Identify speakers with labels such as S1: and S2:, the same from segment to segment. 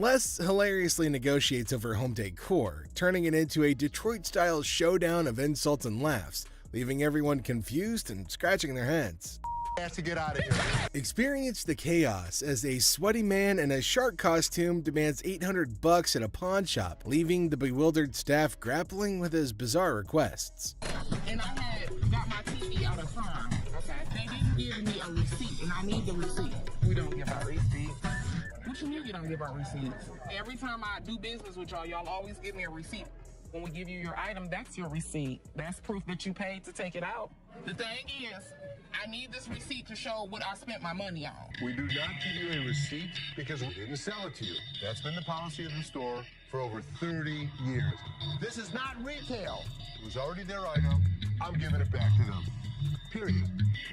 S1: Les hilariously negotiates over home decor, turning it into a Detroit-style showdown of insults and laughs, leaving everyone confused and scratching their heads.
S2: To get out of here.
S1: Experience the chaos as a sweaty man in a shark costume demands $800 at a pawn shop, leaving the bewildered staff grappling with his bizarre requests.
S3: And I got my TV out of firm. Okay. They didn't give me a receipt, and I need the receipt. We don't give out receipts. What you mean you don't give out receipts? Every time I do business with y'all always give me a receipt. When we give you your item, that's your receipt. That's proof that you paid to take it out. The thing is, I need this receipt to show what I spent my money on.
S2: We do not give you a receipt because we didn't sell it to you. That's been the policy of the store for over 30 years. This is not retail. It was already their item. I'm giving it back to them. Period.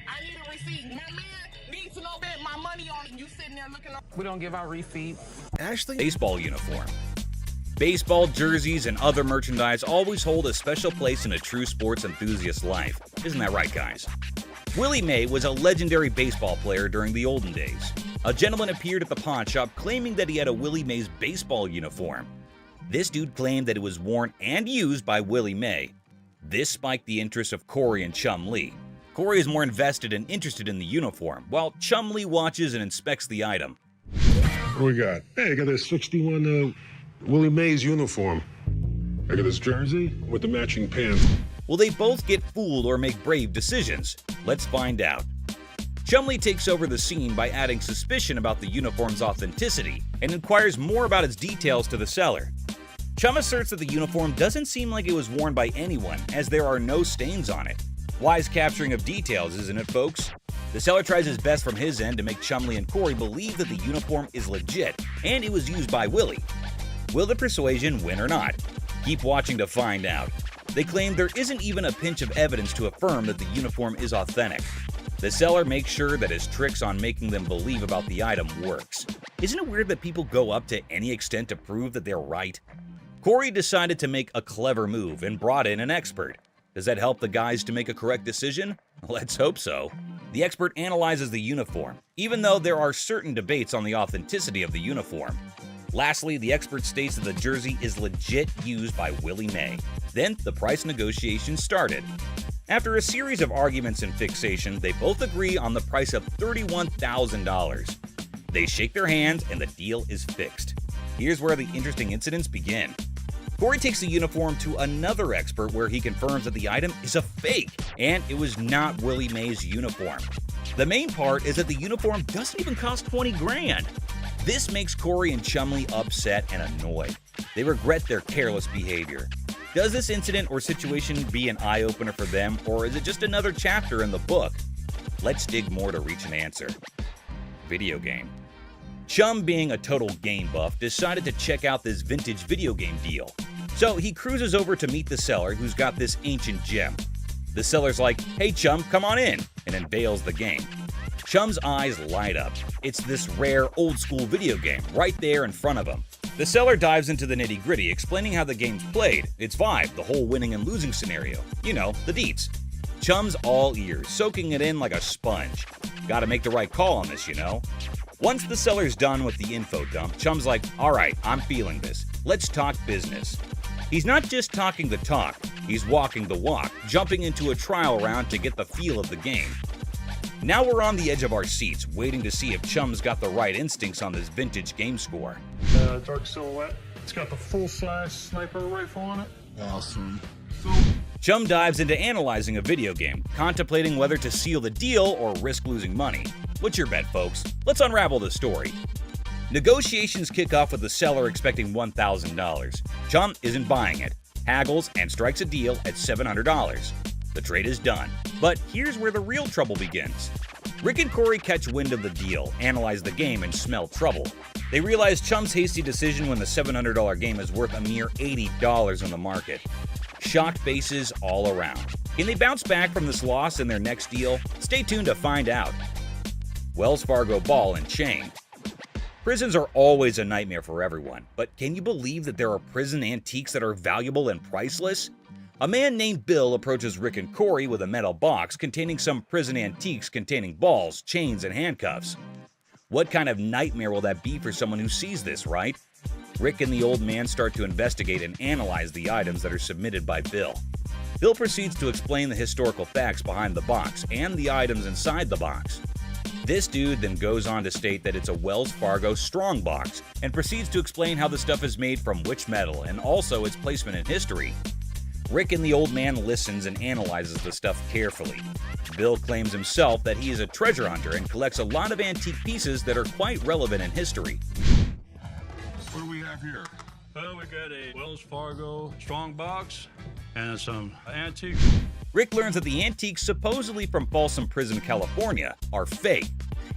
S3: I need a receipt. My man needs to know that my money on it. You sitting there looking up. We don't give out receipts.
S1: Ashley.
S4: Baseball uniform. Baseball jerseys and other merchandise always hold a special place in a true sports enthusiast's life. Isn't that right, guys? Willie May was a legendary baseball player during the olden days. A gentleman appeared at the pawn shop claiming that he had a Willie Mays baseball uniform. This dude claimed that it was worn and used by Willie May. This spiked the interest of Corey and Chum Lee. Corey is more invested and interested in the uniform, while Chum Lee watches and inspects the item.
S2: What do we got? Hey, I got this 61 Willie Mays uniform. I got this jersey with the matching pants.
S4: Will they both get fooled or make brave decisions? Let's find out. Chumley takes over the scene by adding suspicion about the uniform's authenticity and inquires more about its details to the seller. Chum asserts that the uniform doesn't seem like it was worn by anyone, as there are no stains on it. Wise capturing of details, isn't it, folks? The seller tries his best from his end to make Chumley and Corey believe that the uniform is legit and it was used by Willie. Will the persuasion win or not? Keep watching to find out. They claim there isn't even a pinch of evidence to affirm that the uniform is authentic. The seller makes sure that his tricks on making them believe about the item works. Isn't it weird that people go up to any extent to prove that they're right? Corey decided to make a clever move and brought in an expert. Does that help the guys to make a correct decision? Let's hope so. The expert analyzes the uniform, even though there are certain debates on the authenticity of the uniform. Lastly, the expert states that the jersey is legit used by Willie May. Then, the price negotiations started. After a series of arguments and fixation, they both agree on the price of $31,000. They shake their hands and the deal is fixed. Here's where the interesting incidents begin. Corey takes the uniform to another expert where he confirms that the item is a fake and it was not Willie May's uniform. The main part is that the uniform doesn't even cost 20 grand. This makes Corey and Chumley upset and annoyed. They regret their careless behavior. Does this incident or situation be an eye-opener for them, or is it just another chapter in the book? Let's dig more to reach an answer. Video game. Chum, being a total game buff, decided to check out this vintage video game deal. So he cruises over to meet the seller, who's got this ancient gem. The seller's like, "Hey Chum, come on in," and unveils the game. Chum's eyes light up. It's this rare, old-school video game right there in front of him. The seller dives into the nitty-gritty, explaining how the game's played, its vibe, the whole winning and losing scenario. You know, the deets. Chum's all ears, soaking it in like a sponge. Gotta make the right call on this, you know? Once the seller's done with the info dump, Chum's like, "Alright, I'm feeling this. Let's talk business." He's not just talking the talk, he's walking the walk, jumping into a trial round to get the feel of the game. Now we're on the edge of our seats, waiting to see if Chum's got the right instincts on this vintage game score.
S5: Dark silhouette. It's got the full-size sniper rifle on it.
S2: Awesome.
S4: Chum dives into analyzing a video game, contemplating whether to seal the deal or risk losing money. What's your bet, folks? Let's unravel the story. Negotiations kick off with the seller expecting $1,000. Chum isn't buying it, haggles and strikes a deal at $700. The trade is done. But here's where the real trouble begins. Rick and Corey catch wind of the deal, analyze the game, and smell trouble. They realize Chum's hasty decision when the $700 game is worth a mere $80 on the market. Shocked faces all around. Can they bounce back from this loss in their next deal? Stay tuned to find out. Wells Fargo Ball and Chain. Prisons are always a nightmare for everyone, but can you believe that there are prison antiques that are valuable and priceless? A man named Bill approaches Rick and Corey with a metal box containing some prison antiques containing balls, chains, and handcuffs. What kind of nightmare will that be for someone who sees this, right? Rick and the old man start to investigate and analyze the items that are submitted by Bill. Bill proceeds to explain the historical facts behind the box and the items inside the box. This dude then goes on to state that it's a Wells Fargo strong box and proceeds to explain how the stuff is made from which metal and also its placement in history. Rick and the old man listens and analyzes the stuff carefully. Bill claims himself that he is a treasure hunter and collects a lot of antique pieces that are quite relevant in history.
S2: What do we have here?
S5: Well, we got a Wells Fargo strong box and some antique.
S4: Rick learns that the antiques supposedly from Folsom Prison, California, are fake.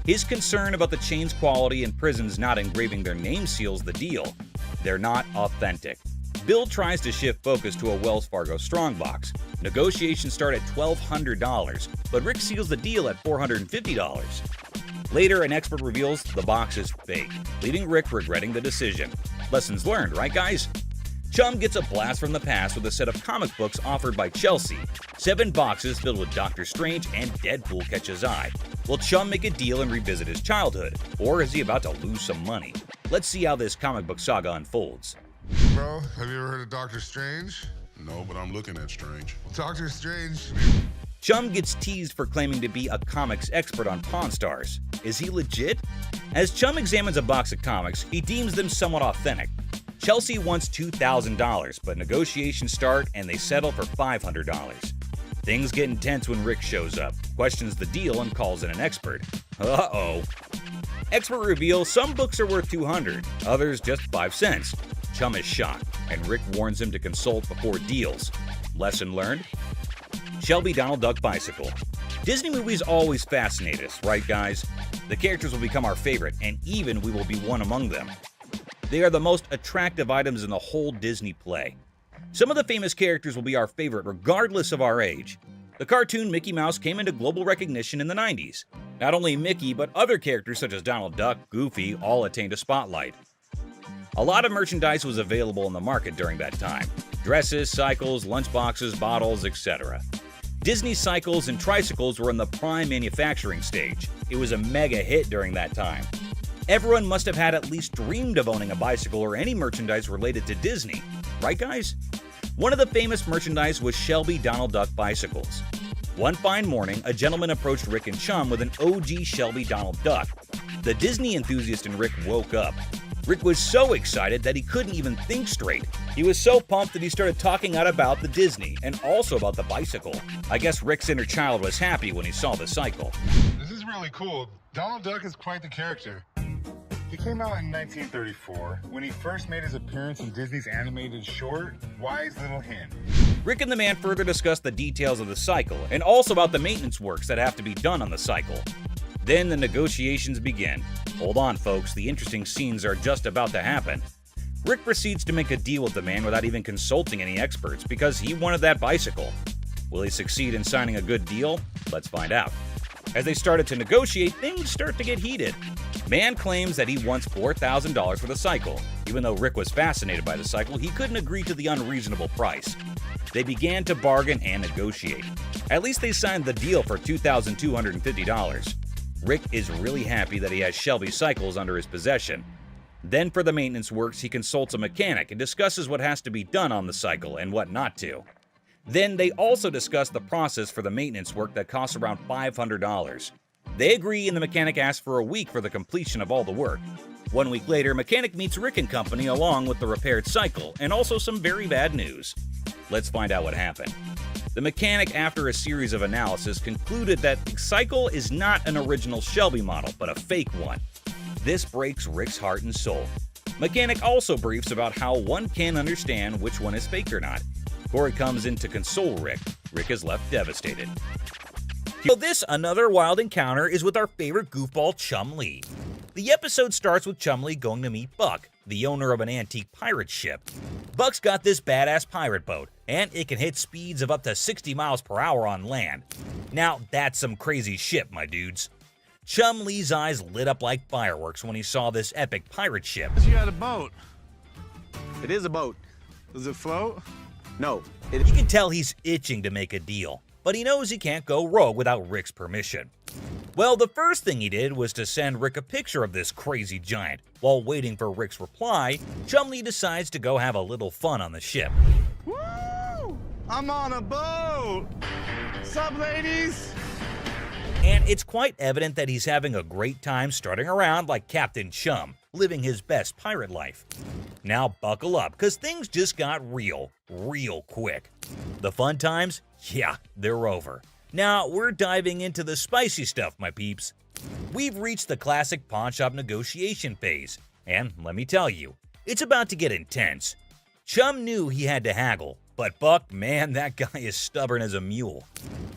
S4: His concern about the chain's quality and prisons not engraving their name seals the deal. They're not authentic. Bill tries to shift focus to a Wells Fargo strongbox. Negotiations start at $1,200, but Rick seals the deal at $450. Later, an expert reveals the box is fake, leaving Rick regretting the decision. Lessons learned, right guys? Chum gets a blast from the past with a set of comic books offered by Chelsea. 7 boxes filled with Doctor Strange and Deadpool catch his eye. Will Chum make a deal and revisit his childhood, or is he about to lose some money? Let's see how this comic book saga unfolds.
S2: Bro, have you ever heard of Doctor Strange?
S6: No, but I'm looking at Strange.
S2: Doctor Strange.
S4: Chum gets teased for claiming to be a comics expert on Pawn Stars. Is he legit? As Chum examines a box of comics, he deems them somewhat authentic. Chelsea wants $2,000, but negotiations start and they settle for $500. Things get intense when Rick shows up, questions the deal, and calls in an expert. Uh-oh. Expert reveals some books are worth $200, others just 5 cents. Chum is shocked, and Rick warns him to consult before deals. Lesson learned? Shelby Donald Duck Bicycle. Disney movies always fascinate us, right guys? The characters will become our favorite, and even we will be one among them. They are the most attractive items in the whole Disney play. Some of the famous characters will be our favorite regardless of our age. The cartoon Mickey Mouse came into global recognition in the 90s. Not only Mickey, but other characters such as Donald Duck, Goofy, all attained a spotlight. A lot of merchandise was available in the market during that time. Dresses, cycles, lunchboxes, bottles, etc. Disney cycles and tricycles were in the prime manufacturing stage. It was a mega hit during that time. Everyone must have had at least dreamed of owning a bicycle or any merchandise related to Disney. Right, guys? One of the famous merchandise was Shelby Donald Duck bicycles. One fine morning, a gentleman approached Rick and Chum with an OG Shelby Donald Duck. The Disney enthusiast in Rick woke up. Rick was so excited that he couldn't even think straight. He was so pumped that he started talking out about the Disney and also about the bicycle. I guess Rick's inner child was happy when he saw the cycle.
S2: This is really cool. Donald Duck is quite the character. He came out in 1934 when he first made his appearance in Disney's animated short, Wise Little Hen.
S4: Rick and the man further discuss the details of the cycle and also about the maintenance works that have to be done on the cycle. Then the negotiations begin. Hold on, folks, the interesting scenes are just about to happen. Rick proceeds to make a deal with the man without even consulting any experts because he wanted that bicycle. Will he succeed in signing a good deal? Let's find out. As they started to negotiate, things start to get heated. Man claims that he wants $4,000 for the cycle. Even though Rick was fascinated by the cycle, he couldn't agree to the unreasonable price. They began to bargain and negotiate. At least they signed the deal for $2,250. Rick is really happy that he has Shelby cycles under his possession. Then for the maintenance works, he consults a mechanic and discusses what has to be done on the cycle and what not to. Then they also discuss the process for the maintenance work that costs around $500. They agree and the mechanic asks for a week for the completion of all the work. 1 week later, mechanic meets Rick and company along with the repaired cycle and also some very bad news. Let's find out what happened. The mechanic, after a series of analysis, concluded that the cycle is not an original Shelby model, but a fake one. This breaks Rick's heart and soul. Mechanic also briefs about how one can understand which one is fake or not. Corey comes in to console Rick. Rick is left devastated. So this another wild encounter is with our favorite goofball Chum Lee. The episode starts with Chum Lee going to meet Buck, the owner of an antique pirate ship. Buck's got this badass pirate boat, and it can hit speeds of up to 60 miles per hour on land. Now that's some crazy shit, my dudes. Chum Lee's eyes lit up like fireworks when he saw this epic pirate ship.
S5: You had a boat.
S7: It is a boat.
S5: Does it float?
S7: No.
S4: You can tell he's itching to make a deal, but he knows he can't go rogue without Rick's permission. Well, the first thing he did was to send Rick a picture of this crazy giant. While waiting for Rick's reply, Chumlee decides to go have a little fun on the ship.
S7: Woo! I'm on a boat! Sup, ladies?
S4: And it's quite evident that he's having a great time strutting around like Captain Chum, living his best pirate life. Now buckle up, because things just got real quick. The fun times? Yeah, they're over. Now we're diving into the spicy stuff, my peeps. We've reached the classic pawnshop negotiation phase, and let me tell you, it's about to get intense. Chum knew he had to haggle, but Buck, man, that guy is stubborn as a mule.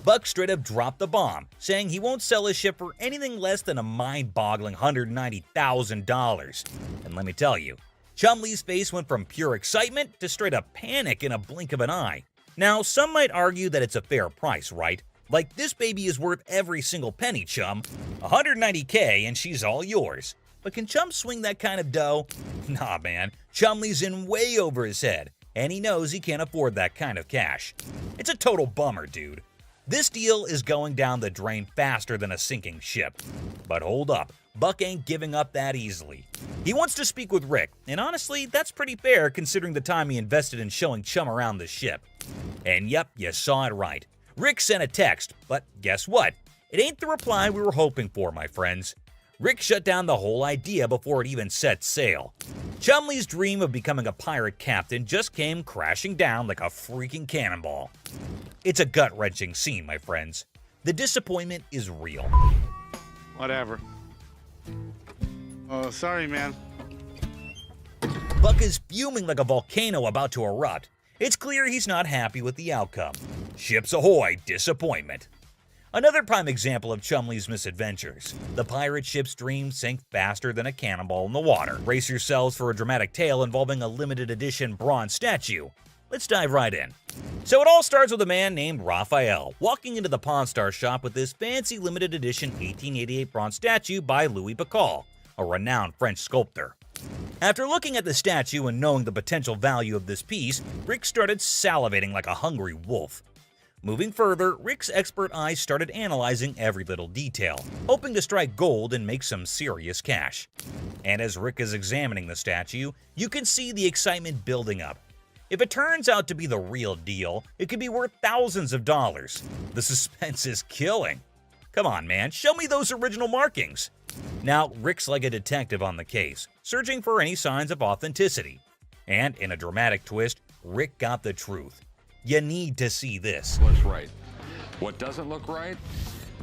S4: Buck straight up dropped the bomb, saying he won't sell his ship for anything less than a mind-boggling $190,000. And let me tell you, Chumlee's face went from pure excitement to straight up panic in a blink of an eye. Now, some might argue that it's a fair price, right? Like, this baby is worth every single penny, Chum. $190K and she's all yours. But can Chum swing that kind of dough? Nah, man. Chumlee's in way over his head, and he knows he can't afford that kind of cash. It's a total bummer, dude. This deal is going down the drain faster than a sinking ship. But hold up, Buck ain't giving up that easily. He wants to speak with Rick, and honestly, that's pretty fair considering the time he invested in showing Chum around the ship. And yep, you saw it right. Rick sent a text, but guess what? It ain't the reply we were hoping for, my friends. Rick shut down the whole idea before it even set sail. Chumlee's dream of becoming a pirate captain just came crashing down like a freaking cannonball. It's a gut-wrenching scene, my friends. The disappointment is real.
S7: Whatever. Oh, sorry, man.
S4: Buck is fuming like a volcano about to erupt. It's clear he's not happy with the outcome. Ships ahoy, disappointment. Another prime example of Chumlee's misadventures. The pirate ship's dreams sink faster than a cannonball in the water. Brace yourselves for a dramatic tale involving a limited edition bronze statue. Let's dive right in. So it all starts with a man named Raphael walking into the Pawn Star shop with this fancy limited edition 1888 bronze statue by Louis Bacall, a renowned French sculptor. After looking at the statue and knowing the potential value of this piece, Rick started salivating like a hungry wolf. Moving further, Rick's expert eyes started analyzing every little detail, hoping to strike gold and make some serious cash. And as Rick is examining the statue, you can see the excitement building up. If it turns out to be the real deal, it could be worth thousands of dollars. The suspense is killing. Come on, man, show me those original markings. Now, Rick's like a detective on the case, searching for any signs of authenticity. And in a dramatic twist, Rick got the truth. You need to see this.
S8: Looks right. What doesn't look right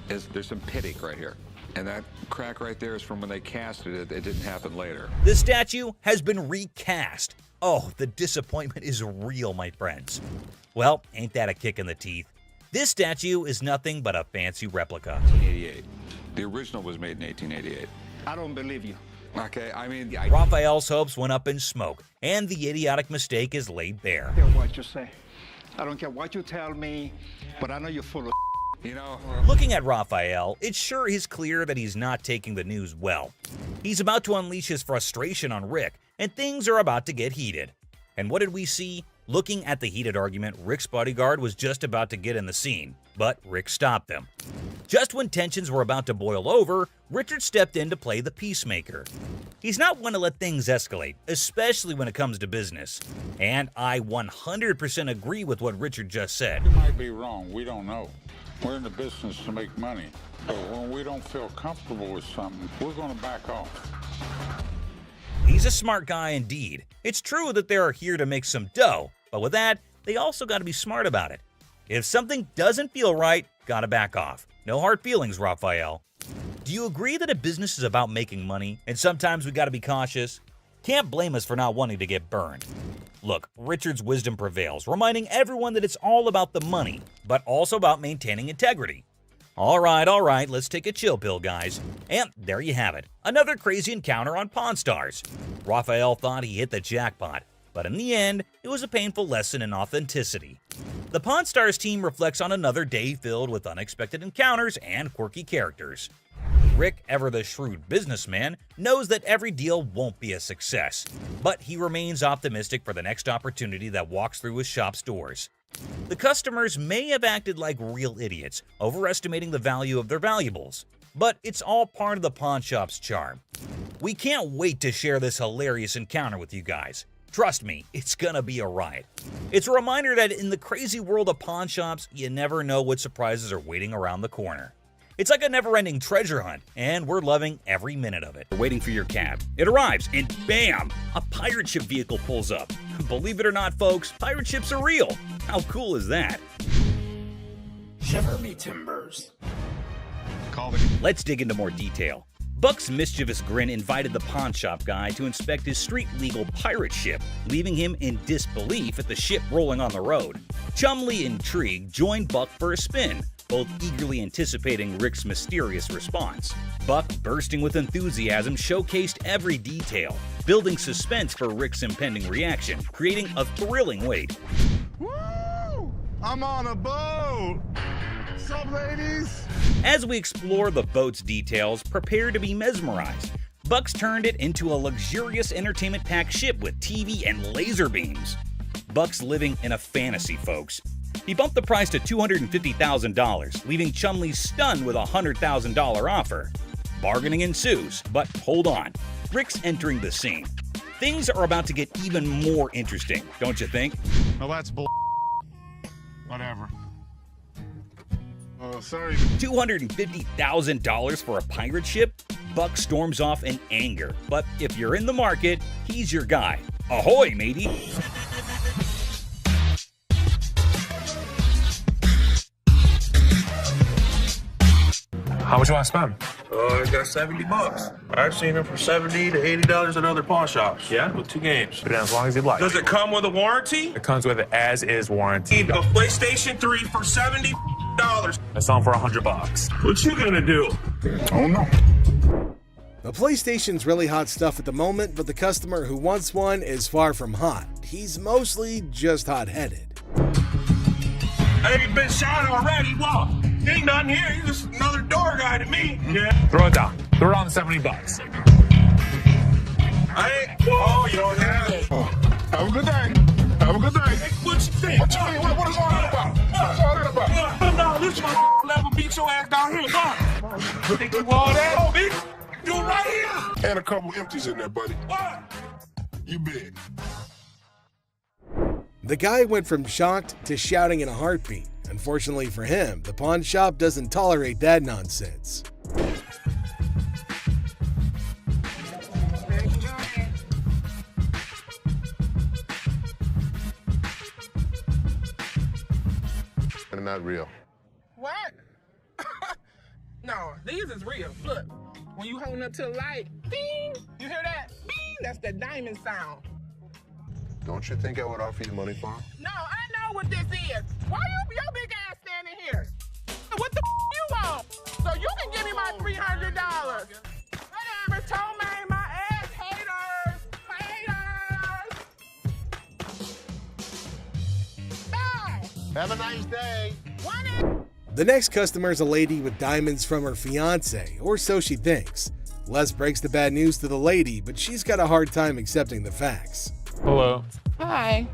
S8: is there's some pitting right here. And that crack right there is from when they casted it. It didn't happen later.
S4: The statue has been recast. Oh, the disappointment is real, my friends. Well, ain't that a kick in the teeth? This statue is nothing but a fancy replica.
S8: 1888. The original was made in 1888.
S7: I don't believe you.
S8: Okay, I mean...
S4: Raphael's hopes went up in smoke, and the idiotic mistake is laid bare.
S9: I don't care what you say. I don't care what you tell me, but I know you're full of
S8: You know...
S4: Looking at Raphael, it sure is clear that he's not taking the news well. He's about to unleash his frustration on Rick, and things are about to get heated. And what did we see? Looking at the heated argument, Rick's bodyguard was just about to get in the scene, but Rick stopped them. Just when tensions were about to boil over, Richard stepped in to play the peacemaker. He's not one to let things escalate, especially when it comes to business. And I 100% agree with what Richard just said.
S10: You might be wrong, we don't know. We're in the business to make money. But when we don't feel comfortable with something, we're going to back off.
S4: He's a smart guy indeed. It's true that they're here to make some dough, but with that, they also got to be smart about it. If something doesn't feel right, gotta back off. No hard feelings, Raphael. Do you agree that a business is about making money, and sometimes we gotta be cautious? Can't blame us for not wanting to get burned. Look, Richard's wisdom prevails, reminding everyone that it's all about the money, but also about maintaining integrity. All right, let's take a chill pill, guys. And there you have it, another crazy encounter on Pawn Stars. Raphael thought he hit the jackpot, but in the end, it was a painful lesson in authenticity. The Pawn Stars team reflects on another day filled with unexpected encounters and quirky characters. Rick, ever the shrewd businessman, knows that every deal won't be a success, but he remains optimistic for the next opportunity that walks through his shop's doors. The customers may have acted like real idiots, overestimating the value of their valuables. But it's all part of the pawn shop's charm. We can't wait to share this hilarious encounter with you guys. Trust me, it's gonna be a riot. It's a reminder that in the crazy world of pawn shops, you never know what surprises are waiting around the corner. It's like a never-ending treasure hunt, and we're loving every minute of it. We're waiting for your cab. It arrives, and bam! A pirate ship vehicle pulls up. Believe it or not, folks, pirate ships are real. How cool is that?
S11: Shiver me timbers.
S4: Let's dig into more detail. Buck's mischievous grin invited the pawn shop guy to inspect his street-legal pirate ship, leaving him in disbelief at the ship rolling on the road. Chumley, intrigued, joined Buck for a spin, both eagerly anticipating Rick's mysterious response. Buck, bursting with enthusiasm, showcased every detail, building suspense for Rick's impending reaction, creating a thrilling wait.
S7: Woo! I'm on a boat! What's up, ladies?
S4: As we explore the boat's details, prepare to be mesmerized. Buck's turned it into a luxurious entertainment-packed ship with TV and laser beams. Buck's living in a fantasy, folks. He bumped the price to $250,000, leaving Chumley stunned with a $100,000 offer. Bargaining ensues, but hold on. Rick's entering the scene. Things are about to get even more interesting, don't you think?
S7: Well, that's bull. Whatever. Oh, sorry.
S4: $250,000 for a pirate ship? Buck storms off in anger. But if you're in the market, he's your guy. Ahoy, matey!
S12: How much you want to spend?
S13: I got $70. I've seen them for $70 to $80 at other pawn shops.
S12: Yeah?
S13: With 2 games.
S12: Put it in as long as you'd like.
S13: Does it come with a warranty?
S12: It comes with an as-is warranty.
S13: Need a PlayStation 3 for $70.
S12: I sell them for $100.
S13: What you gonna do?
S12: Oh no.
S1: The PlayStation's really hot stuff at the moment, but the customer who wants one is far from hot. He's mostly just hot-headed.
S13: I ain't been shot already. What? Ain't nothing here. You're just another door guy to me. Yeah.
S12: Throw it down. Throw it on $70.
S13: I ain't. Oh, you don't have it.
S2: Have a good day. Have a good day.
S13: Hey, what you think?
S2: What is all that about? What's all that about?
S13: No, this my level beat your ass down here. Come. Think you all that? Oh, bitch. You right here.
S2: And a couple empties in there, buddy.
S13: What?
S2: You big.
S1: The guy went from shocked to shouting in a heartbeat. Unfortunately for him, the pawn shop doesn't tolerate that nonsense.
S2: They're not real.
S3: What? No, these is real. Look, when you holding up to the light, ding, you hear that? Ding, that's the diamond sound.
S2: Don't you think I would offer you money for them?
S3: No, I know what this is. Why your big ass standing here? What the you want? So you can give me my $300. Whatever, told me my ass haters. Bye.
S2: Have a nice day.
S1: The next customer is a lady with diamonds from her fiance, or so she thinks. Les breaks the bad news to the lady, but she's got a hard time accepting the facts.
S12: Hello.
S14: Hi.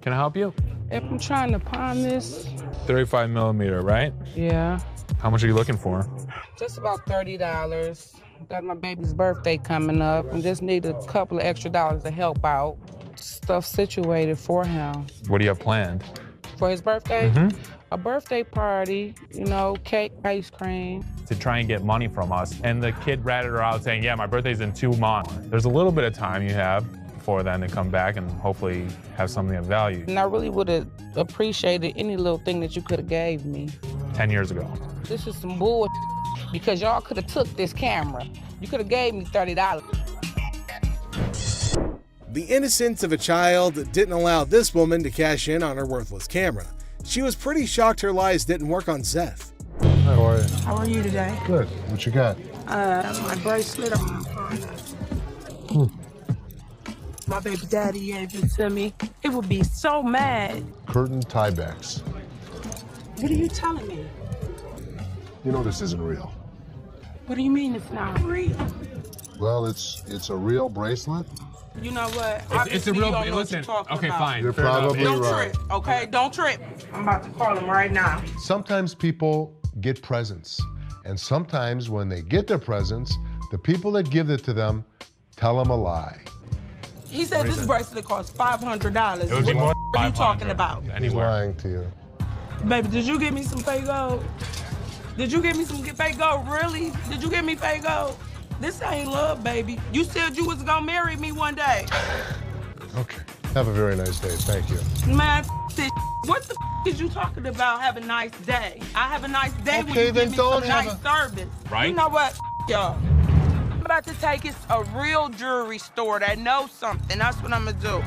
S12: Can I help you?
S14: If I'm trying to pawn this.
S12: 35 millimeter, right?
S14: Yeah.
S12: How much are you looking for?
S14: Just about $30. Got my baby's birthday coming up and just need a couple of extra dollars to help out. Stuff situated for him.
S12: What do you have planned?
S14: For his birthday? A birthday party, you know, cake, ice cream.
S12: To try and get money from us. And the kid ratted her out saying, yeah, my birthday's in 2 months. There's a little bit of time you have before then to come back and hopefully have something of value.
S14: And I really would have appreciated any little thing that you could have gave me.
S12: 10 years ago.
S14: This is some bull because y'all could have took this camera. You could have gave me $30.
S1: The innocence of a child didn't allow this woman to cash in on her worthless camera. She was pretty shocked her lies didn't work on Seth.
S2: How are you?
S15: How are you today?
S2: Good. What you got?
S15: My bracelet on my phone. My baby daddy gave it to me. It would be so mad.
S2: Curtain tiebacks.
S15: What are you telling me?
S2: You know this isn't real.
S15: What do you mean it's not real?
S2: Well, it's a real bracelet.
S15: You know what?
S12: It's a real. Listen. Okay, fine.
S2: You're probably
S15: Don't
S2: right.
S15: trip, okay? Don't trip. I'm about to call him right now.
S2: Sometimes people get presents, And sometimes when they get their presents, the people that give it to them tell them a lie.
S15: He said this bracelet costs $500.
S12: It would be more
S15: What are you talking about?
S2: He's lying to you.
S15: Baby, did you give me some fake gold? Did you give me some fake gold? Really? Did you give me fake gold? This ain't love, baby. You said you was gonna marry me one day.
S2: Okay. Have a very nice day. Thank you.
S15: Man, this. What the is you talking about? Have a nice day. I have a nice day when
S2: Okay,
S15: you
S2: then
S15: give me
S2: don't
S15: some
S2: have
S15: nice service.
S12: Right?
S15: You know what, y'all? I'm about to take it to a real jewelry store that knows something. That's what I'm gonna do.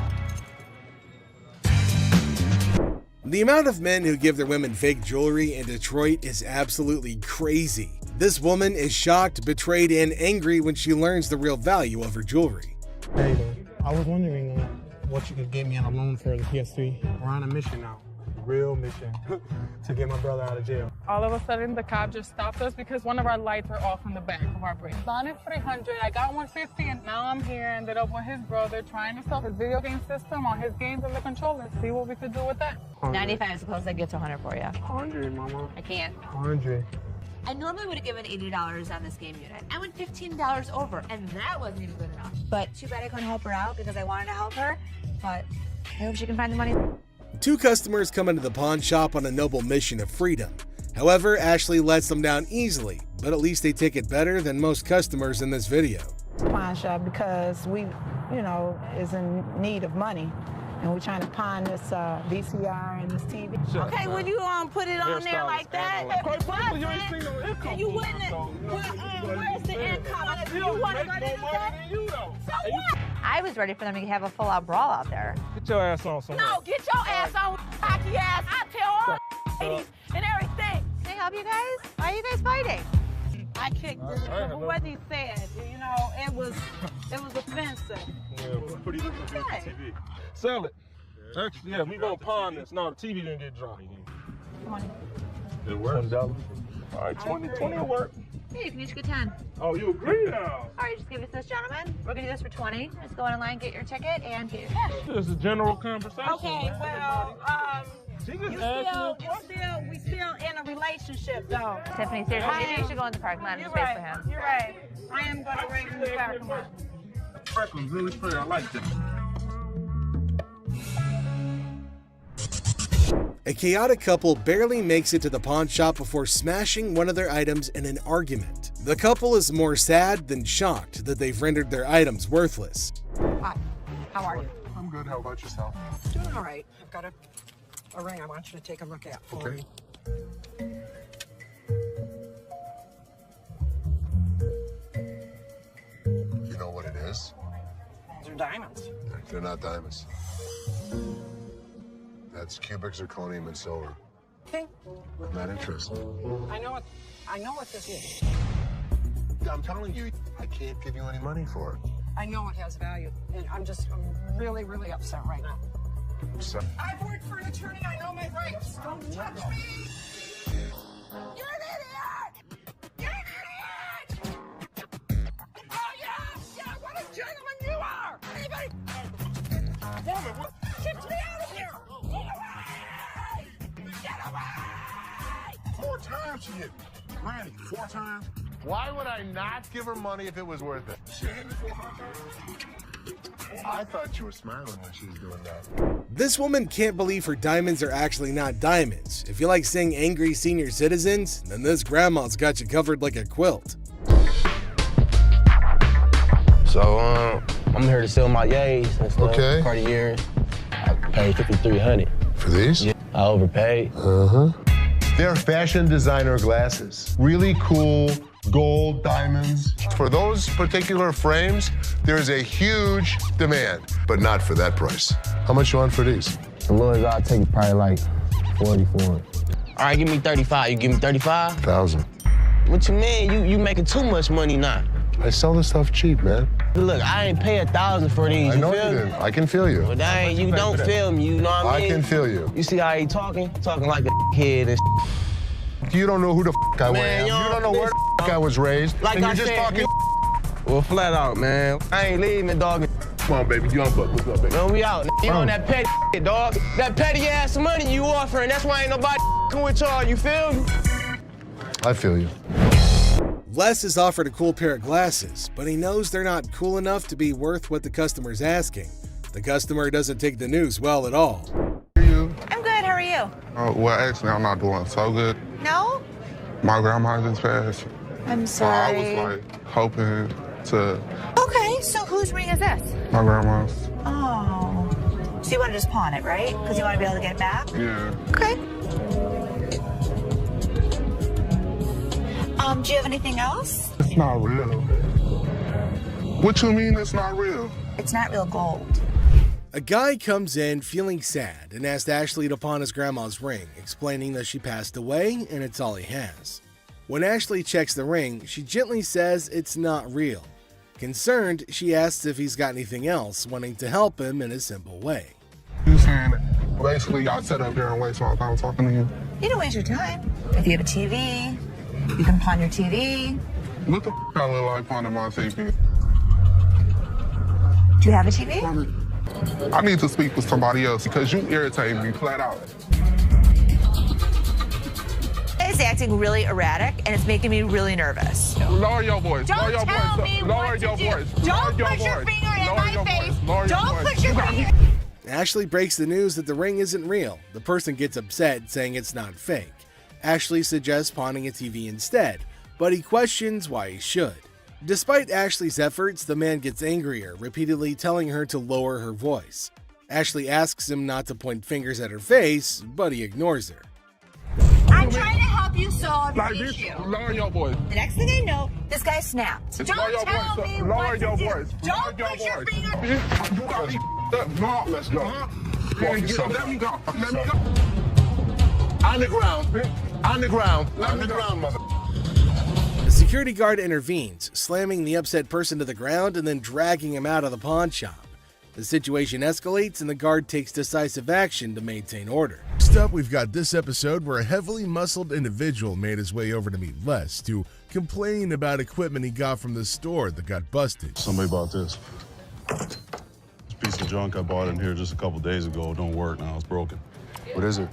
S1: The amount of men who give their women fake jewelry in Detroit is absolutely crazy. This woman is shocked, betrayed, and angry when she learns the real value of her jewelry.
S16: Hey, I was wondering what you could get me on a loan for the PS3. We're on a mission now, real mission, to get my brother out of jail.
S17: All of a sudden, the cop just stopped us because one of our lights are off in the back of our brake. Bond is $300, I got $150, and now I'm here, ended up with his brother trying to sell his video game system on his games on the controller. See what we could do with that.
S18: 95, suppose I get to 100 for you.
S16: 100, mama.
S18: I can't.
S16: 100.
S18: I normally would have given $80 on this game unit. I went $15 over, and that wasn't even good enough. But too bad I couldn't help her out because I wanted to help her, but I hope she can find the money.
S1: Two customers come into the pawn shop on a noble mission of freedom. However, Ashley lets them down easily, but at least they take it better than most customers in this video.
S19: Pawn shop because we, is in need of money. And we're trying to pawn this VCR and this TV.
S15: Okay, would you put it on there like that?
S19: You wouldn't. Where's the income? If you want to go to so what?
S18: I was ready for them to have a full-out brawl out there.
S16: Get your ass on somewhere.
S19: No, get your ass on, cocky ass. I tell all ladies and everything.
S18: Can I help you guys? Why are you guys fighting?
S19: I kicked what he said. It was offensive.
S16: Yeah, pretty good TV. Sell it. Actually, yeah, we gonna pawn this. No, the TV didn't get dropped. It works. $20. All right, 20 will work.
S18: Hey, you can each get 10.
S16: Oh, you agree now?
S18: All right, just give it to this gentleman. We're gonna do this for 20. Just go online, get your ticket, and get your cash.
S16: This is a general conversation.
S19: Okay, well, we still in a relationship, though.
S18: Tiffany, seriously, maybe you should go in the parking lot and just wait for him.
S19: You're right. I am gonna wait in the parking lot.
S16: Franklin's really pretty. I like that.
S1: A chaotic couple barely makes it to the pawn shop before smashing one of their items in an argument. The couple is more sad than shocked that they've rendered their items worthless.
S19: Hi, how are you?
S2: I'm good. How about yourself?
S19: Doing all right. I've got a ring I want you to take a look at for me.
S2: You know what it is?
S19: These are diamonds.
S2: They're not diamonds. That's cubic zirconium and silver.
S19: Okay.
S2: I'm not interested.
S19: I know what this is.
S2: I'm telling you, I can't give you any money for it.
S19: I know it has value, and I'm really, really upset right now.
S2: So,
S19: I've worked for an attorney. I know my rights. Don't touch me. You're an idiot. You're an idiot. Oh yeah, what a gentleman you are. Anybody? Woman, what? Get me out of here. Get away. Get away.
S2: 4 times she hit me. Randy, 4 times? Why would I not give her money if it was worth it? She hit me 4 times. I thought you were smiling when she was doing that.
S1: This woman can't believe her diamonds are actually not diamonds. If you like seeing angry senior citizens, then this grandma's got you covered like a quilt.
S20: So, I'm here to sell my yays and stuff.
S2: Okay.
S20: Cartier. I paid $5,300.
S2: For these?
S20: Yeah, I overpaid.
S2: They're fashion designer glasses. Really cool gold diamonds. For those particular frames, there's a huge demand, but not for that price. How much you want for these?
S20: The lowest I'll take probably like 40 for it. All right, give me 35. You give me 35?
S2: 1,000.
S20: What you mean? You making too much money now.
S2: I sell this stuff cheap, man.
S20: Look, I ain't pay 1,000 for these.
S2: I know
S20: feel
S2: you
S20: me?
S2: didn't. I can feel you.
S20: But you don't feel me, you know what I mean?
S2: I can feel you.
S20: You see how he talking? Talking like a kid and
S2: You don't know who the I am.
S20: Man,
S2: You don't know where the I was raised.
S20: Like
S2: and
S20: I
S2: you're just
S20: said,
S2: talking.
S20: Well, flat out, man. I ain't leaving, dog.
S2: Come on, baby. Young buck. What's up, baby?
S20: Man, we out. You on that petty shit, dog. That petty ass money you offering. That's why ain't nobody with y'all. You feel me?
S2: I feel you.
S1: Les is offered a cool pair of glasses, but he knows they're not cool enough to be worth what the customer's asking. The customer doesn't take the news well at all.
S18: I'm good, how are you?
S7: Well, actually, I'm not doing so good.
S18: No?
S7: My grandma just passed.
S18: I'm
S7: So I
S18: sorry.
S7: was hoping to.
S18: Okay, so whose ring is this?
S7: My grandma's.
S18: Oh. So you want to just pawn it, right? Because you want to be able to get it back?
S7: Yeah.
S18: Okay. Do you have anything else?
S7: It's not real. What you mean it's not real?
S18: It's not real gold.
S1: A guy comes in feeling sad and asks Ashley to pawn his grandma's ring, explaining that she passed away and it's all he has. When Ashley checks the ring, she gently says it's not real. Concerned, she asks if he's got anything else, wanting to help him in a simple way.
S7: You saying basically I sat up there and wasted my time talking to you?
S18: You don't waste your time. If you have a TV, you can pawn your TV.
S7: What the I look like pawning my TV?
S18: Do you have a TV?
S7: I need to speak with somebody else because you irritate me flat out.
S18: It's acting really erratic and it's making me really nervous.
S7: Lower your voice.
S18: Don't
S7: Lower your
S18: tell
S7: voice.
S18: me
S7: Lower
S18: what to
S7: your
S18: do.
S7: voice.
S18: Don't
S7: Lower
S18: put your
S7: voice.
S18: finger in
S7: Lower
S18: my
S7: your
S18: face.
S7: voice. Lower
S18: Don't
S7: your
S18: put
S7: voice.
S18: your finger.
S1: Ashley breaks the news that the ring isn't real. The person gets upset, saying it's not fake. Ashley suggests pawning a TV instead, but he questions why he should. Despite Ashley's efforts, the man gets angrier, repeatedly telling her to lower her voice. Ashley asks him not to point fingers at her face, but he ignores her.
S18: I'm trying to help you solve
S7: Like
S18: your
S7: this,
S18: issue.
S7: lower your voice.
S18: The next thing I know, this guy snapped.
S7: Lower
S18: Don't
S7: your
S18: tell
S7: voice.
S18: me
S7: Lower
S18: what
S7: your
S18: to do.
S7: voice.
S18: Don't
S7: Lower
S18: put
S7: your
S18: your
S7: voice.
S18: finger.
S7: You got me up. No, let's go. Let me go. Let me go.
S2: On the ground. On the ground. On the ground, mother.
S1: The security guard intervenes, slamming the upset person to the ground and then dragging him out of the pawn shop. The situation escalates and the guard takes decisive action to maintain order. Next up, we've got this episode where a heavily muscled individual made his way over to meet Les to complain about equipment he got from the store that got busted.
S6: Somebody bought this. This piece of junk I bought in here just a couple days ago don't work now. It's broken. What is it?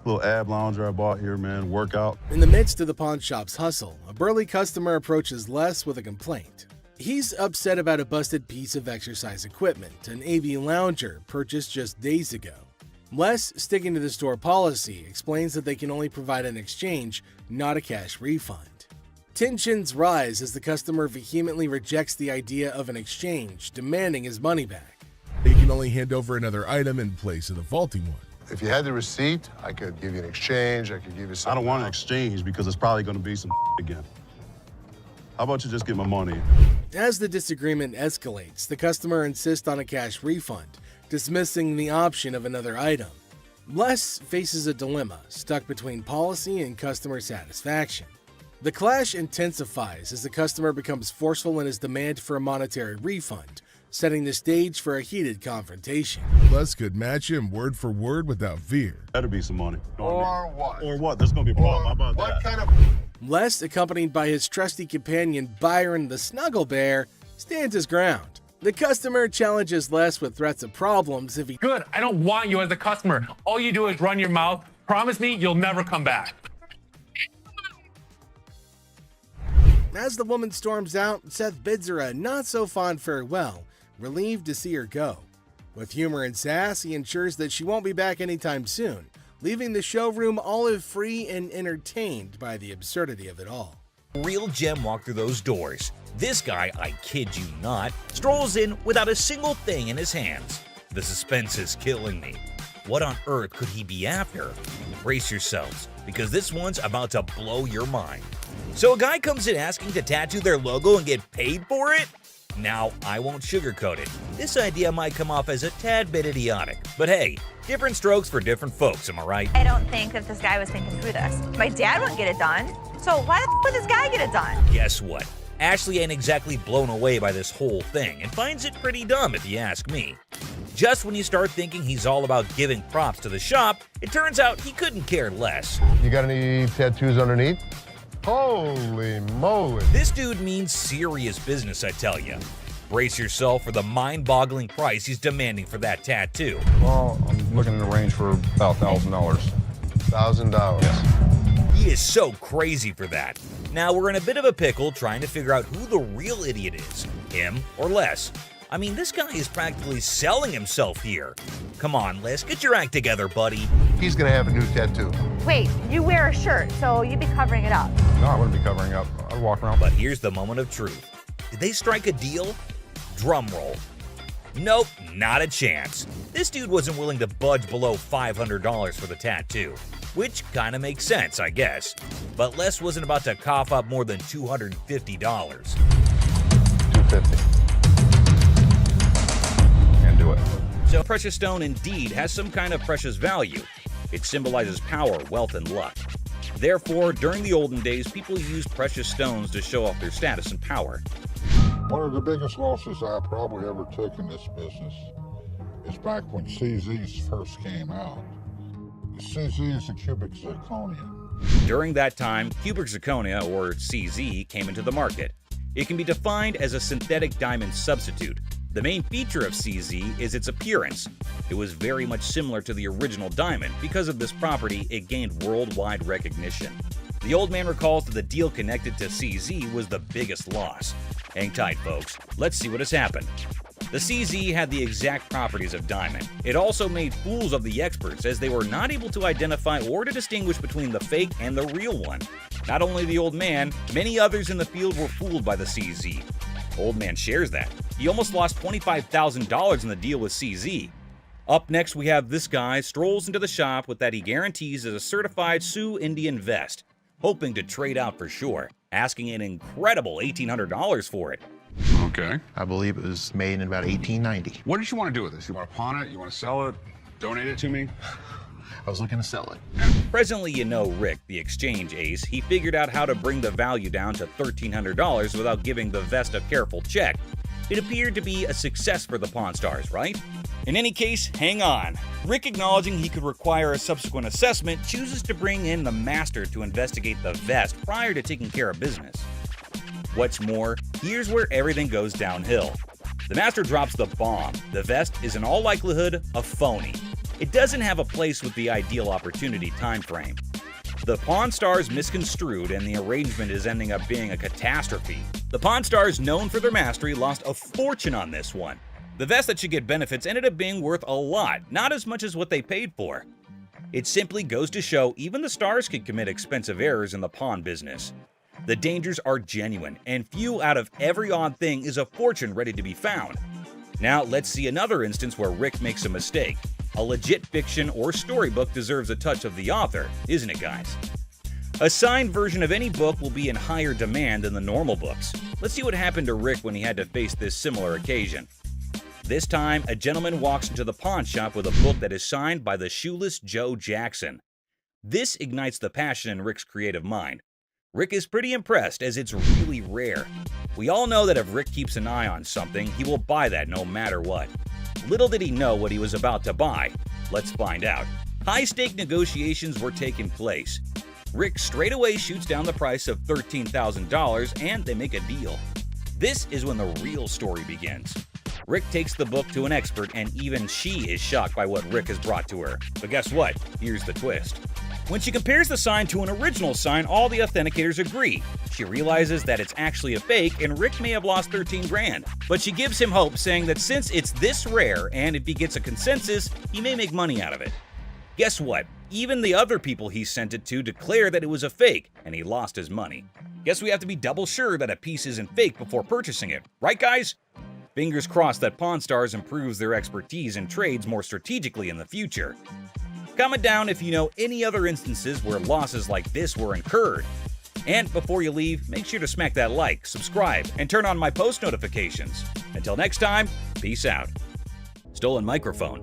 S6: Little ab lounger I bought here, man. Workout.
S1: In the midst of the pawn shop's hustle, a burly customer approaches Les with a complaint. He's upset about a busted piece of exercise equipment, an AV lounger purchased just days ago. Les, sticking to the store policy, explains that they can only provide an exchange, not a cash refund. Tensions rise as the customer vehemently rejects the idea of an exchange, demanding his money back. They can only hand over another item in place of the faulty one.
S2: If you had the receipt, I could give you an exchange. I could give you
S6: I
S2: something.
S6: don't want an exchange because it's probably going to be some again. How about you just get my money?
S1: As the disagreement escalates, the customer insists on a cash refund, dismissing the option of another item. Les faces a dilemma, stuck between policy and customer satisfaction. The clash intensifies as the customer becomes forceful in his demand for a monetary refund, setting the stage for a heated confrontation. Les could match him word for word without fear.
S6: Better be some money.
S2: Or what?
S6: Or what? There's going to be a problem. How about
S2: What
S6: that?
S2: kind of...
S1: Les, accompanied by his trusty companion Byron the Snuggle Bear, stands his ground. The customer challenges Les with threats of problems if he...
S12: Good, I don't want you as a customer. All you do is run your mouth. Promise me you'll never come back.
S1: As the woman storms out, Seth bids her a not-so-fond farewell, relieved to see her go. With humor and sass, he ensures that she won't be back anytime soon, leaving the showroom olive-free and entertained by the absurdity of it all.
S4: Real gem walk through those doors. This guy, I kid you not, strolls in without a single thing in his hands. The suspense is killing me. What on earth could he be after? Brace yourselves, because this one's about to blow your mind. So a guy comes in asking to tattoo their logo and get paid for it? Now, I won't sugarcoat it. This idea might come off as a tad bit idiotic, but hey, different strokes for different folks, am I right?
S18: I don't think that this guy was thinking through this. My dad wouldn't get it done. So why the would this guy get it done?
S4: Guess what? Ashley ain't exactly blown away by this whole thing and finds it pretty dumb if you ask me. Just when you start thinking he's all about giving props to the shop, it turns out he couldn't care less.
S2: You got any tattoos underneath? Holy moly.
S4: This dude means serious business, I tell you. Brace yourself for the mind-boggling price he's demanding for that tattoo.
S10: Well, I'm looking in the range for about $1,000.
S2: $1,000.
S10: Yes.
S4: He is so crazy for that. Now we're in a bit of a pickle trying to figure out who the real idiot is, him or Les. I mean, this guy is practically selling himself here. Come on, Les, get your act together, buddy.
S2: He's gonna have a new tattoo.
S18: Wait, you wear a shirt, so you'd be covering it up.
S12: No, I wouldn't be covering up. I'd walk around.
S4: But here's the moment of truth. Did they strike a deal? Drum roll. Nope, not a chance. This dude wasn't willing to budge below $500 for the tattoo, which kinda makes sense, I guess. But Les wasn't about to cough up more than $250.
S2: $250.
S12: Can't do it.
S4: So precious stone indeed has some kind of precious value. It symbolizes power, wealth, and luck. Therefore, during the olden days, people used precious stones to show off their status and power.
S10: One of the biggest losses I probably ever took in this business is back when CZs first came out. The CZ is a cubic zirconia.
S4: During that time, cubic zirconia, or CZ, came into the market. It can be defined as a synthetic diamond substitute. The main feature of CZ is its appearance. It was very much similar to the original diamond. Because of this property, it gained worldwide recognition. The old man recalls that the deal connected to CZ was the biggest loss. Hang tight, folks. Let's see what has happened. The CZ had the exact properties of diamond. It also made fools of the experts, as they were not able to identify or to distinguish between the fake and the real one. Not only the old man, many others in the field were fooled by the CZ. Old man shares that. He almost lost $25,000 in the deal with CZ. Up next, we have this guy strolls into the shop with that he guarantees is a certified Sioux Indian vest, hoping to trade out for sure, asking an incredible $1,800 for it.
S6: Okay.
S21: I believe it was made in about 1890.
S6: What did you want to do with this? You want to pawn it? You want to sell it? Donate it to me?
S21: I was looking to sell it.
S4: Presently, you know Rick, the exchange ace. He figured out how to bring the value down to $1,300 without giving the vest a careful check. It appeared to be a success for the Pawn Stars, right? In any case, hang on. Rick, acknowledging he could require a subsequent assessment, chooses to bring in the master to investigate the vest prior to taking care of business. What's more, here's where everything goes downhill. The master drops the bomb. The vest is in all likelihood a phony. It doesn't have a place with the ideal opportunity time frame. The Pawn Stars misconstrued, and the arrangement is ending up being a catastrophe. The Pawn Stars, known for their mastery, lost a fortune on this one. The vest that should get benefits ended up being worth a lot, not as much as what they paid for. It simply goes to show even the stars can commit expensive errors in the pawn business. The dangers are genuine, and few out of every odd thing is a fortune ready to be found. Now let's see another instance where Rick makes a mistake. A legit fiction or storybook deserves a touch of the author, isn't it, guys? A signed version of any book will be in higher demand than the normal books. Let's see what happened to Rick when he had to face this similar occasion. This time, a gentleman walks into the pawn shop with a book that is signed by the shoeless Joe Jackson. This ignites the passion in Rick's creative mind. Rick is pretty impressed, as it's really rare. We all know that if Rick keeps an eye on something, he will buy that no matter what. Little did he know what he was about to buy. Let's find out. High-stake negotiations were taking place. Rick straightaway shoots down the price of $13,000 and they make a deal. This is when the real story begins. Rick takes the book to an expert and even she is shocked by what Rick has brought to her. But guess what? Here's the twist. When she compares the sign to an original sign, all the authenticators agree. She realizes that it's actually a fake and Rick may have lost 13 grand. But she gives him hope, saying that since it's this rare and if he gets a consensus, he may make money out of it. Guess what? Even the other people he sent it to declare that it was a fake and he lost his money. Guess we have to be double sure that a piece isn't fake before purchasing it, right guys? Fingers crossed that Pawn Stars improves their expertise and trades more strategically in the future. Comment down if you know any other instances where losses like this were incurred. And before you leave, make sure to smack that like, subscribe, and turn on my post notifications. Until next time, peace out. Stolen microphone.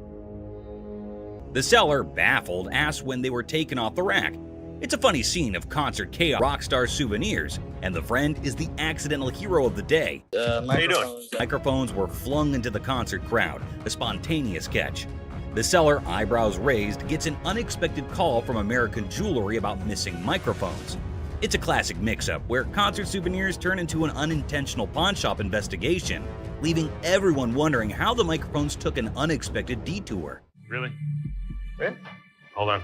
S4: The seller, baffled, asked when they were taken off the rack. It's a funny scene of concert chaos, rock star souvenirs, and the friend is the accidental hero of the day.
S22: How you doing?
S4: Microphones were flung into the concert crowd, a spontaneous catch. The seller, eyebrows raised, gets an unexpected call from American Jewelry about missing microphones. It's a classic mix-up where concert souvenirs turn into an unintentional pawn shop investigation, leaving everyone wondering how the microphones took an unexpected detour.
S22: Really? Hold on.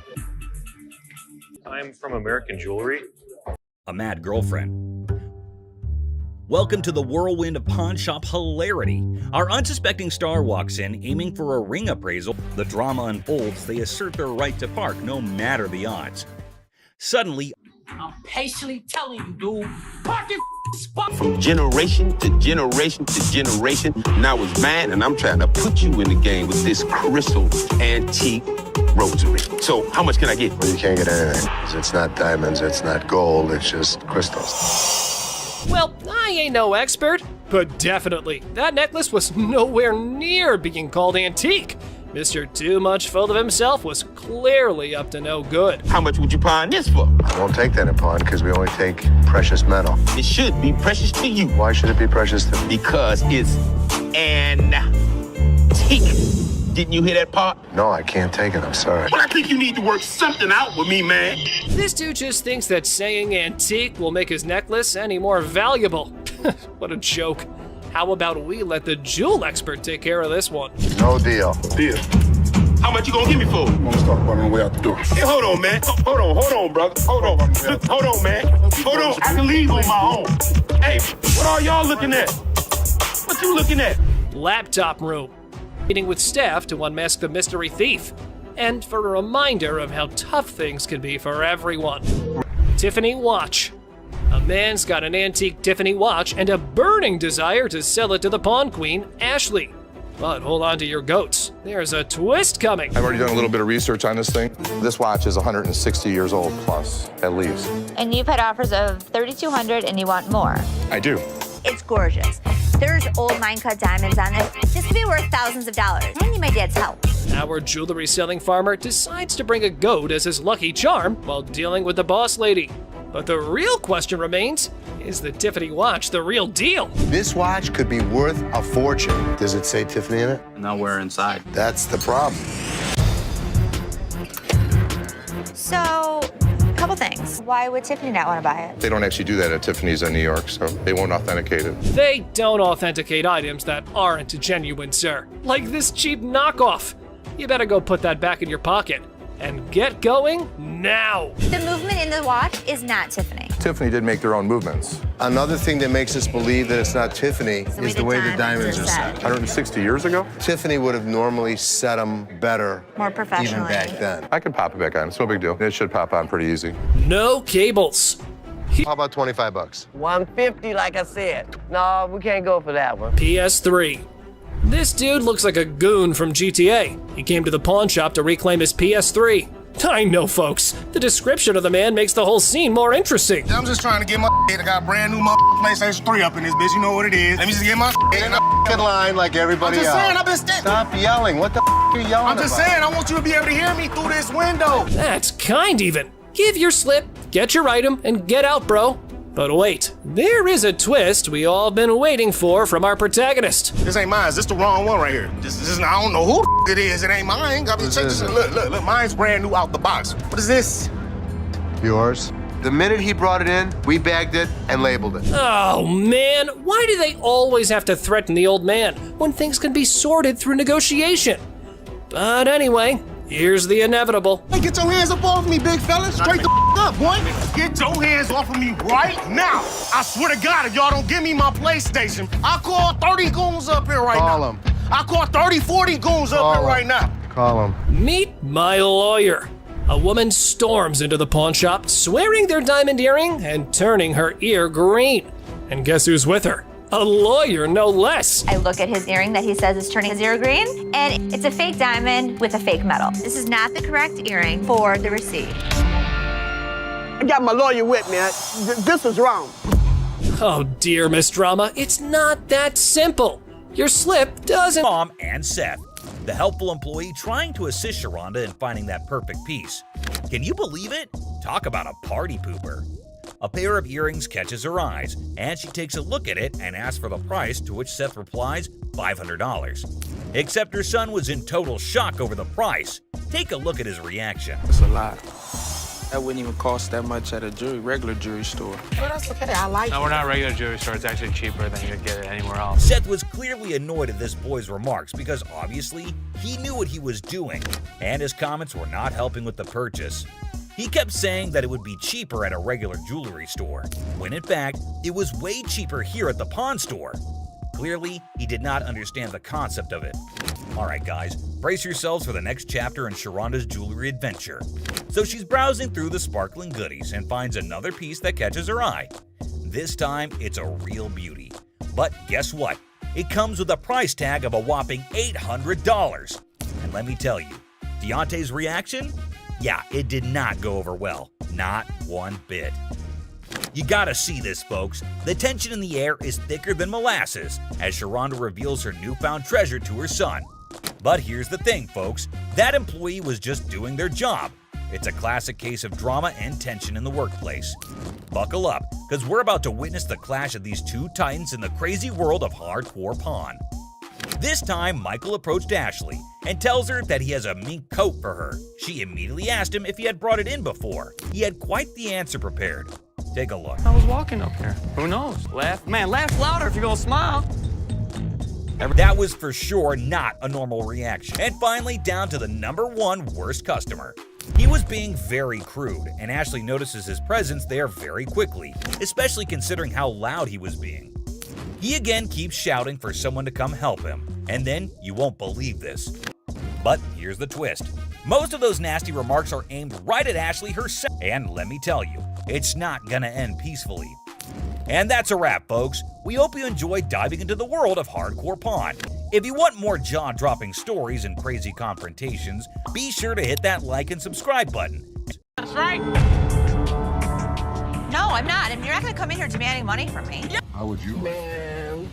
S22: I'm from American Jewelry.
S4: a mad girlfriend. Welcome to the whirlwind of pawn shop hilarity. Our unsuspecting star walks in, aiming for a ring appraisal. The drama unfolds. They assert their right to park, no matter the odds. Suddenly,
S11: I'm patiently telling you, dude. Park your spot.
S5: From generation to generation to generation, now it's mine, and I'm trying to put you in the game with this crystal antique rosary. So, how much can I get?
S2: Well, you can't get anything. It's not diamonds, it's not gold, it's just crystals.
S22: Well, I ain't no expert, but definitely, that necklace was nowhere near being called antique. Mr. Too Much Full of Himself was clearly up to no good.
S5: How much would you pawn this for?
S2: I won't take that in pawn because we only take precious metal.
S5: It should be precious to you.
S2: Why should it be precious to me?
S5: Because it's antique. Didn't you hear that part?
S2: No, I can't take it. I'm sorry.
S5: But I think you need to work something out with me, man.
S22: This dude just thinks that saying antique will make his necklace any more valuable. What a joke. How about we let the jewel expert take care of this one?
S2: No deal.
S5: Deal. How much you gonna give me for it?
S2: I'm gonna talk about it on the way out the door.
S5: Hey, hold on, man. Hold on, brother. Hold on, man. Hold on. I can leave on my own. Hey, what are y'all looking at? What you looking at?
S22: Laptop room. Meeting with staff to unmask the mystery thief. And for a reminder of how tough things can be for everyone. Tiffany watch. A man's got an antique Tiffany watch and a burning desire to sell it to the pawn queen, Ashley. But hold on to your goats. There's a twist coming.
S21: I've already done a little bit of research on this thing. This watch is 160 years old plus, at least.
S18: And you've had offers of $3,200 and you want more.
S21: I do.
S18: It's gorgeous. There's old mine-cut diamonds on this. This could be worth thousands of dollars. I need my dad's help.
S22: Our jewelry-selling farmer decides to bring a goat as his lucky charm while dealing with the boss lady. But the real question remains, is the Tiffany watch the real deal?
S2: This watch could be worth a fortune. Does it say Tiffany in it?
S20: Nowhere inside.
S2: That's the problem.
S18: So, a couple things. Why would Tiffany not want to buy it?
S21: They don't actually do that at Tiffany's in New York, so they won't authenticate it.
S22: They don't authenticate items that aren't genuine, sir. Like this cheap knockoff. You better go put that back in your pocket. And get going now.
S18: The movement in the watch is not Tiffany.
S21: Tiffany did make their own movements.
S2: Another thing that makes us believe that it's not Tiffany is the way the diamonds are set.
S21: 160 years ago?
S2: Tiffany would have normally set them better.
S18: More professionally.
S2: Even back then.
S21: I can pop it back on. It's no big deal. It should pop on pretty easy.
S22: No cables.
S2: How about 25 bucks?
S23: 150, like I said. No, we can't go for that one.
S22: PS3. This dude looks like a goon from GTA. He came to the pawn shop to reclaim his PS3. I know, folks. The description of the man makes the whole scene more interesting.
S13: I'm just trying to get my I got a brand new PlayStation 3 up in this bitch. You know what it is. Let me just get my
S2: and I in line like everybody else.
S13: I'm just saying, I've been standing.
S2: Stop yelling. What the are you yelling
S13: I'm just saying, I want you to be able to hear me through this window.
S22: That's kind even. Give your slip, get your item, and get out, bro. But wait, there is a twist we all been waiting for from our protagonist.
S13: This ain't mine. This the wrong one right here. This I don't know who it is. It ain't mine. Got me check this. Look. Mine's brand new out the box. What is this?
S2: Yours. The minute he brought it in, we bagged it and labeled it.
S22: Oh man, why do they always have to threaten the old man when things can be sorted through negotiation? But anyway, here's the inevitable.
S13: Hey, get your hands up off me, big fella. Straight the up, boy. Get your hands off of me right now. I swear to God, if y'all don't give me my PlayStation, I'll call 30 goons up here right now.
S2: Call him.
S13: I'll call 30, 40 goons up here right now.
S2: Call him.
S22: Meet my lawyer. A woman storms into the pawn shop, swearing their diamond earring and turning her ear green. And guess who's with her? A lawyer, no less.
S18: I look at his earring that he says is turning his ear green, and it's a fake diamond with a fake metal. This is not the correct earring for the receipt.
S23: I got my lawyer with me. This is wrong.
S22: Oh dear, Miss Drama, it's not that simple. Your slip doesn't—
S4: Tom and Seth, the helpful employee trying to assist Sharonda in finding that perfect piece. Can you believe it? Talk about a party pooper. A pair of earrings catches her eyes, and she takes a look at it and asks for the price, to which Seth replies, $500. Except her son was in total shock over the price. Take a look at his reaction.
S20: It's a lot. That wouldn't even cost that much at a regular jewelry store.
S23: Well, that's okay. I like it.
S12: No, we're not a regular jewelry store. It's actually cheaper than you'd get it anywhere else.
S4: Seth was clearly annoyed at this boy's remarks because obviously he knew what he was doing, and his comments were not helping with the purchase. He kept saying that it would be cheaper at a regular jewelry store, when in fact, it was way cheaper here at the pawn store. Clearly, he did not understand the concept of it. Alright guys, brace yourselves for the next chapter in Sharonda's jewelry adventure. So she's browsing through the sparkling goodies and finds another piece that catches her eye. This time, it's a real beauty. But guess what? It comes with a price tag of a whopping $800. And let me tell you, Deontay's reaction? Yeah, it did not go over well. Not one bit. You gotta see this, folks. The tension in the air is thicker than molasses as Sharonda reveals her newfound treasure to her son. But here's the thing, folks. That employee was just doing their job. It's a classic case of drama and tension in the workplace. Buckle up, because we're about to witness the clash of these two titans in the crazy world of hardcore pawn. This time, Michael approached Ashley and tells her that he has a mink coat for her. She immediately asked him if he had brought it in before. He had quite the answer prepared. Take a look.
S3: I was walking up here. Who knows? Laugh louder if you're gonna smile.
S4: That was for sure not a normal reaction. And finally, down to the #1 worst customer. He was being very crude, and Ashley notices his presence there very quickly, especially considering how loud he was being. He again keeps shouting for someone to come help him, and then you won't believe this. But here's the twist. Most of those nasty remarks are aimed right at Ashley herself, and let me tell you, it's not gonna end peacefully. And that's a wrap, folks. We hope you enjoyed diving into the world of hardcore pawn. If you want more jaw-dropping stories and crazy confrontations, be sure to hit that like and subscribe button.
S19: That's right.
S18: No, I'm not. And you're not going to come in here demanding money from me.
S2: How would you?
S14: Man.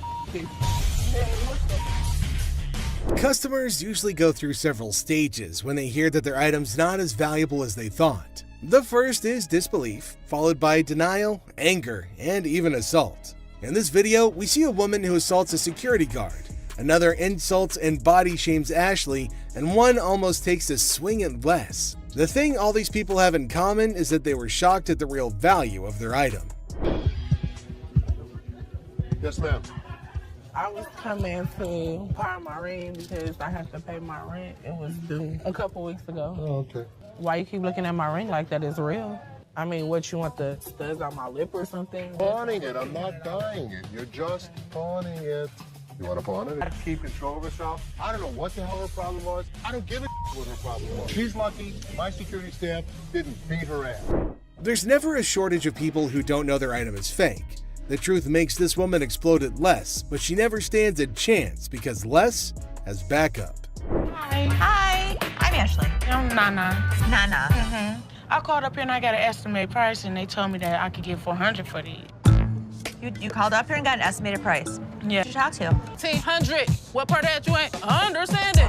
S1: Customers usually go through several stages when they hear that their item's not as valuable as they thought. The first is disbelief, followed by denial, anger, and even assault. In this video, we see a woman who assaults a security guard, another insults and body shames Ashley, and one almost takes a swing at Les. The thing all these people have in common is that they were shocked at the real value of their item.
S2: Yes, ma'am.
S14: I was coming to pawn my ring because I have to pay my rent. It was due a couple weeks ago.
S2: Oh, okay.
S14: Why you keep looking at my ring like that is real? I mean, what, you want the studs on my lip or something?
S2: Pawning it. I'm not buying it. You're just pawning it. You want to pawn it? Keep control of herself. I don't know what the hell her problem was. I don't give a what her problem was. She's lucky my security staff didn't beat her ass.
S1: There's never a shortage of people who don't know their item is fake. The truth makes this woman explode at Les, but she never stands a chance because Les has backup.
S18: Hi. Hi. I'm Ashley.
S14: I'm Nana.
S18: Nana.
S14: Mm-hmm. I called up here and I got an estimated price and they told me that I could get $400 for these.
S18: You called up here and got an estimated price.
S14: Yeah.
S18: Who you talk to?
S14: 100. What part of that you ain't understanding?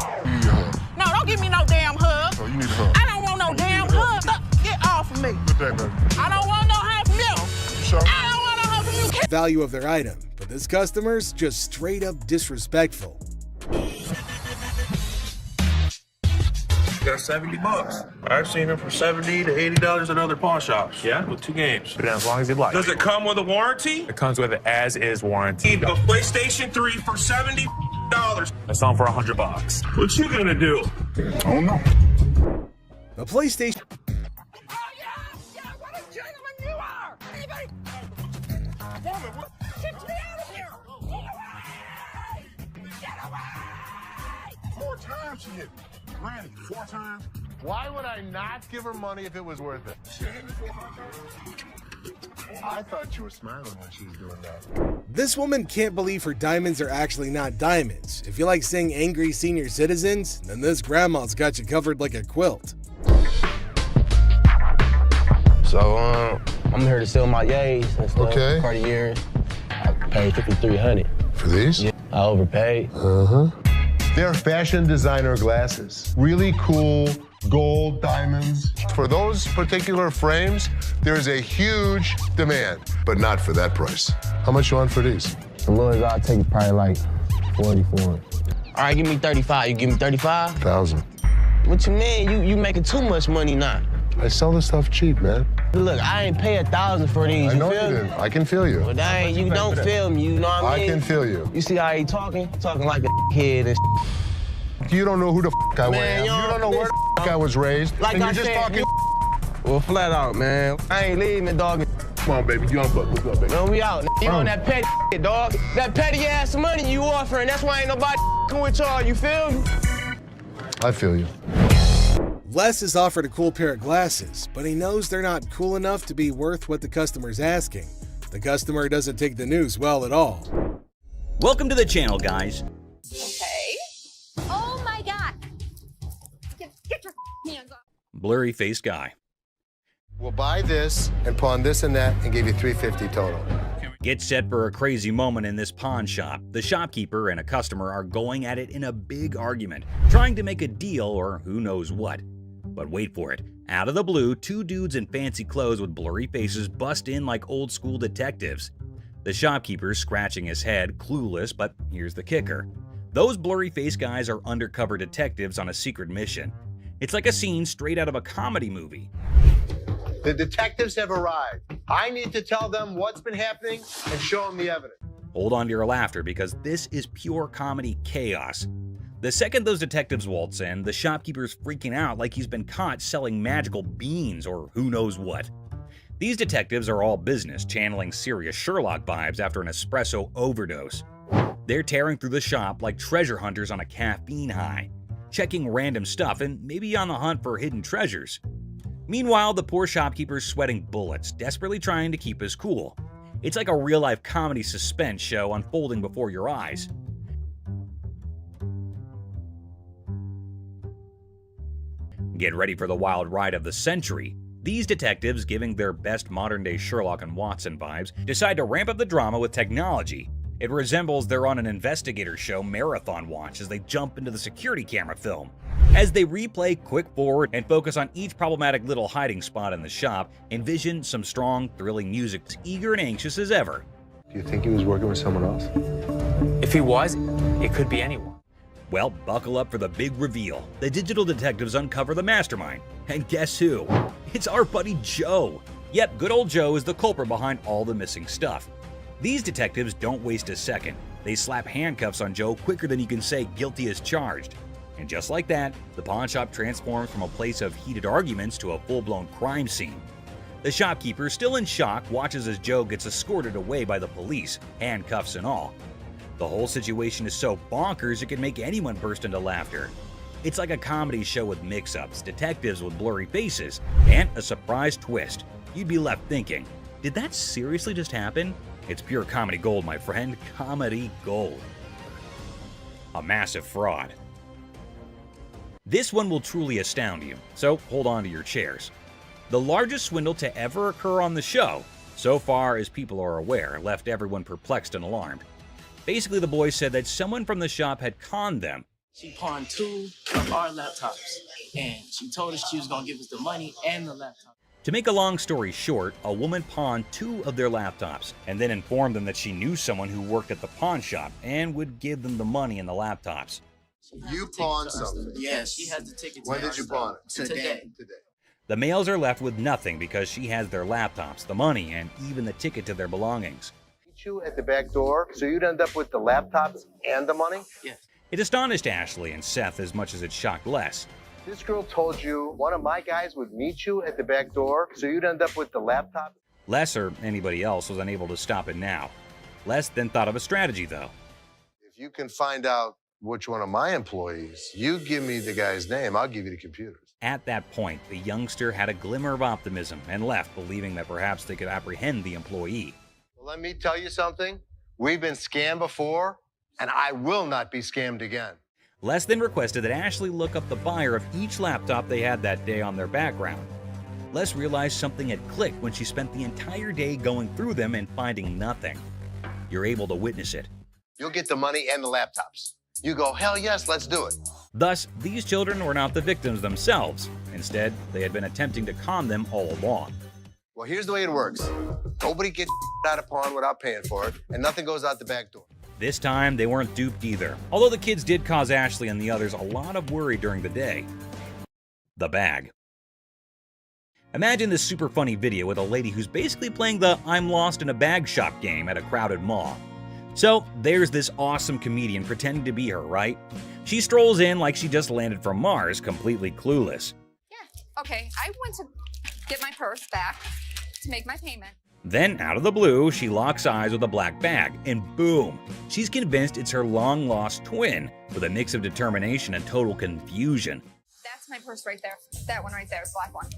S14: No, don't give me no damn hug.
S2: Oh, you need a hug.
S14: I don't want no damn hug. Get off of me.
S2: Put that baby.
S14: I don't want no hug from you.
S2: Sure.
S14: I don't want no hug from you.
S1: Value of their item, but this customer's just straight up disrespectful.
S16: Got $70. I've seen them for $70 to $80 at other pawn shops. Yeah, with 2 games.
S12: Put it in as long as you'd like.
S16: Does it come with a warranty?
S12: It comes with an as-is warranty.
S16: A PlayStation 3 for $70.
S12: I sell them for $100.
S16: What you gonna do?
S2: Oh no.
S1: The PlayStation.
S19: Oh, yeah, what a gentleman you are! Anybody?
S2: Woman, what?
S19: Get me out of here! Get away!
S2: 4 times she hit me. Randy, 4 times? Why would I not give her money if it was worth it? I thought you were smiling when she was doing that.
S1: This woman can't believe her diamonds are actually not diamonds. If you like seeing angry senior citizens, then this grandma's got you covered like a quilt.
S20: So, I'm here to sell my yays and stuff.
S2: Okay.
S20: Cartiers. I paid $5,300.
S2: For these?
S20: Yeah, I overpaid.
S2: Uh-huh. They're fashion designer glasses. Really cool gold diamonds. For those particular frames, there's a huge demand, but not for that price. How much you want for these?
S20: The lowest I'll take is probably like 40 for it. All right, give me 35. You give me 35?
S2: 1,000.
S20: What you mean? You making too much money now.
S2: I sell this stuff cheap, man.
S20: Look, I ain't pay 1,000 for these.
S2: I know
S20: feel
S2: you
S20: me?
S2: didn't. I can feel you.
S20: Well, that ain't, you don't feel me, you know what I mean?
S2: I can feel you.
S20: You see how he talking? Talking like a kid and
S2: You don't know who the I
S20: Man,
S2: am. You don't know where the I was raised.
S20: Like
S2: and
S20: I
S2: you're just
S20: said,
S2: talking
S20: Well, flat out, man. I ain't leaving, dog.
S2: Come on, baby. Young buck. What's up, baby?
S20: Man, we out. You on that petty shit, dog. That petty ass money you offering. That's why ain't nobody with y'all. You feel me?
S2: I feel you.
S1: Les is offered a cool pair of glasses, but he knows they're not cool enough to be worth what the customer's asking. The customer doesn't take the news well at all.
S4: Welcome to the channel, guys.
S18: Okay. Oh my God. Get your hands off.
S4: Blurry-faced guy.
S2: We'll buy this and pawn this and that and give you $350 total.
S4: Get set for a crazy moment in this pawn shop. The shopkeeper and a customer are going at it in a big argument, trying to make a deal or who knows what. But wait for it. Out of the blue, two dudes in fancy clothes with blurry faces bust in like old school detectives. The shopkeeper's scratching his head, clueless, but here's the kicker. Those blurry-faced guys are undercover detectives on a secret mission. It's like a scene straight out of a comedy movie.
S2: The detectives have arrived. I need to tell them what's been happening and show them the evidence.
S4: Hold on to your laughter because this is pure comedy chaos. The second those detectives waltz in, the shopkeeper's freaking out like he's been caught selling magical beans or who knows what. These detectives are all business, channeling serious Sherlock vibes after an espresso overdose. They're tearing through the shop like treasure hunters on a caffeine high, checking random stuff and maybe on the hunt for hidden treasures. Meanwhile, the poor shopkeeper's sweating bullets, desperately trying to keep his cool. It's like a real-life comedy suspense show unfolding before your eyes. Get ready for the wild ride of the century. These detectives, giving their best modern-day Sherlock and Watson vibes, decide to ramp up the drama with technology. It resembles they're on an investigator show marathon watch as they jump into the security camera film. As they replay quick forward and focus on each problematic little hiding spot in the shop, envision some strong, thrilling music as eager and anxious as ever.
S2: Do you think he was working with someone else?
S3: If he was, it could be anyone.
S4: Well, buckle up for the big reveal. The digital detectives uncover the mastermind. And guess who? It's our buddy Joe. Yep, good old Joe is the culprit behind all the missing stuff. These detectives don't waste a second. They slap handcuffs on Joe quicker than you can say guilty as charged. And just like that, the pawn shop transforms from a place of heated arguments to a full-blown crime scene. The shopkeeper, still in shock, watches as Joe gets escorted away by the police, handcuffs and all. The whole situation is so bonkers it can make anyone burst into laughter. It's like a comedy show with mix-ups, detectives with blurry faces, and a surprise twist. You'd be left thinking, did that seriously just happen? It's pure comedy gold, my friend. Comedy gold. A massive fraud. This one will truly astound you, so hold on to your chairs. The largest swindle to ever occur on the show, so far as people are aware, left everyone perplexed and alarmed. Basically, the boys said that someone from the shop had conned them.
S8: She pawned 2 of our laptops, and she told us she was gonna give us the money and the laptop.
S4: To make a long story short, a woman pawned 2 of their laptops and then informed them that she knew someone who worked at the pawn shop and would give them the money and the laptops.
S2: You pawned something?
S8: Yes, she has the ticket to
S2: When did you pawn it?
S8: Today.
S4: The males are left with nothing because she has their laptops, the money, and even the ticket to their belongings.
S2: You at the back door, so you'd end up with the laptops and the money?
S8: Yes.
S4: It astonished Ashley and Seth as much as it shocked Les.
S2: This girl told you one of my guys would meet you at the back door, so you'd end up with the laptop?
S4: Les or anybody else was unable to stop it now. Les then thought of a strategy, though.
S2: If you can find out which one of my employees, you give me the guy's name, I'll give you the computers.
S4: At that point, the youngster had a glimmer of optimism and left, believing that perhaps they could apprehend the employee.
S2: Well, let me tell you something. We've been scammed before, and I will not be scammed again.
S4: Les then requested that Ashley look up the buyer of each laptop they had that day on their background. Les realized something had clicked when she spent the entire day going through them and finding nothing. You're able to witness it.
S2: You'll get the money and the laptops. You go, hell yes, let's do it.
S4: Thus, these children were not the victims themselves. Instead, they had been attempting to con them all along.
S2: Well, here's the way it works. Nobody gets out of pawn without paying for it, and nothing goes out the back door.
S4: This time, they weren't duped either, although the kids did cause Ashley and the others a lot of worry during the day. The bag. Imagine this super funny video with a lady who's basically playing the I'm lost in a bag shop game at a crowded mall. So there's this awesome comedian pretending to be her, right? She strolls in like she just landed from Mars, completely clueless.
S9: Yeah, okay, I went to get my purse back to make my payment.
S4: Then, out of the blue, she locks eyes with a black bag, and boom! She's convinced it's her long-lost twin, with a mix of determination and total confusion.
S9: That's my purse right there. That one right there, the black one.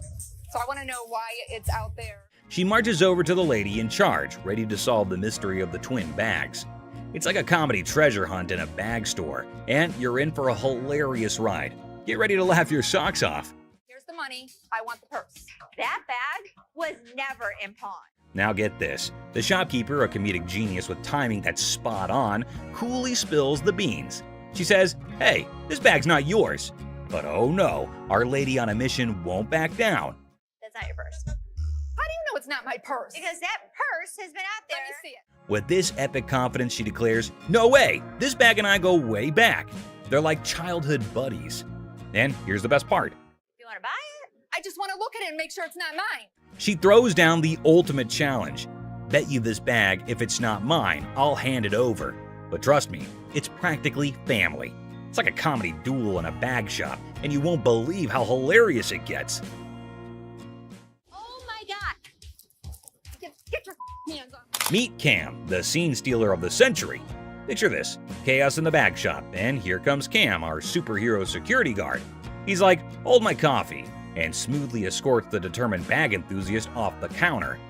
S9: So I want to know why it's out there.
S4: She marches over to the lady in charge, ready to solve the mystery of the twin bags. It's like a comedy treasure hunt in a bag store, and you're in for a hilarious ride. Get ready to laugh your socks off.
S9: Here's the money. I want the purse.
S18: That bag was never in pawn.
S4: Now get this, the shopkeeper, a comedic genius with timing that's spot on, coolly spills the beans. She says, "Hey, this bag's not yours." But oh no, our lady on a mission won't back down.
S18: That's not your purse.
S9: How do you know it's not my purse?
S18: Because that purse has been out there.
S9: Let me see it.
S4: With this epic confidence, she declares, "No way, this bag and I go way back." They're like childhood buddies. And here's the best part.
S18: You want to buy it?
S9: I just want to look at it and make sure it's not mine.
S4: She throws down the ultimate challenge. Bet you this bag, if it's not mine, I'll hand it over. But trust me, it's practically family. It's like a comedy duel in a bag shop, and you won't believe how hilarious it gets.
S9: Oh my God. Get your hands on me.
S4: Meet Cam, the scene stealer of the century. Picture this, chaos in the bag shop, and here comes Cam, our superhero security guard. He's like, "Hold my coffee," and smoothly escorts the determined bag enthusiast off the counter.
S7: Have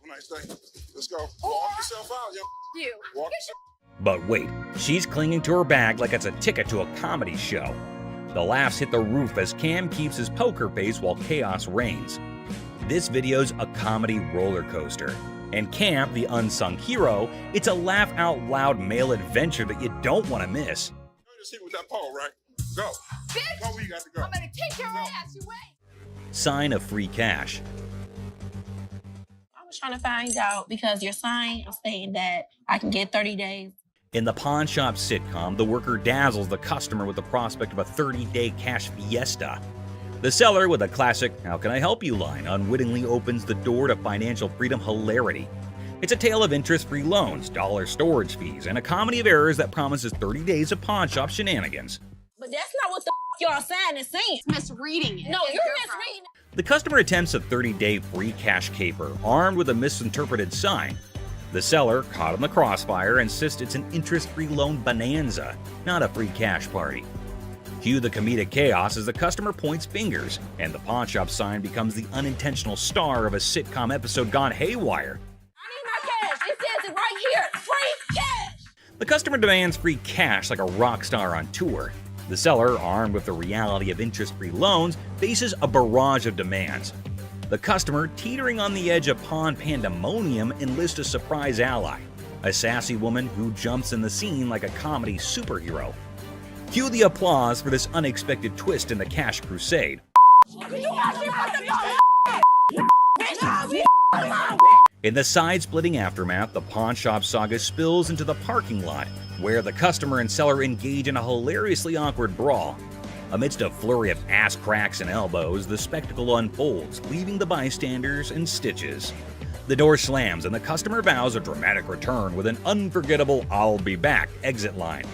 S7: a nice day. Let's go. Walk yourself out, yo.
S9: You.
S7: Walk yourself.
S4: But wait, she's clinging to her bag like it's a ticket to a comedy show. The laughs hit the roof as Cam keeps his poker face while chaos reigns. This video's a comedy roller coaster. And Cam, the unsung hero, it's a laugh-out-loud male adventure that you don't want to miss.
S7: Go to see with that pole, right? Go.
S9: Bitch!
S7: Go where you got to go.
S9: I'm gonna kick your ass. You wait.
S4: Sign of free cash.
S15: I was trying to find out because your sign was saying that I can get 30 days.
S4: In the pawn shop sitcom, the worker dazzles the customer with the prospect of a 30-day cash fiesta. The seller, with a classic "How can I help you" line, unwittingly opens the door to financial freedom hilarity. It's a tale of interest-free loans, dollar storage fees, and a comedy of errors that promises 30 days of pawn shop shenanigans.
S15: But that's not what the y'all sign is saying.
S9: Misreading it.
S15: No, you're misreading it.
S4: The customer attempts a 30-day free cash caper, armed with a misinterpreted sign. The seller, caught in the crossfire, insists it's an interest-free loan bonanza, not a free cash party. Cue the comedic chaos as the customer points fingers, and the pawn shop sign becomes the unintentional star of a sitcom episode gone haywire.
S15: I need my cash. It says it right here. Free cash.
S4: The customer demands free cash like a rock star on tour. The seller, armed with the reality of interest-free loans, faces a barrage of demands. The customer, teetering on the edge of pawn pandemonium, enlists a surprise ally, a sassy woman who jumps in the scene like a comedy superhero. Cue the applause for this unexpected twist in the cash crusade. In the side-splitting aftermath, the pawn shop saga spills into the parking lot, where the customer and seller engage in a hilariously awkward brawl. Amidst a flurry of ass cracks and elbows, the spectacle unfolds, leaving the bystanders in stitches. The door slams and the customer vows a dramatic return with an unforgettable "I'll be back" exit line.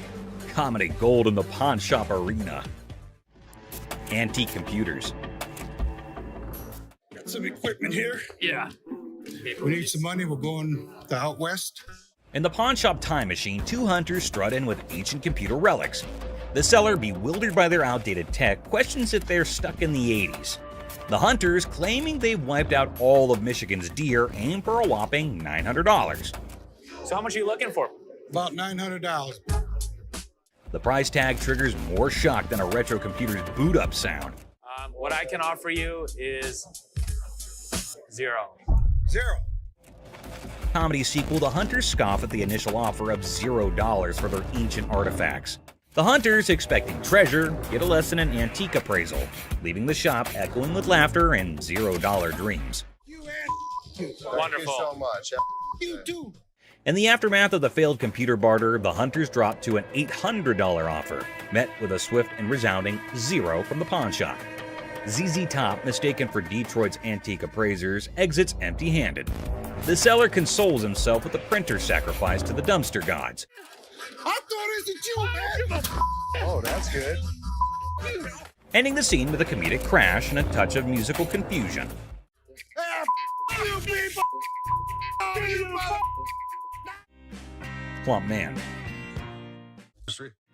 S4: Comedy gold in the pawn shop arena. Antique computers.
S17: Got some equipment here.
S22: Yeah.
S17: We need some money. We're going to out west.
S4: In the pawn shop time machine, two hunters strut in with ancient computer relics. The seller, bewildered by their outdated tech, questions if they're stuck in the 80s. The hunters, claiming they've wiped out all of Michigan's deer, aim for a whopping $900.
S22: So how much are you looking for?
S17: About $900.
S4: The price tag triggers more shock than a retro computer's boot-up sound.
S22: What I can offer you is zero.
S17: Zero.
S4: Comedy sequel, the hunters scoff at the initial offer of $0 for their ancient artifacts. The hunters, expecting treasure, get a less than an antique appraisal, leaving the shop echoing with laughter and $0 dreams.
S22: Wonderful.
S21: Thank you so much.
S17: You too.
S4: In the aftermath of the failed computer barter, the hunters drop to an $800 offer, met with a swift and resounding $0 from the pawn shop. ZZ Top, mistaken for Detroit's antique appraisers, exits empty-handed. The seller consoles himself with a printer sacrifice to the dumpster gods.
S17: I thought it was you, man.
S21: Oh, that's good.
S4: Ending the scene with a comedic crash and a touch of musical confusion. Plump man.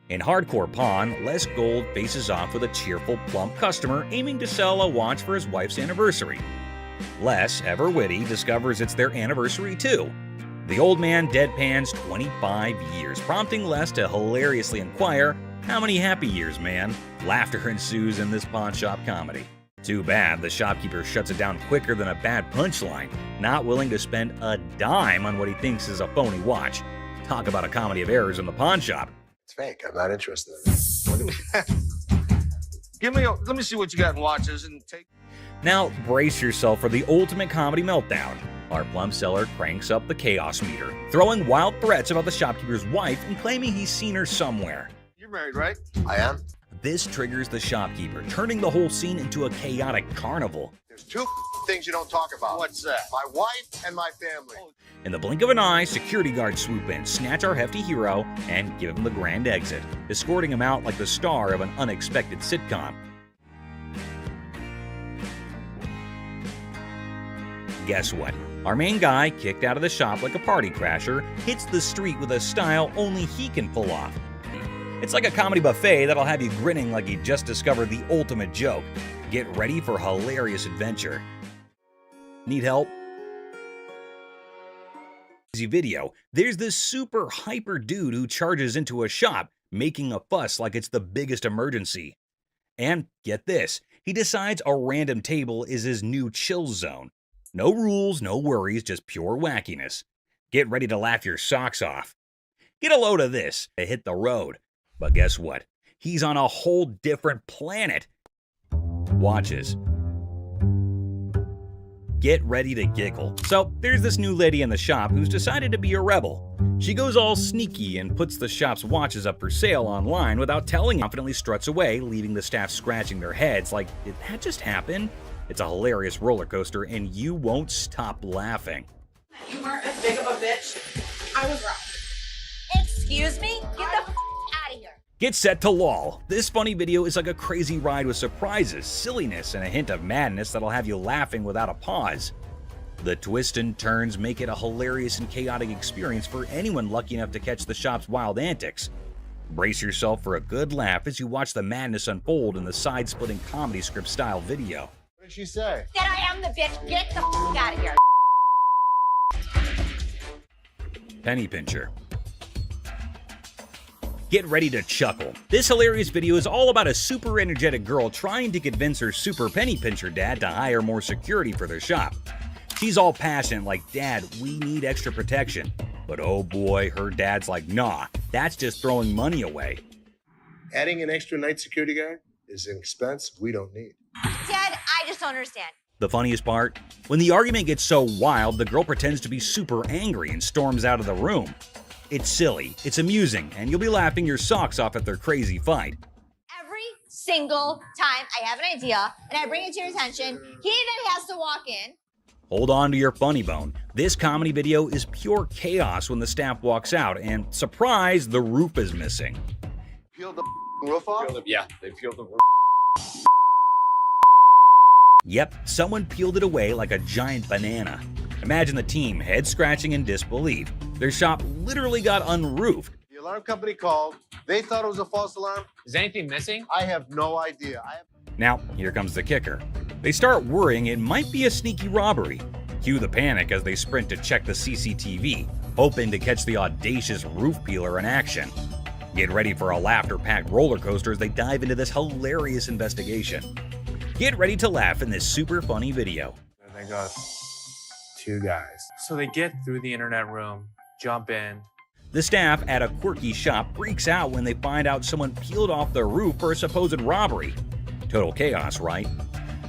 S4: In Hardcore Pawn, Les Gold faces off with a cheerful, plump customer aiming to sell a watch for his wife's anniversary. Les, ever witty, discovers it's their anniversary too. The old man deadpans 25 years, prompting Les to hilariously inquire, "How many happy years, man?" Laughter ensues in this pawn shop comedy. Too bad the shopkeeper shuts it down quicker than a bad punchline, not willing to spend a dime on what he thinks is a phony watch. Talk about a comedy of errors in the pawn shop.
S2: It's fake. I'm not interested in it.
S16: Let me see what you got in watches and take.
S4: Now brace yourself for the ultimate comedy meltdown. Our plum seller cranks up the chaos meter, throwing wild threats about the shopkeeper's wife and claiming he's seen her somewhere.
S16: You're married, right?
S2: I am.
S4: This triggers the shopkeeper, turning the whole scene into a chaotic carnival.
S2: There's two things you don't talk about.
S16: What's that?
S2: My wife and my family.
S4: In the blink of an eye, security guards swoop in, snatch our hefty hero, and give him the grand exit, escorting him out like the star of an unexpected sitcom. Guess what? Our main guy, kicked out of the shop like a party crasher, hits the street with a style only he can pull off. It's like a comedy buffet that'll have you grinning like you just discovered the ultimate joke. Get ready for hilarious adventure. Need help? Video, there's this super hyper dude who charges into a shop, making a fuss like it's the biggest emergency. And get this, he decides a random table is his new chill zone. No rules, no worries, just pure wackiness. Get ready to laugh your socks off. Get a load of this to hit the road. But guess what? He's on a whole different planet. Watches. Get ready to giggle. So there's this new lady in the shop who's decided to be a rebel. She goes all sneaky and puts the shop's watches up for sale online without telling, confidently struts away, leaving the staff scratching their heads like, did that just happen? It's a hilarious roller coaster and you won't stop laughing.
S19: You weren't as big of a bitch. I was wrong.
S18: Excuse me? Get the out of here.
S4: Get set to lol. This funny video is like a crazy ride with surprises, silliness, and a hint of madness that'll have you laughing without a pause. The twists and turns make it a hilarious and chaotic experience for anyone lucky enough to catch the shop's wild antics. Brace yourself for a good laugh as you watch the madness unfold in the side-splitting comedy script style video.
S2: What did she say?
S18: That I am the bitch. Get the out of here.
S4: Penny pincher. Get ready to chuckle. This hilarious video is all about a super energetic girl trying to convince her super penny pincher dad to hire more security for their shop. She's all passionate like, "Dad, we need extra protection." But oh boy, her dad's like, "Nah, that's just throwing money away."
S2: Adding an extra night security guard is an expense we don't need.
S18: Dad, I just don't understand.
S4: The funniest part? When the argument gets so wild, the girl pretends to be super angry and storms out of the room. It's silly, it's amusing, and you'll be laughing your socks off at their crazy fight.
S18: Every single time I have an idea and I bring it to your attention, he then has to walk in.
S4: Hold on to your funny bone. This comedy video is pure chaos when the staff walks out, and surprise, the roof is missing.
S2: Peel the roof off?
S3: Yeah, they peeled the roof.
S4: Yep, someone peeled it away like a giant banana. Imagine the team head scratching in disbelief. Their shop literally got unroofed.
S2: The alarm company called. They thought it was a false alarm.
S3: Is anything missing?
S2: I have no idea.
S4: Now, here comes the kicker. They start worrying it might be a sneaky robbery. Cue the panic as they sprint to check the CCTV, hoping to catch the audacious roof peeler in action. Get ready for a laughter-packed roller coaster as they dive into this hilarious investigation. Get ready to laugh in this super funny video.
S12: They got two guys. So they get through the internet room, jump in.
S4: The staff at a quirky shop freaks out when they find out someone peeled off the roof for a supposed robbery. Total chaos, right?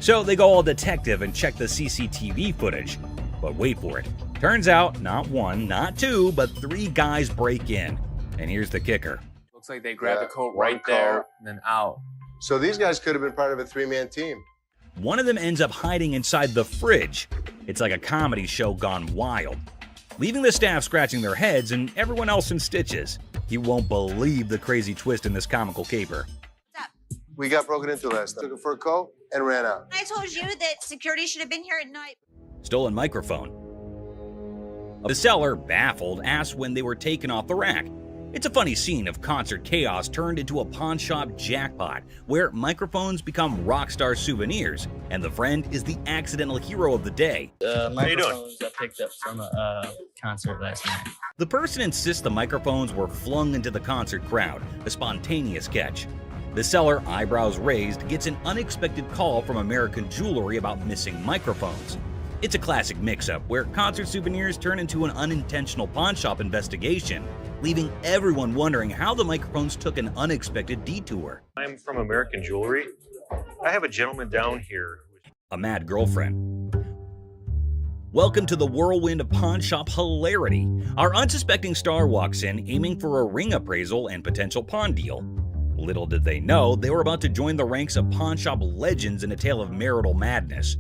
S4: So they go all detective and check the CCTV footage. But wait for it. Turns out, not one, not two, but three guys break in. And here's the kicker.
S12: Looks like they grabbed the coat right there and then out.
S2: So these guys could have been part of a three-man team.
S4: One of them ends up hiding inside the fridge. It's like a comedy show gone wild, leaving the staff scratching their heads and everyone else in stitches. You won't believe the crazy twist in this comical caper.
S2: We got broken into last night. Took it for a coat and ran out.
S18: I told you that security should have been here at night.
S4: Stolen microphone. The seller, baffled, asks when they were taken off the rack. It's a funny scene of concert chaos turned into a pawn shop jackpot, where microphones become rock star souvenirs, and the friend is the accidental hero of the day.
S8: Microphones I picked up from a concert last night.
S4: The person insists the microphones were flung into the concert crowd, a spontaneous catch. The seller, eyebrows raised, gets an unexpected call from American Jewelry about missing microphones. It's a classic mix-up where concert souvenirs turn into an unintentional pawn shop investigation, leaving everyone wondering how the microphones took an unexpected detour.
S6: I'm from American Jewelry. I have a gentleman down here.
S4: A mad girlfriend. Welcome to the whirlwind of pawn shop hilarity. Our unsuspecting star walks in aiming for a ring appraisal and potential pawn deal. Little did they know they were about to join the ranks of pawn shop legends in a tale of marital madness.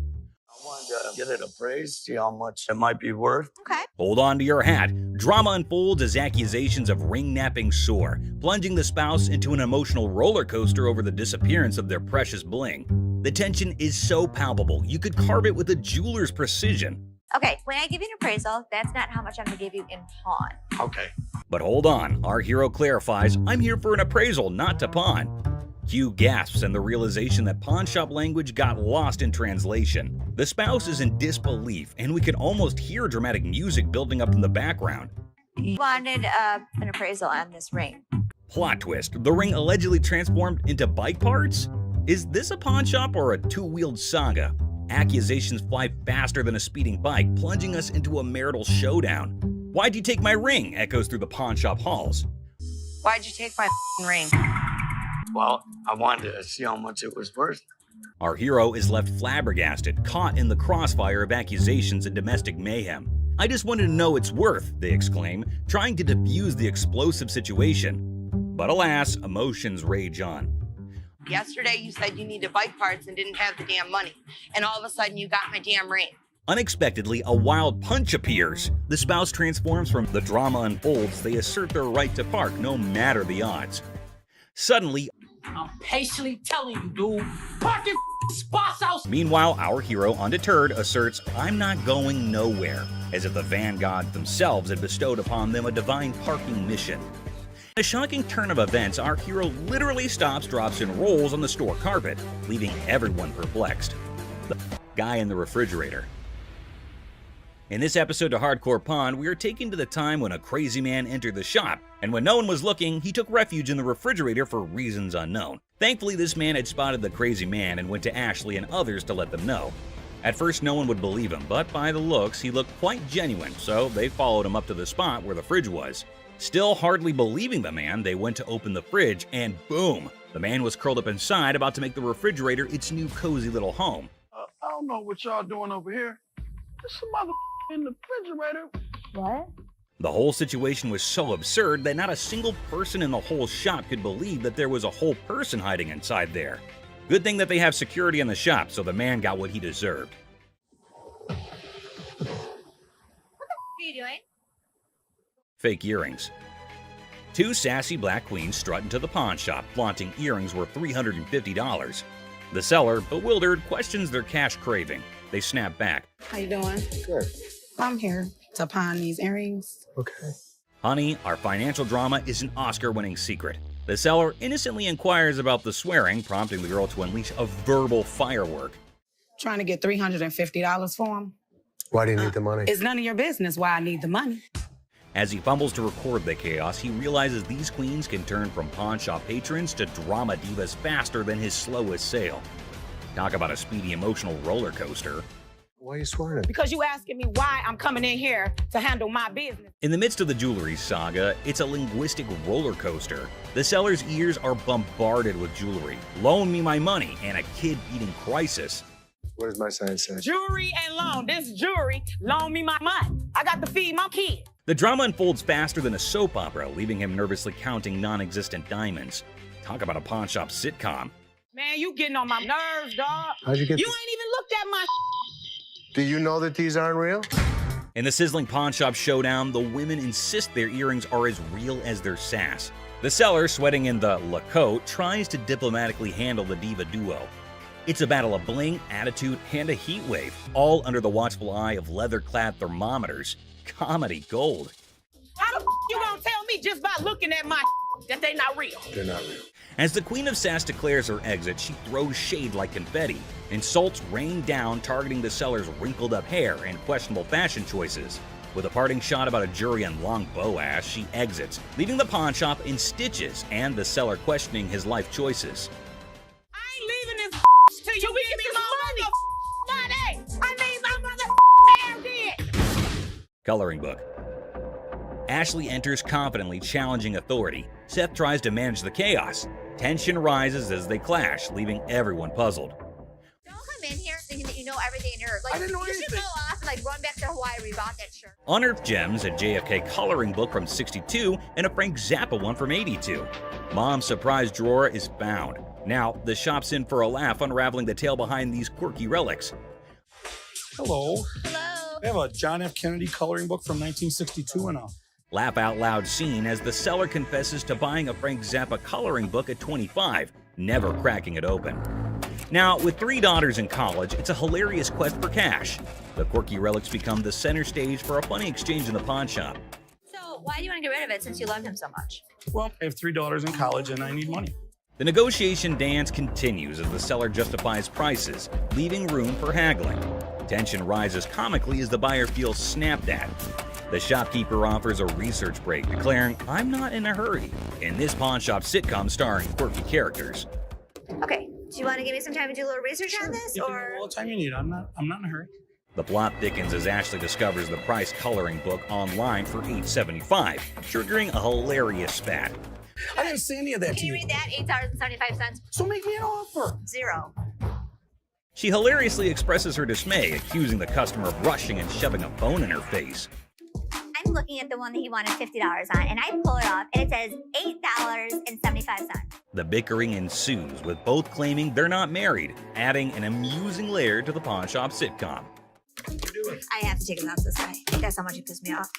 S10: I wanted to get it appraised, see how much it might be worth.
S18: Okay.
S4: Hold on to your hat. Drama unfolds as accusations of ring-napping soar, plunging the spouse into an emotional roller coaster over the disappearance of their precious bling. The tension is so palpable, you could carve it with a jeweler's precision.
S18: Okay, when I give you an appraisal, that's not how much I'm gonna give you in pawn.
S10: Okay.
S4: But hold on, our hero clarifies, I'm here for an appraisal, not to pawn. Q gasps in the realization that pawn shop language got lost in translation. The spouse is in disbelief, and we can almost hear dramatic music building up in the background.
S18: You wanted an appraisal on this ring.
S4: Plot twist, the ring allegedly transformed into bike parts? Is this a pawn shop or a two-wheeled saga? Accusations fly faster than a speeding bike, plunging us into a marital showdown. Why'd you take my ring? Echoes through the pawn shop halls.
S18: Why'd you take my ring?
S10: Well, I wanted to see how much it was worth.
S4: Our hero is left flabbergasted, caught in the crossfire of accusations and domestic mayhem. I just wanted to know its worth, they exclaim, trying to defuse the explosive situation. But alas, emotions rage on.
S11: Yesterday you said you needed bike parts and didn't have the damn money. And all of a sudden you got my damn ring.
S4: Unexpectedly, a wild punch appears. The spouse transforms from the drama unfolds. They assert their right to park no matter the odds. Suddenly,
S8: I'm patiently telling you, dude. Park your spots out.
S4: Meanwhile, our hero, undeterred, asserts, I'm not going nowhere, as if the van gods themselves had bestowed upon them a divine parking mission. In a shocking turn of events, our hero literally stops, drops, and rolls on the store carpet, leaving everyone perplexed. The guy in the refrigerator. In this episode of Hardcore Pawn, we are taken to the time when a crazy man entered the shop, and when no one was looking, he took refuge in the refrigerator for reasons unknown. Thankfully, this man had spotted the crazy man and went to Ashley and others to let them know. At first, no one would believe him, but by the looks, he looked quite genuine, so they followed him up to the spot where the fridge was. Still hardly believing the man, they went to open the fridge, and boom! The man was curled up inside, about to make the refrigerator its new cozy little home.
S7: I don't know what y'all doing over here. There's some mother in the refrigerator.
S18: What?
S4: The whole situation was so absurd that not a single person in the whole shop could believe that there was a whole person hiding inside there. Good thing that they have security in the shop, so the man got what he deserved.
S18: What the are you doing?
S4: Fake earrings. Two sassy black queens strut into the pawn shop, flaunting earrings worth $350. The seller, bewildered, questions their cash craving. They snap back.
S14: How you doing?
S21: Good.
S14: I'm here to pawn these earrings.
S21: Okay.
S4: Honey, our financial drama is an Oscar-winning secret. The seller innocently inquires about the swearing, prompting the girl to unleash a verbal firework.
S14: Trying to get $350 for them.
S21: Why do you need the money?
S14: It's none of your business why I need the money.
S4: As he fumbles to record the chaos, he realizes these queens can turn from pawn shop patrons to drama divas faster than his slowest sale. Talk about a speedy emotional roller coaster.
S21: Why are you swearing?
S14: Because you asking me why I'm coming in here to handle my business.
S4: In the midst of the jewelry saga, it's a linguistic roller coaster. The seller's ears are bombarded with jewelry, loan me my money, and a kid-eating crisis.
S21: What does my sign say?
S14: Jewelry and loan. This jewelry, loan me my money. I got to feed my kid.
S4: The drama unfolds faster than a soap opera, leaving him nervously counting non-existent diamonds. Talk about a pawn shop sitcom.
S14: Man, you getting on my nerves, dog.
S21: How'd you get
S14: You
S21: this?
S14: ain't even looked at my
S21: Do you know that these aren't real?
S4: In the sizzling pawn shop showdown, the women insist their earrings are as real as their sass. The seller, sweating in the La Cote, tries to diplomatically handle the diva duo. It's a battle of bling, attitude, and a heat wave, all under the watchful eye of leather-clad thermometers. Comedy gold.
S19: How the you gonna tell me just by looking at my that they not real?
S2: They're not real.
S4: As the Queen of Sass declares her exit, she throws shade like confetti. Insults rain down, targeting the seller's wrinkled-up hair and questionable fashion choices. With a parting shot about a jury and long bow-ass, she exits, leaving the pawn shop in stitches and the seller questioning his life choices.
S19: I ain't leaving this till you give me my money. I need my mother did.
S4: Coloring book. Ashley enters confidently, challenging authority. Seth tries to manage the chaos. Tension rises as they clash, leaving everyone puzzled.
S9: Don't come in here thinking that you know everything in your like.
S19: I didn't know
S9: you
S19: anything.
S9: should go off and like run back to Hawaii where you bought that shirt.
S4: Unearthed gems, a JFK coloring book from '62, and a Frank Zappa one from '82. Mom's surprise drawer is found. Now, the shop's in for a laugh, unraveling the tale behind these quirky relics.
S17: Hello.
S9: Hello.
S17: I have a John F. Kennedy coloring book from 1962 and a
S4: Laugh out loud scene as the seller confesses to buying a Frank Zappa coloring book at 25, never cracking it open. Now, with 3 daughters in college, it's a hilarious quest for cash. The quirky relics become the center stage for a funny exchange in the pawn shop.
S9: So why do you want to get rid of it since you loved him so much?
S17: well, I have 3 daughters in college and I need money.
S4: The negotiation dance continues as the seller justifies prices, leaving room for haggling. Tension rises comically as the buyer feels snapped at. The shopkeeper offers a research break, declaring, "I'm not in a hurry," in this pawn shop sitcom starring quirky characters.
S9: Okay, do you want to give me some time to do a little research on this,
S17: You can
S9: or?
S17: have all the time you need. I'm not in a hurry.
S4: The plot thickens as Ashley discovers the price coloring book online for $8.75, triggering a hilarious spat.
S17: I didn't say any of that
S9: Can you read that? $8.75.
S17: So make me an offer.
S9: 0.
S4: She hilariously expresses her dismay, accusing the customer of rushing and shoving a phone in her face.
S9: I'm looking at the one that he wanted $50 on, and I pull it off, and it says $8.75.
S4: The bickering ensues, with both claiming they're not married, adding an amusing layer to the pawn shop sitcom.
S9: I have to take his house this guy. That's how much he pissed me off.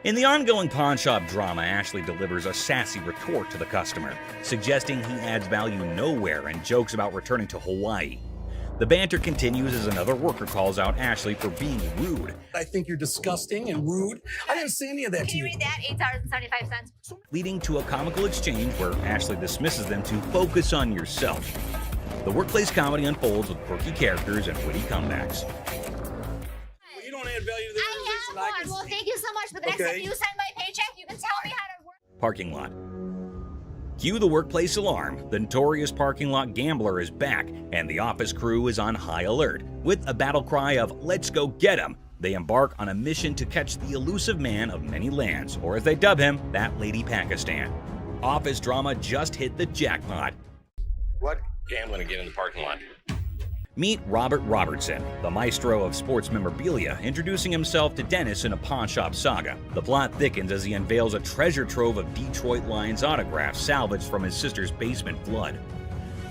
S4: In the ongoing pawn shop drama, Ashley delivers a sassy retort to the customer, suggesting he adds value nowhere and jokes about returning to Hawaii. The banter continues as another worker calls out Ashley for being rude.
S17: I think you're disgusting and rude. I didn't say any of that
S9: Can
S17: to
S9: you
S17: you.
S9: read that? $8.75.
S4: Leading to a comical exchange where Ashley dismisses them to focus on yourself. The workplace comedy unfolds with quirky characters and witty comebacks.
S17: Well, you don't add value to the organization.
S9: I have one. Well, thank you so much. But the next time you send my paycheck, you can tell me how to work.
S4: Parking lot. Cue the workplace alarm. The notorious parking lot gambler is back, and the office crew is on high alert. With a battle cry of "Let's go get him!" they embark on a mission to catch the elusive man of many lands, or as they dub him, That Lady Pakistan. Office drama just hit the jackpot.
S6: What gambling again in the parking lot?
S4: Meet Robert Robertson, the maestro of sports memorabilia, introducing himself to Dennis in a pawn shop saga. The plot thickens as he unveils a treasure trove of Detroit Lions autographs salvaged from his sister's basement flood.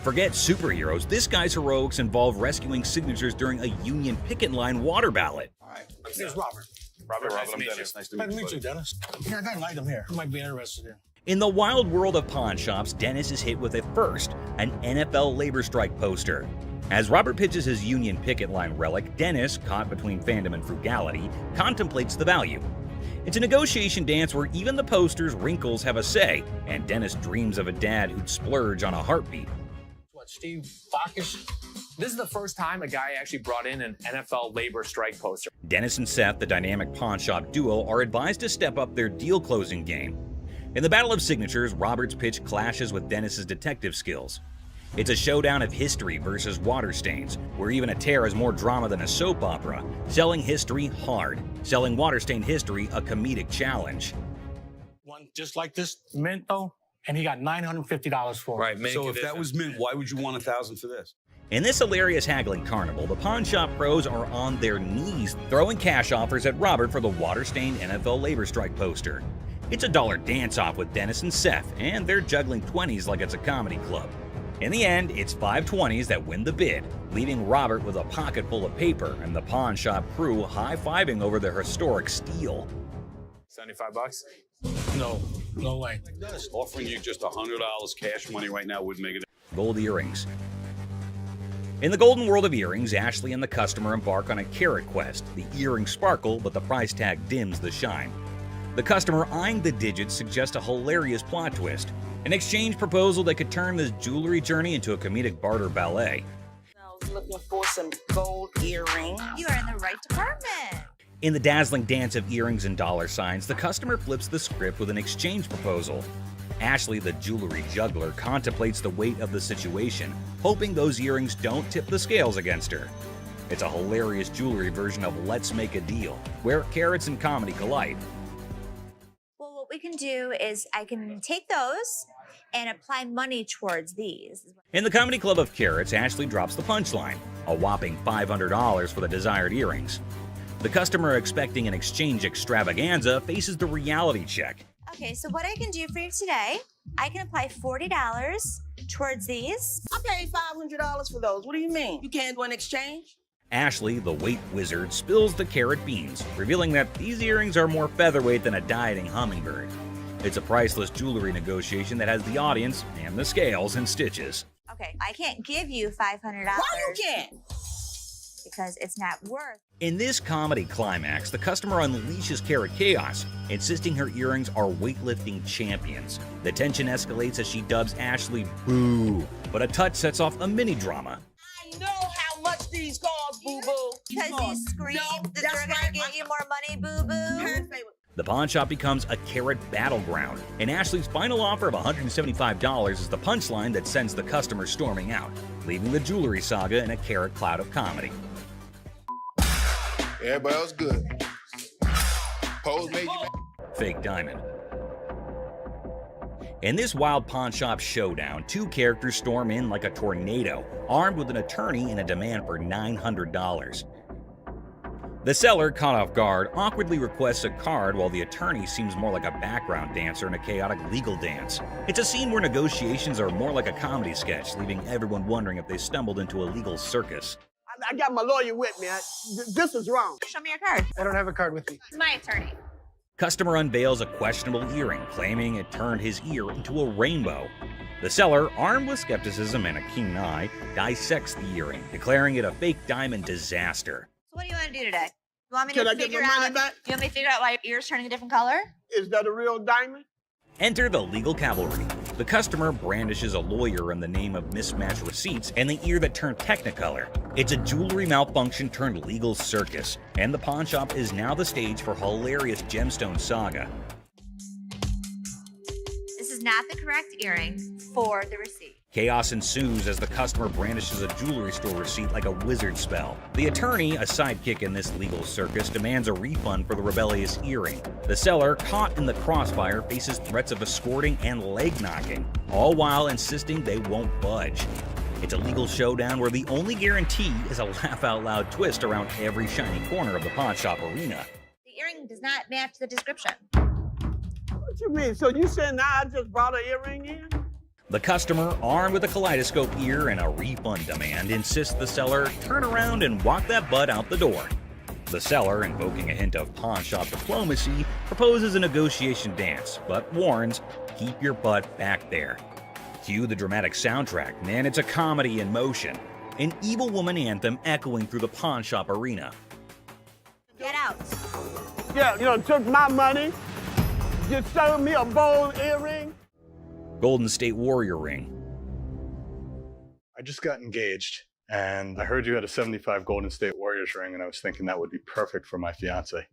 S4: Forget superheroes, this guy's heroics involve rescuing signatures during a Union picket line water ballot.
S17: All right. Here's Robert.
S6: Robert,
S17: Nice
S6: I'm
S17: to meet
S6: Dennis.
S17: you.
S6: Nice to
S17: Nice
S6: meet
S17: to
S6: you.
S17: meet you, Dennis. Here, I got an item here. You might be interested in.
S4: In the wild world of pawn shops, Dennis is hit with a first, an NFL labor strike poster. As Robert pitches his Union picket line relic, Dennis, caught between fandom and frugality, contemplates the value. It's a negotiation dance where even the poster's wrinkles have a say, and Dennis dreams of a dad who'd splurge on a heartbeat.
S5: What, Steve Bacchus? This is the first time a guy actually brought in an NFL labor strike poster.
S4: Dennis and Seth, the dynamic pawn shop duo, are advised to step up their deal-closing game. In the battle of signatures, Robert's pitch clashes with Dennis's detective skills. It's a showdown of history versus water stains, where even a tear is more drama than a soap opera. Selling history hard, selling water-stained history a comedic challenge.
S17: One just like this mint, though, and he got $950 for it.
S13: Right, so if that was mint, why would you want $1,000 for this?
S4: In this hilarious haggling carnival, the pawn shop pros are on their knees, throwing cash offers at Robert for the water-stained NFL labor strike poster. It's a dollar dance-off with Dennis and Seth, and they're juggling 20s like it's a comedy club. In the end, it's 520s that win the bid, leaving Robert with a pocket full of paper and the pawn shop crew high-fiving over their historic steal.
S5: $75?
S17: No way.
S13: Offering you just $100 cash money right now would make it.
S4: gold earrings. In the golden world of earrings, Ashley and the customer embark on a carat quest. The earrings sparkle, but the price tag dims the shine. The customer eyeing the digits suggests a hilarious plot twist, an exchange proposal that could turn this jewelry journey into a comedic barter ballet.
S1: I was looking for some gold earrings.
S18: You are in the right department.
S4: In the dazzling dance of earrings and dollar signs, the customer flips the script with an exchange proposal. Ashley, the jewelry juggler, contemplates the weight of the situation, hoping those earrings don't tip the scales against her. It's a hilarious jewelry version of Let's Make a Deal, where carrots and comedy collide.
S18: Well, what we can do is I can take those and apply money towards these.
S4: In the comedy club of carrots, Ashley drops the punchline, a whopping $500 for the desired earrings. The customer, expecting an exchange extravaganza, faces the reality check.
S18: Okay, so what I can do for you today, I can apply $40 towards these.
S1: I paid $500 for those. What do you mean? You can't do an exchange?
S4: Ashley, the weight wizard, spills the carrot beans, revealing that these earrings are more featherweight than a dieting hummingbird. It's a priceless jewelry negotiation that has the audience and the scales in stitches.
S18: Okay, I can't give you $500.
S1: Why you can't?
S18: Because it's not worth.
S4: In this comedy climax, the customer unleashes carrot chaos, insisting her earrings are weightlifting champions. The tension escalates as she dubs Ashley Boo, but a touch sets off a mini drama.
S1: I know how much these cost, boo-boo.
S18: Because you screamed that they're gonna get you more money, boo-boo.
S4: The pawn shop becomes a carrot battleground, and Ashley's final offer of $175 is the punchline that sends the customer storming out, leaving the jewelry saga in a carrot cloud of comedy.
S2: Everybody else good. Pose made you
S4: Fake diamond. In this wild pawn shop showdown, two characters storm in like a tornado, armed with an attorney and a demand for $900. The seller, caught off guard, awkwardly requests a card while the attorney seems more like a background dancer in a chaotic legal dance. It's a scene where negotiations are more like a comedy sketch, leaving everyone wondering if they stumbled into a legal circus.
S20: I got my lawyer with me. This is wrong.
S18: Show me your card.
S20: I don't have a card with me.
S18: My attorney.
S4: Customer unveils a questionable earring, claiming it turned his ear into a rainbow. The seller, armed with skepticism and a keen eye, dissects the earring, declaring it a fake diamond disaster.
S18: So what do you want to do today? You want me
S20: Can
S18: to
S20: I get
S18: figure
S20: my
S18: out?
S20: money back?
S18: You want me to figure out why your ear's turning a different color?
S20: Is that a real diamond?
S4: Enter the legal cavalry. The customer brandishes a lawyer in the name of mismatched receipts and the ear that turned technicolor. It's a jewelry malfunction turned legal circus, and the pawn shop is now the stage for hilarious gemstone saga.
S18: This is not the correct earring for the receipt.
S4: Chaos ensues as the customer brandishes a jewelry store receipt like a wizard spell. The attorney, a sidekick in this legal circus, demands a refund for the rebellious earring. The seller, caught in the crossfire, faces threats of escorting and leg knocking, all while insisting they won't budge. It's a legal showdown where the only guarantee is a laugh-out-loud twist around every shiny corner of the pawn shop arena.
S18: The earring does not match the description.
S20: What you mean? So you saying now I just brought an earring in?
S4: The customer, armed with a kaleidoscope ear and a refund demand, insists the seller turn around and walk that butt out the door. The seller, invoking a hint of pawn shop diplomacy, proposes a negotiation dance, but warns, keep your butt back there. Cue the dramatic soundtrack, and it's a comedy in motion. An evil woman anthem echoing through the pawn shop arena.
S18: Get out.
S20: Yeah, you took my money, just sold me a bold earring.
S4: Golden State Warrior ring.
S23: I just got engaged, and I heard you had a 75 Golden State Warriors ring, and I was thinking that would be perfect for my fiance.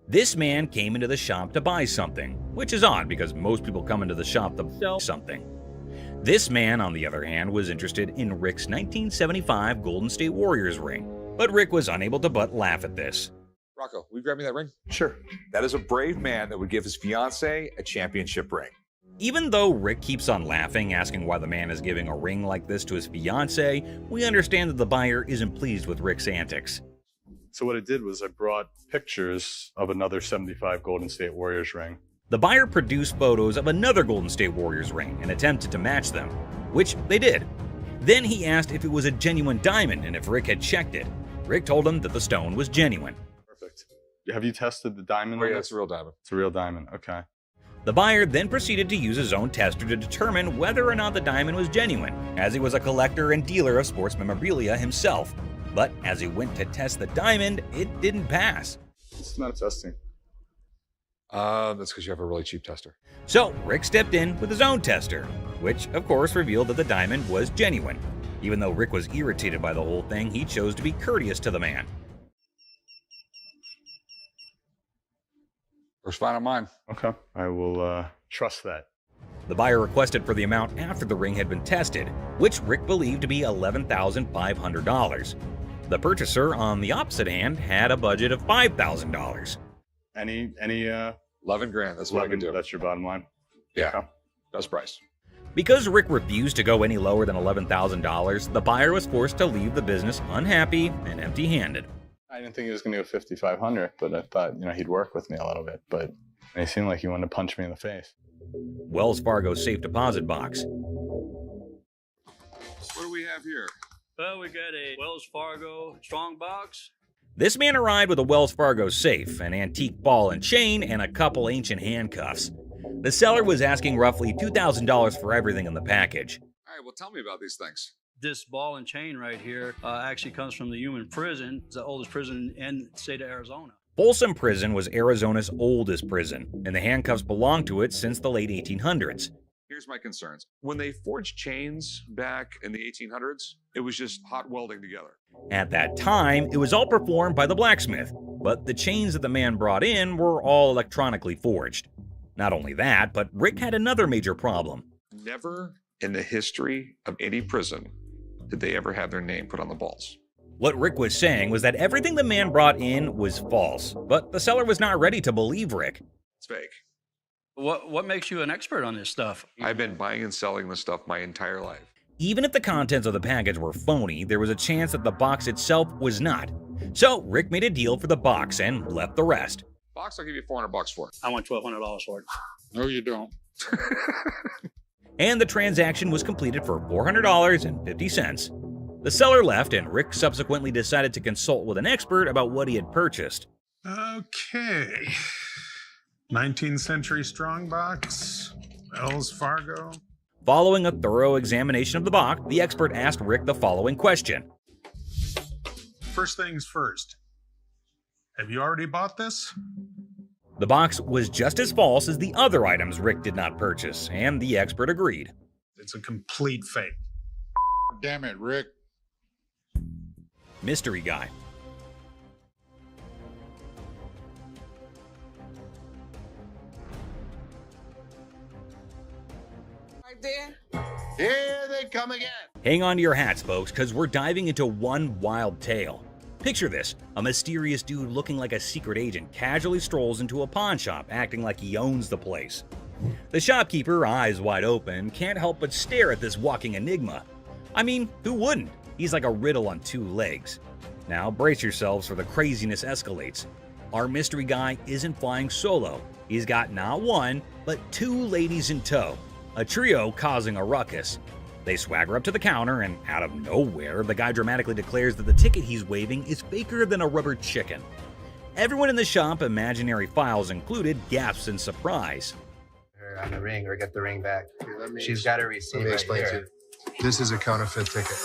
S4: This man came into the shop to buy something, which is odd because most people come into the shop to sell something. This man, on the other hand, was interested in Rick's 1975 Golden State Warriors ring, but Rick was unable to but laugh at this.
S24: Rocco, will you grab me that ring?
S23: Sure.
S24: That is a brave man that would give his fiance a championship ring.
S4: Even though Rick keeps on laughing, asking why the man is giving a ring like this to his fiancée, we understand that the buyer isn't pleased with Rick's antics.
S23: So what I did was I brought pictures of another 75 Golden State Warriors ring.
S4: The buyer produced photos of another Golden State Warriors ring and attempted to match them, which they did. Then he asked if it was a genuine diamond and if Rick had checked it. Rick told him that the stone was genuine.
S23: Perfect. Have you tested the diamond?
S24: Oh, yeah, it's a real diamond.
S23: It's a real diamond, okay.
S4: The buyer then proceeded to use his own tester to determine whether or not the diamond was genuine, as he was a collector and dealer of sports memorabilia himself. But as he went to test the diamond, it didn't pass.
S23: It's not testing.
S24: That's because you have a really cheap tester.
S4: So Rick stepped in with his own tester, which of course revealed that the diamond was genuine. Even though Rick was irritated by the whole thing, he chose to be courteous to the man.
S24: First find on mine.
S23: Okay, I will trust that.
S4: The buyer requested for the amount after the ring had been tested, which Rick believed to be $11,500. The purchaser, on the opposite hand, had a budget of $5,000.
S23: Any
S24: 11 grand, that's what I can do.
S23: That's your bottom line?
S24: Yeah,
S23: Okay.
S24: best price.
S4: Because Rick refused to go any lower than $11,000, the buyer was forced to leave the business unhappy and empty-handed.
S23: I didn't think he was going to go 5,500, but I thought, he'd work with me a little bit. But he seemed like he wanted to punch me in the face.
S4: Wells Fargo's safe deposit box.
S24: What do we have here?
S3: Well, we got a Wells Fargo strong box.
S4: This man arrived with a Wells Fargo safe, an antique ball and chain, and a couple ancient handcuffs. The seller was asking roughly $2,000 for everything in the package.
S24: All right, well, tell me about these things.
S3: This ball and chain right here actually comes from the Human Prison. It's the oldest prison in the state of Arizona.
S4: Folsom Prison was Arizona's oldest prison, and the handcuffs belonged to it since the late 1800s.
S24: Here's my concerns. When they forged chains back in the 1800s, it was just hot welding together.
S4: At that time, it was all performed by the blacksmith, but the chains that the man brought in were all electronically forged. Not only that, but Rick had another major problem.
S24: Never in the history of any prison did they ever have their name put on the balls.
S4: What Rick was saying was that everything the man brought in was false, but the seller was not ready to believe Rick.
S24: It's fake.
S3: What makes you an expert on this stuff?
S24: I've been buying and selling this stuff my entire life.
S4: Even if the contents of the package were phony, there was a chance that the box itself was not. So Rick made a deal for the box and left the rest.
S24: Box, I'll give you $400 for it.
S3: I want $1,200 for it.
S24: No, you don't.
S4: And the transaction was completed for $400.50. The seller left, and Rick subsequently decided to consult with an expert about what he had purchased.
S15: Okay. 19th century strongbox, Wells Fargo.
S4: Following a thorough examination of the box, the expert asked Rick the following question.
S15: First things first. Have you already bought this?
S4: The box was just as false as the other items Rick did not purchase, and the expert agreed.
S15: It's a complete fake.
S24: Damn it, Rick.
S4: Mystery guy.
S19: Right there.
S2: Here they come again.
S4: Hang on to your hats, folks, because we're diving into one wild tale. Picture this, a mysterious dude looking like a secret agent casually strolls into a pawn shop, acting like he owns the place. The shopkeeper, eyes wide open, can't help but stare at this walking enigma. I mean, who wouldn't? He's like a riddle on two legs. Now brace yourselves for the craziness escalates. Our mystery guy isn't flying solo. He's got not one, but two ladies in tow, a trio causing a ruckus. They swagger up to the counter, and out of nowhere, the guy dramatically declares that the ticket he's waving is faker than a rubber chicken. Everyone in the shop, imaginary files included, gasps in surprise.
S16: Her on the ring, or get the ring back. She's got a receipt.
S2: Let me explain to you. This is a counterfeit ticket.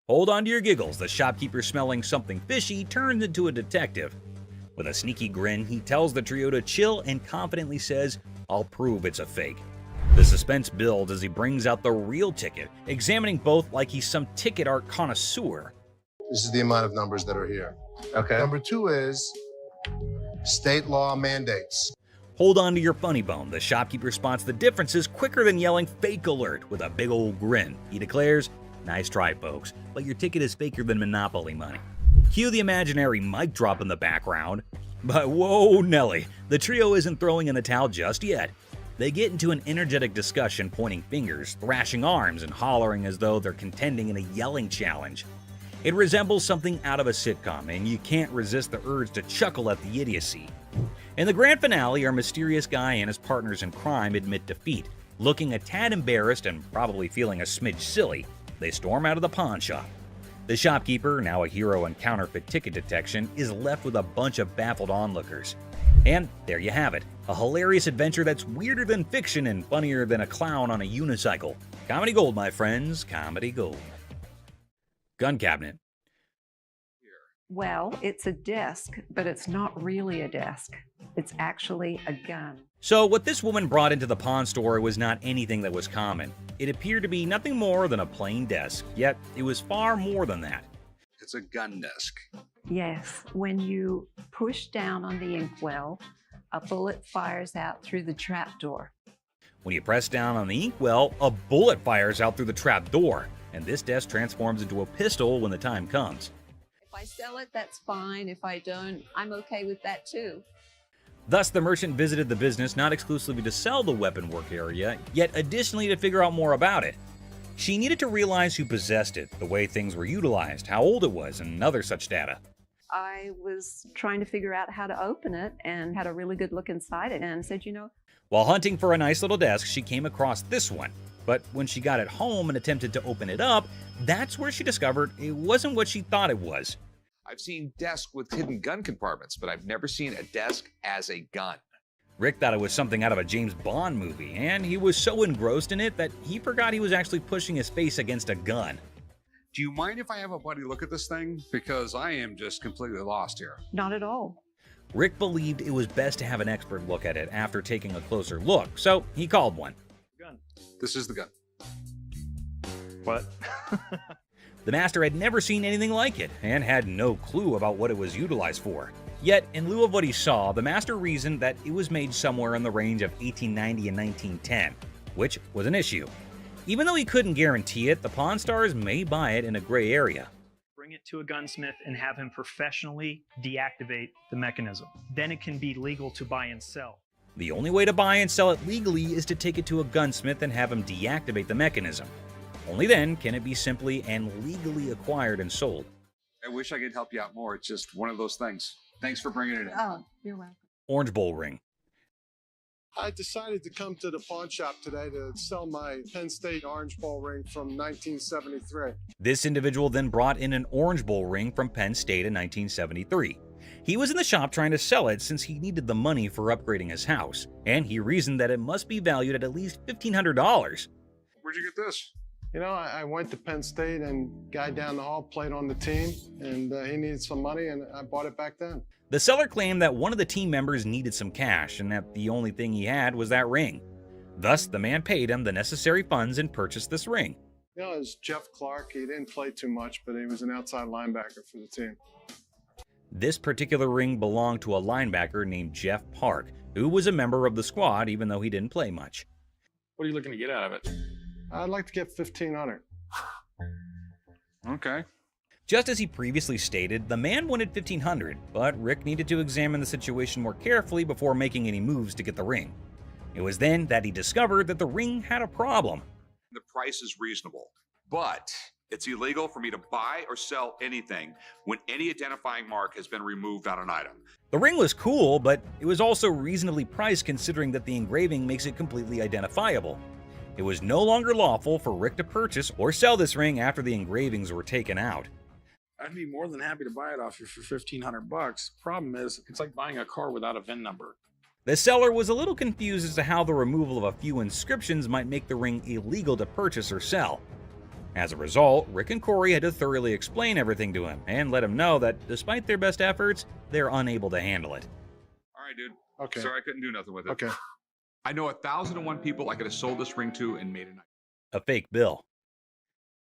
S4: Hold on to your giggles. The shopkeeper, smelling something fishy, turns into a detective. With a sneaky grin, he tells the trio to chill and confidently says, "I'll prove it's a fake." The suspense builds as he brings out the real ticket, examining both like he's some ticket art connoisseur.
S2: This is the amount of numbers that are here.
S16: Okay.
S2: Number 2 is state law mandates.
S4: Hold on to your funny bone. The shopkeeper spots the differences quicker than yelling "fake alert" with a big old grin. He declares, "Nice try, folks, but your ticket is faker than Monopoly money." Cue the imaginary mic drop in the background. But whoa, Nelly, the trio isn't throwing in the towel just yet. They get into an energetic discussion, pointing fingers, thrashing arms, and hollering as though they're contending in a yelling challenge. It resembles something out of a sitcom, and you can't resist the urge to chuckle at the idiocy. In the grand finale, our mysterious guy and his partners in crime admit defeat. Looking a tad embarrassed and probably feeling a smidge silly, they storm out of the pawn shop. The shopkeeper, now a hero in counterfeit ticket detection, is left with a bunch of baffled onlookers. And there you have it, a hilarious adventure that's weirder than fiction and funnier than a clown on a unicycle. Comedy gold, my friends, comedy gold. Gun cabinet.
S10: Well, it's a desk, but it's not really a desk. It's actually a gun.
S4: So what this woman brought into the pawn store was not anything that was common. It appeared to be nothing more than a plain desk, yet it was far more than that.
S13: It's a gun desk.
S10: Yes, when you push down on the inkwell, a bullet fires out through the trapdoor.
S4: When you press down on the inkwell, a bullet fires out through the trap door, and this desk transforms into a pistol when the time comes.
S10: If I sell it, that's fine. If I don't, I'm okay with that too.
S4: Thus, the merchant visited the business not exclusively to sell the weapon work area, yet additionally to figure out more about it. She needed to realize who possessed it, the way things were utilized, how old it was, and other such data.
S10: I was trying to figure out how to open it and had a really good look inside it and said,
S4: While hunting for a nice little desk, she came across this one. But when she got it home and attempted to open it up, that's where she discovered it wasn't what she thought it was.
S24: I've seen desks with hidden gun compartments, but I've never seen a desk as a gun.
S4: Rick thought it was something out of a James Bond movie, and he was so engrossed in it that he forgot he was actually pushing his face against a gun.
S13: Do you mind if I have a buddy look at this thing? Because I am just completely lost here.
S10: Not at all.
S4: Rick believed it was best to have an expert look at it after taking a closer look, so he called one.
S13: Gun. This is the gun.
S23: What?
S4: The master had never seen anything like it and had no clue about what it was utilized for. Yet, in lieu of what he saw, the master reasoned that it was made somewhere in the range of 1890 and 1910, which was an issue. Even though he couldn't guarantee it, the Pawn Stars may buy it in a gray area.
S11: Bring it to a gunsmith and have him professionally deactivate the mechanism. Then it can be legal to buy and sell.
S4: The only way to buy and sell it legally is to take it to a gunsmith and have him deactivate the mechanism. Only then can it be simply and legally acquired and sold.
S13: I wish I could help you out more. It's just one of those things. Thanks for bringing it in.
S10: Oh, you're welcome.
S4: Orange Bowl ring.
S12: I decided to come to the pawn shop today to sell my Penn State Orange Bowl ring from 1973.
S4: This individual then brought in an Orange Bowl ring from Penn State in 1973. He was in the shop trying to sell it since he needed the money for upgrading his house, and he reasoned that it must be valued at least $1,500.
S13: Where'd you get this?
S12: I went to Penn State and guy down the hall played on the team, and he needed some money, and I bought it back then.
S4: The seller claimed that one of the team members needed some cash and that the only thing he had was that ring. Thus, the man paid him the necessary funds and purchased this ring.
S12: It was Jeff Clark. He didn't play too much, but he was an outside linebacker for the team.
S4: This particular ring belonged to a linebacker named Jeff Park, who was a member of the squad even though he didn't play much.
S13: What are you looking to get out of it?
S12: I'd like to get $1,500.
S13: Okay.
S4: Just as he previously stated, the man wanted $1,500, but Rick needed to examine the situation more carefully before making any moves to get the ring. It was then that he discovered that the ring had a problem.
S24: The price is reasonable, but it's illegal for me to buy or sell anything when any identifying mark has been removed on an item.
S4: The ring was cool, but it was also reasonably priced considering that the engraving makes it completely identifiable. It was no longer lawful for Rick to purchase or sell this ring after the engravings were taken out.
S13: I'd be more than happy to buy it off you for $1,500. Problem is, it's like buying a car without a VIN number.
S4: The seller was a little confused as to how the removal of a few inscriptions might make the ring illegal to purchase or sell. As a result, Rick and Corey had to thoroughly explain everything to him and let him know that despite their best efforts, they're unable to handle it.
S24: All right, dude.
S12: Okay.
S24: Sorry I couldn't do nothing with it.
S12: Okay.
S24: I know 1,001 people I could have sold this ring to and made a night.
S4: A fake bill.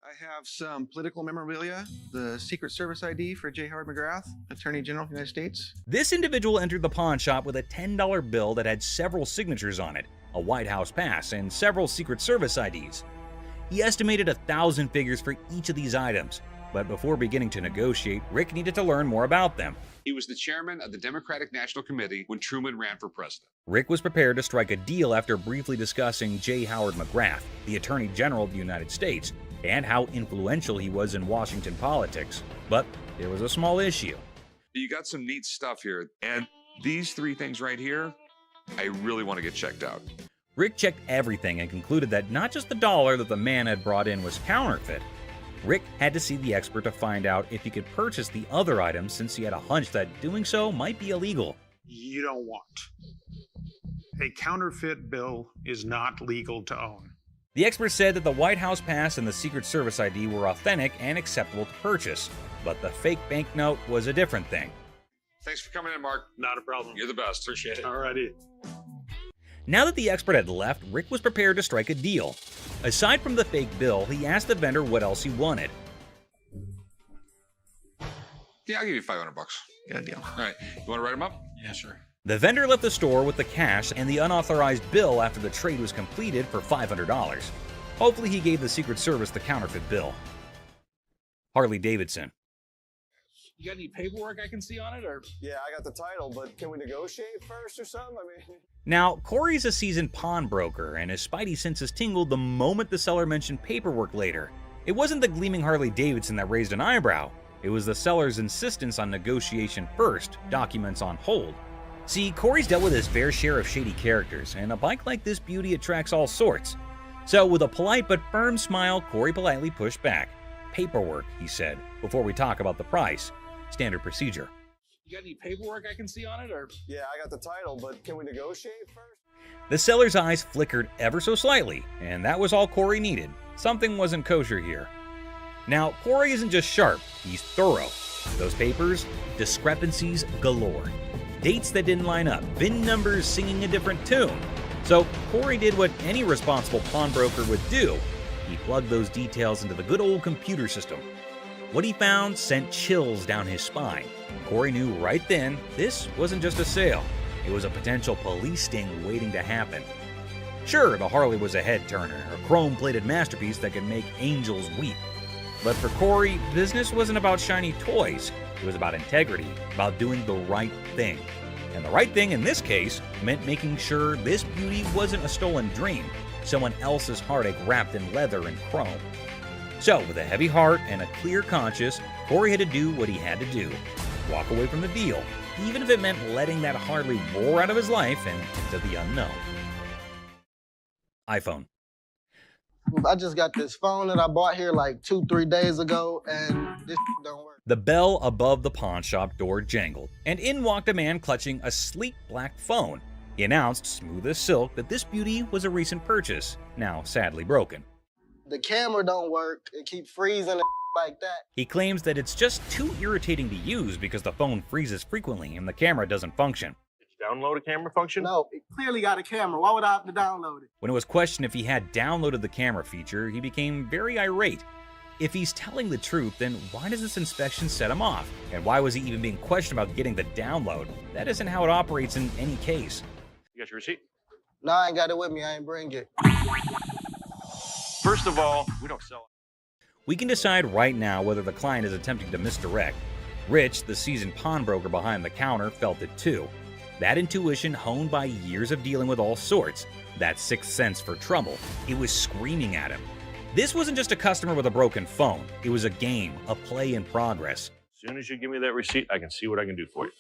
S22: I have some political memorabilia, the Secret Service ID for J. Howard McGrath, Attorney General of the United States.
S4: This individual entered the pawn shop with a $10 bill that had several signatures on it, a White House pass, and several Secret Service IDs. He estimated 1,000 figures for each of these items, but before beginning to negotiate, Rick needed to learn more about them.
S24: He was the chairman of the Democratic National Committee when Truman ran for president.
S4: Rick was prepared to strike a deal after briefly discussing J. Howard McGrath, the Attorney General of the United States, and how influential he was in Washington politics. But there was a small issue.
S24: You got some neat stuff here, and these three things right here, I really want to get checked out.
S4: Rick checked everything and concluded that not just the dollar that the man had brought in was counterfeit. Rick had to see the expert to find out if he could purchase the other items since he had a hunch that doing so might be illegal.
S15: you don't want. A counterfeit bill is not legal to own.
S4: The expert said that the White House pass and the Secret Service ID were authentic and acceptable to purchase, but the fake banknote was a different thing.
S24: Thanks for coming in, Mark.
S13: Not a problem.
S24: You're the best. Appreciate it.
S13: Alrighty.
S4: Now that the expert had left, Rick was prepared to strike a deal. Aside from the fake bill, he asked the vendor what else he wanted.
S24: Yeah, I'll give you $500.
S22: Got a deal.
S24: All right. You want to write them up?
S13: Yeah, sure.
S4: The vendor left the store with the cash and the unauthorized bill after the trade was completed for $500. Hopefully he gave the Secret Service the counterfeit bill. Harley Davidson.
S5: You got any paperwork I can see on it, or?
S7: Yeah, I got the title, but can we negotiate first or something? I mean...
S4: Now, Corey's a seasoned pawnbroker, and his spidey senses tingled the moment the seller mentioned paperwork later. It wasn't the gleaming Harley Davidson that raised an eyebrow. It was the seller's insistence on negotiation first, documents on hold. See, Corey's dealt with his fair share of shady characters, and a bike like this beauty attracts all sorts. So, with a polite but firm smile, Corey politely pushed back. Paperwork, he said, before we talk about the price. Standard procedure.
S5: You got any paperwork I can see on it, or?
S7: Yeah, I got the title, but can we negotiate first?
S4: The seller's eyes flickered ever so slightly, and that was all Corey needed. Something wasn't kosher here. Now, Corey isn't just sharp, he's thorough. Those papers, discrepancies galore. Dates that didn't line up, VIN numbers singing a different tune. So Corey did what any responsible pawnbroker would do. He plugged those details into the good old computer system. What he found sent chills down his spine. Corey knew right then this wasn't just a sale. It was a potential police sting waiting to happen. Sure, the Harley was a head-turner, a chrome-plated masterpiece that could make angels weep. But for Corey, business wasn't about shiny toys. It was about integrity, about doing the right thing. And the right thing in this case meant making sure this beauty wasn't a stolen dream, someone else's heartache wrapped in leather and chrome. So, with a heavy heart and a clear conscience, Corey had to do what he had to do. Walk away from the deal, even if it meant letting that Harley roar out of his life and into the unknown. iPhone.
S7: I just got this phone that I bought here like 2-3 days ago, and this don't work.
S4: The bell above the pawn shop door jangled, and in walked a man clutching a sleek black phone. He announced, smooth as silk, that this beauty was a recent purchase, now sadly broken.
S7: The camera don't work. It keeps freezing and like that.
S4: He claims that it's just too irritating to use because the phone freezes frequently and the camera doesn't function.
S6: Did you download a camera function?
S7: No, it clearly got a camera. Why would I have to download it?
S4: When it was questioned if he had downloaded the camera feature, he became very irate. If he's telling the truth, then why does this inspection set him off? And why was he even being questioned about getting the download? That isn't how it operates in any case.
S6: You got your receipt?
S7: No, I ain't got it with me. I ain't bring it.
S6: First of all, we don't sell it.
S4: We can decide right now whether the client is attempting to misdirect. Rich, the seasoned pawnbroker behind the counter, felt it too. That intuition honed by years of dealing with all sorts, that sixth sense for trouble, it was screaming at him. This wasn't just a customer with a broken phone. It was a game, a play in progress.
S6: As soon as you give me that receipt, I can see what I can do for you.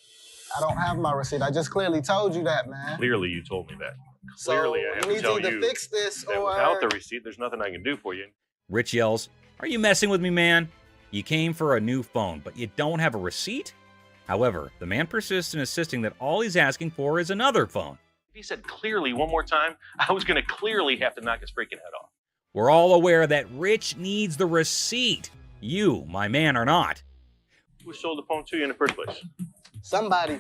S7: I don't have my receipt. I just clearly told you that, man.
S6: Clearly, you told me that.
S7: So
S6: Clearly, I have
S7: we
S6: to tell
S7: need to
S6: you
S7: either fix this
S6: that
S7: or...
S6: without the receipt, there's nothing I can do for you.
S4: Rich yells, "Are you messing with me, man? You came for a new phone, but you don't have a receipt?" However, the man persists in insisting that all he's asking for is another phone.
S6: If he said clearly one more time, I was going to clearly have to knock his freaking head off.
S4: We're all aware that Rich needs the receipt. You, my man, are not.
S6: Who sold the phone to you in the first place?
S7: Somebody.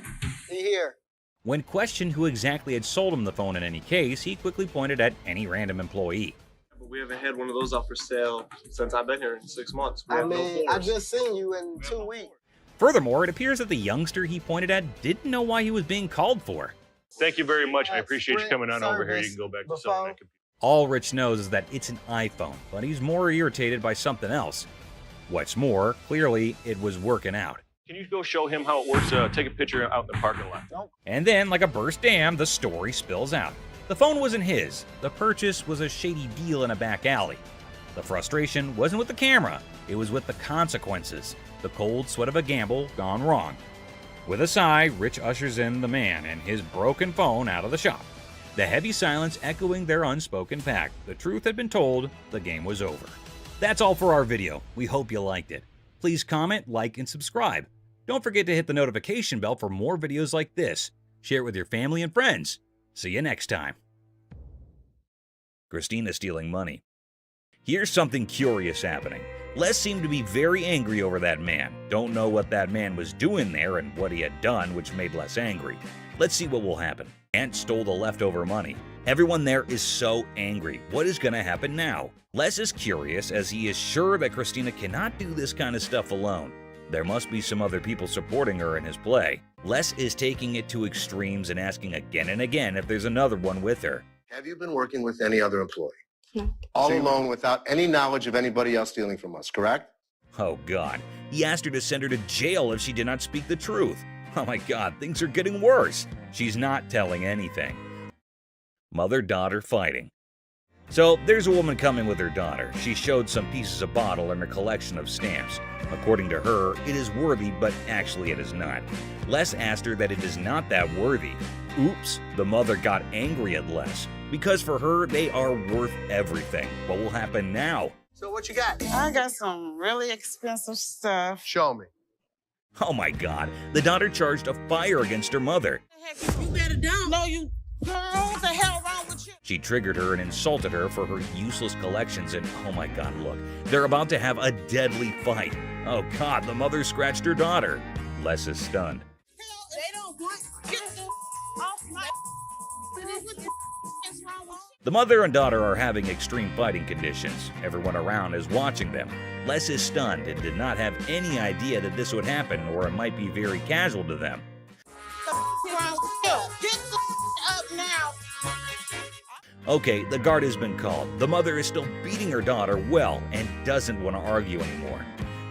S7: He here.
S4: When questioned who exactly had sold him the phone in any case, he quickly pointed at any random employee.
S8: But we haven't had one of those up for sale since I've been here in 6 months.
S7: I mean, I just seen you in 2 weeks.
S4: Furthermore, it appears that the youngster he pointed at didn't know why he was being called for.
S6: Thank you very much. I appreciate you coming on over here. You can go back to selling that computer.
S4: All Rich knows is that it's an iPhone, but he's more irritated by something else. What's more, clearly it was working out.
S6: Can you go show him how it works? Take a picture out in the parking lot.
S4: And then, like a burst dam, the story spills out. The phone wasn't his. The purchase was a shady deal in a back alley. The frustration wasn't with the camera. It was with the consequences. The cold sweat of a gamble gone wrong. With a sigh, Rich ushers in the man and his broken phone out of the shop. The heavy silence echoing their unspoken pact. The truth had been told, the game was over. That's all for our video. We hope you liked it. Please comment, like, and subscribe. Don't forget to hit the notification bell for more videos like this. share it with your family and friends. See you next time. Christina stealing money. Here's something curious happening. Les seemed to be very angry over that man. Don't know what that man was doing there and what he had done, which made Les angry. Let's see what will happen. Ant stole the leftover money. Everyone there is so angry. What is going to happen now? Les is curious as he is sure that Christina cannot do this kind of stuff alone. There must be some other people supporting her in his play. Les is taking it to extremes and asking again and again if there's another one with her.
S2: Have you been working with any other employee? No. All alone without any knowledge of anybody else stealing from us, correct?
S4: Oh God, he asked her to send her to jail if she did not speak the truth. Oh my God, things are getting worse. She's not telling anything. Mother-daughter fighting. So there's a woman coming with her daughter. She showed some pieces of bottle and a collection of stamps. According to her, it is worthy, but actually it is not. Les asked her that it is not that worthy. Oops, the mother got angry at Les. Because for her, they are worth everything. What will happen now?
S1: So what you got?
S9: I got some really expensive stuff.
S2: Show me.
S4: Oh my God, the daughter charged a fire against her mother.
S9: You better don't. No, you. Girl, what the hell wrong with you?
S4: She triggered her and insulted her for her useless collections, and oh my God, look, they're about to have a deadly fight. Oh God, the mother scratched her daughter. Les is stunned.
S9: They don't want get off my. What the is wrong with you?
S4: The mother and daughter are having extreme fighting conditions. Everyone around is watching them. Les is stunned and did not have any idea that this would happen, or it might be very casual to them.
S9: Get the up now.
S4: Okay, the guard has been called. The mother is still beating her daughter well and doesn't want to argue anymore.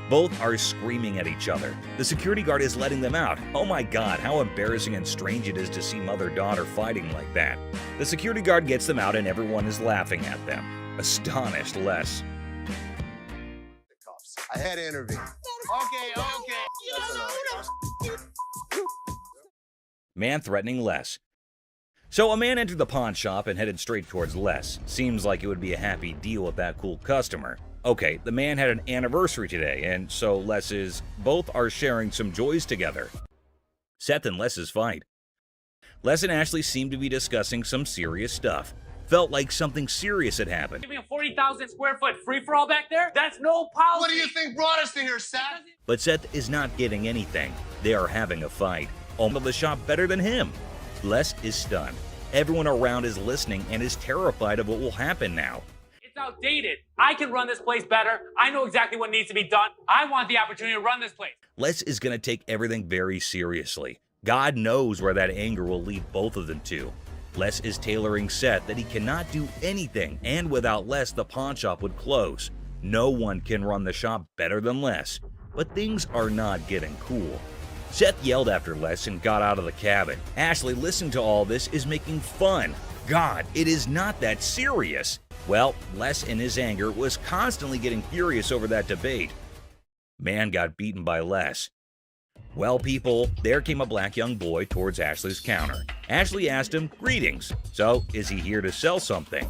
S4: Both are screaming at each other. The security guard is letting them out. Oh my God, how embarrassing and strange it is to see mother-daughter fighting like that. The security guard gets them out and everyone is laughing at them. Astonished Les.
S2: I had to intervene.
S9: Okay. You don't know who the
S4: Man threatening Les. So a man entered the pawn shop and headed straight towards Les. Seems like it would be a happy deal with that cool customer. Okay, the man had an anniversary today, and so both are sharing some joys together. Seth and Les's fight. Les and Ashley seemed to be discussing some serious stuff. Felt like something serious had happened.
S5: Giving a 40,000 square foot free-for-all back there? That's no policy.
S2: What do you think brought us to here, Seth?
S4: But Seth is not getting anything. They are having a fight. Owned the shop better than him. Les is stunned. Everyone around is listening and is terrified of what will happen now.
S5: It's outdated. I can run this place better. I know exactly what needs to be done. I want the opportunity to run this place.
S4: Les is going to take everything very seriously. God knows where that anger will lead both of them to. Les is tailoring Seth that he cannot do anything, and without Les, the pawn shop would close. No one can run the shop better than Les. But things are not getting cool. Seth yelled after Les and got out of the cabin. Ashley, listening to all this, is making fun. God, it is not that serious. Well, Les in his anger was constantly getting furious over that debate. Man got beaten by Les. Well, people, there came a black young boy towards Ashley's counter. Ashley asked him, "Greetings. So, is he here to sell something?"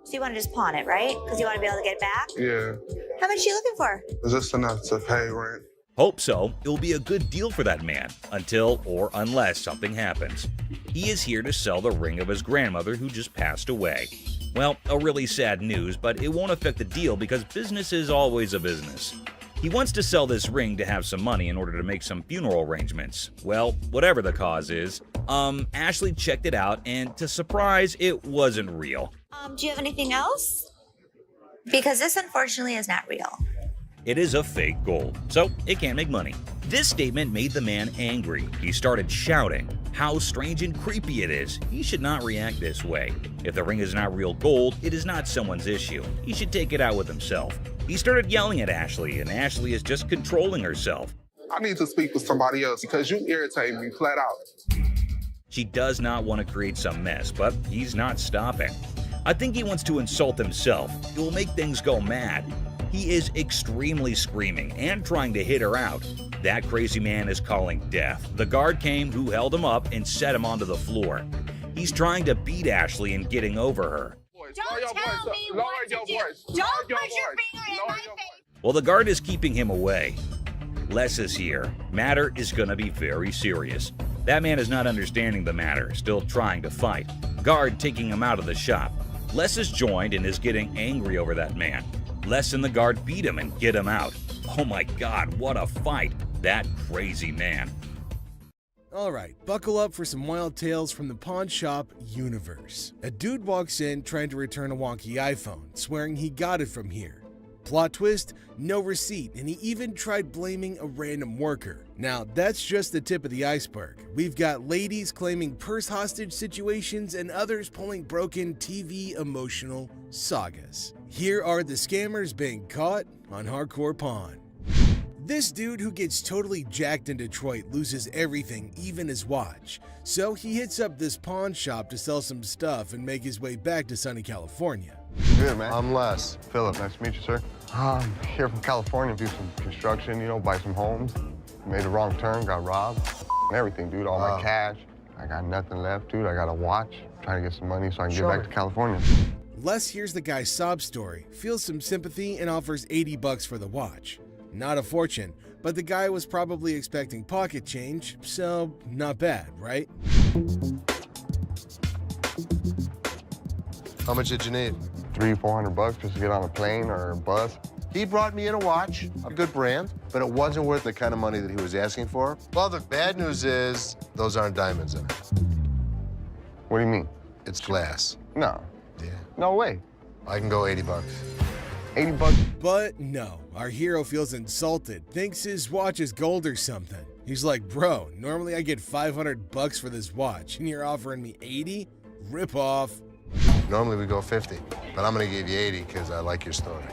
S18: So you want to just pawn it, right? Because you want to be able to get it back?
S12: Yeah.
S18: How much are you looking for?
S12: Is this enough to pay rent?
S4: Hope so. It will be a good deal for that man, until or unless something happens. He is here to sell the ring of his grandmother who just passed away. Well, a really sad news, but it won't affect the deal because business is always a business. He wants to sell this ring to have some money in order to make some funeral arrangements. Well, whatever the cause is, Ashley checked it out, and to surprise, it wasn't real.
S18: Do you have anything else? Because this unfortunately is not real.
S4: It is a fake gold, so it can't make money. This statement made the man angry. He started shouting how strange and creepy it is. He should not react this way. If the ring is not real gold, it is not someone's issue. He should take it out with himself. He started yelling at Ashley, and Ashley is just controlling herself.
S12: I need to speak with somebody else because you irritate me flat out.
S4: She does not want to create some mess, but he's not stopping. I think he wants to insult himself. It will make things go mad. He is extremely screaming and trying to hit her out. That crazy man is calling death. The guard came who held him up and set him onto the floor. He's trying to beat Ashley and getting over her.
S9: Don't tell me what to do. Don't put your finger in my face.
S4: Well, the guard is keeping him away. Les is here. Matter is gonna be very serious. That man is not understanding the matter, still trying to fight. Guard taking him out of the shop. Les is joined and is getting angry over that man. Les and the guard beat him and get him out. Oh my God, what a fight. That crazy man.
S14: Alright, buckle up for some wild tales from the pawn shop universe. A dude walks in trying to return a wonky iPhone, swearing he got it from here. Plot twist, no receipt, and he even tried blaming a random worker. Now, that's just the tip of the iceberg. We've got ladies claiming purse hostage situations and others pulling broken TV emotional sagas. Here are the scammers being caught on Hardcore Pawn. This dude who gets totally jacked in Detroit loses everything, even his watch. So he hits up this pawn shop to sell some stuff and make his way back to sunny California.
S2: Good, man. I'm Les. Philip, nice to meet you, sir. I'm here from California to do some construction, buy some homes. Made a wrong turn, got robbed, and everything, dude, all my cash. I got nothing left, dude. I got a watch. I'm trying to get some money so I can get back to California.
S14: Les hears the guy's sob story, feels some sympathy, and offers $80 for the watch. Not a fortune, but the guy was probably expecting pocket change, so not bad, right?
S2: How much did you need? $300-400 just to get on a plane or a bus.
S17: He brought me in a watch, a good brand, but it wasn't worth the kind of money that he was asking for. Well, the bad news is those aren't diamonds in it.
S2: What do you mean?
S17: It's glass.
S2: No.
S17: Yeah.
S2: No way.
S17: I can go $80.
S2: $80?
S14: But no, our hero feels insulted, thinks his watch is gold or something. He's like, bro, normally I get $500 for this watch, and you're offering me 80? Rip off.
S17: Normally we go 50, but I'm gonna give you 80 because I like your story.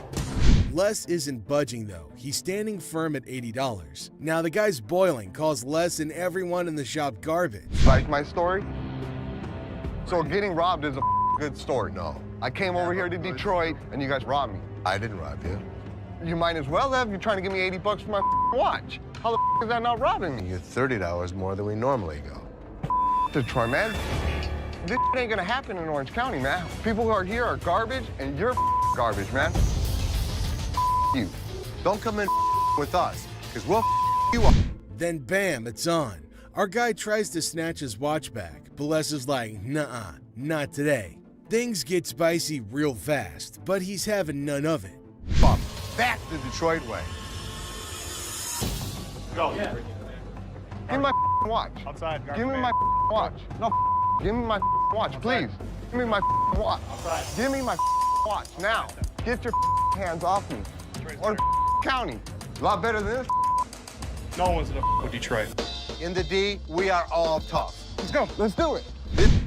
S14: Les isn't budging though. He's standing firm at $80. Now the guy's boiling, calls Les and everyone in the shop garbage.
S2: Like my story? So getting robbed is a good story.
S17: No.
S2: I came over here to Detroit and you guys robbed me.
S17: I didn't rob you.
S2: You might as well have. You're trying to give me $80 for my watch. How the is that not robbing me?
S17: You're $30 more than we normally go.
S2: Detroit, man. This ain't gonna happen in Orange County, man. People who are here are garbage and you're garbage, man. You.
S17: Don't come in with us, because we'll you up.
S14: Then bam, it's on. Our guy tries to snatch his watch back, but Les is like, nuh-uh, not today. Things get spicy real fast, but he's having none of it.
S17: Fuck, that's the Detroit way.
S2: Go. Yeah. Give me my watch.
S23: Outside.
S2: Give me my watch. No, give me my watch, please. Give me my watch.
S23: Outside.
S2: Give me my watch now. Get your hands off me. Or county. A lot better than this.
S23: No one's gonna with Detroit.
S17: In the D, we are all tough.
S2: Let's go. Let's do it.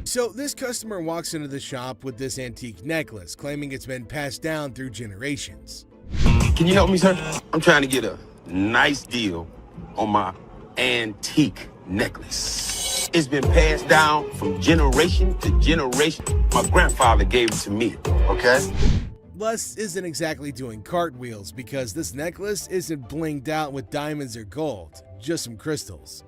S14: So this customer walks into the shop with this antique necklace, claiming it's been passed down through generations.
S20: Can you help me, sir? I'm trying to get a nice deal on my antique necklace. It's been passed down from generation to generation. My grandfather gave it to me, okay?
S14: Les isn't exactly doing cartwheels because this necklace isn't blinged out with diamonds or gold, just some crystals.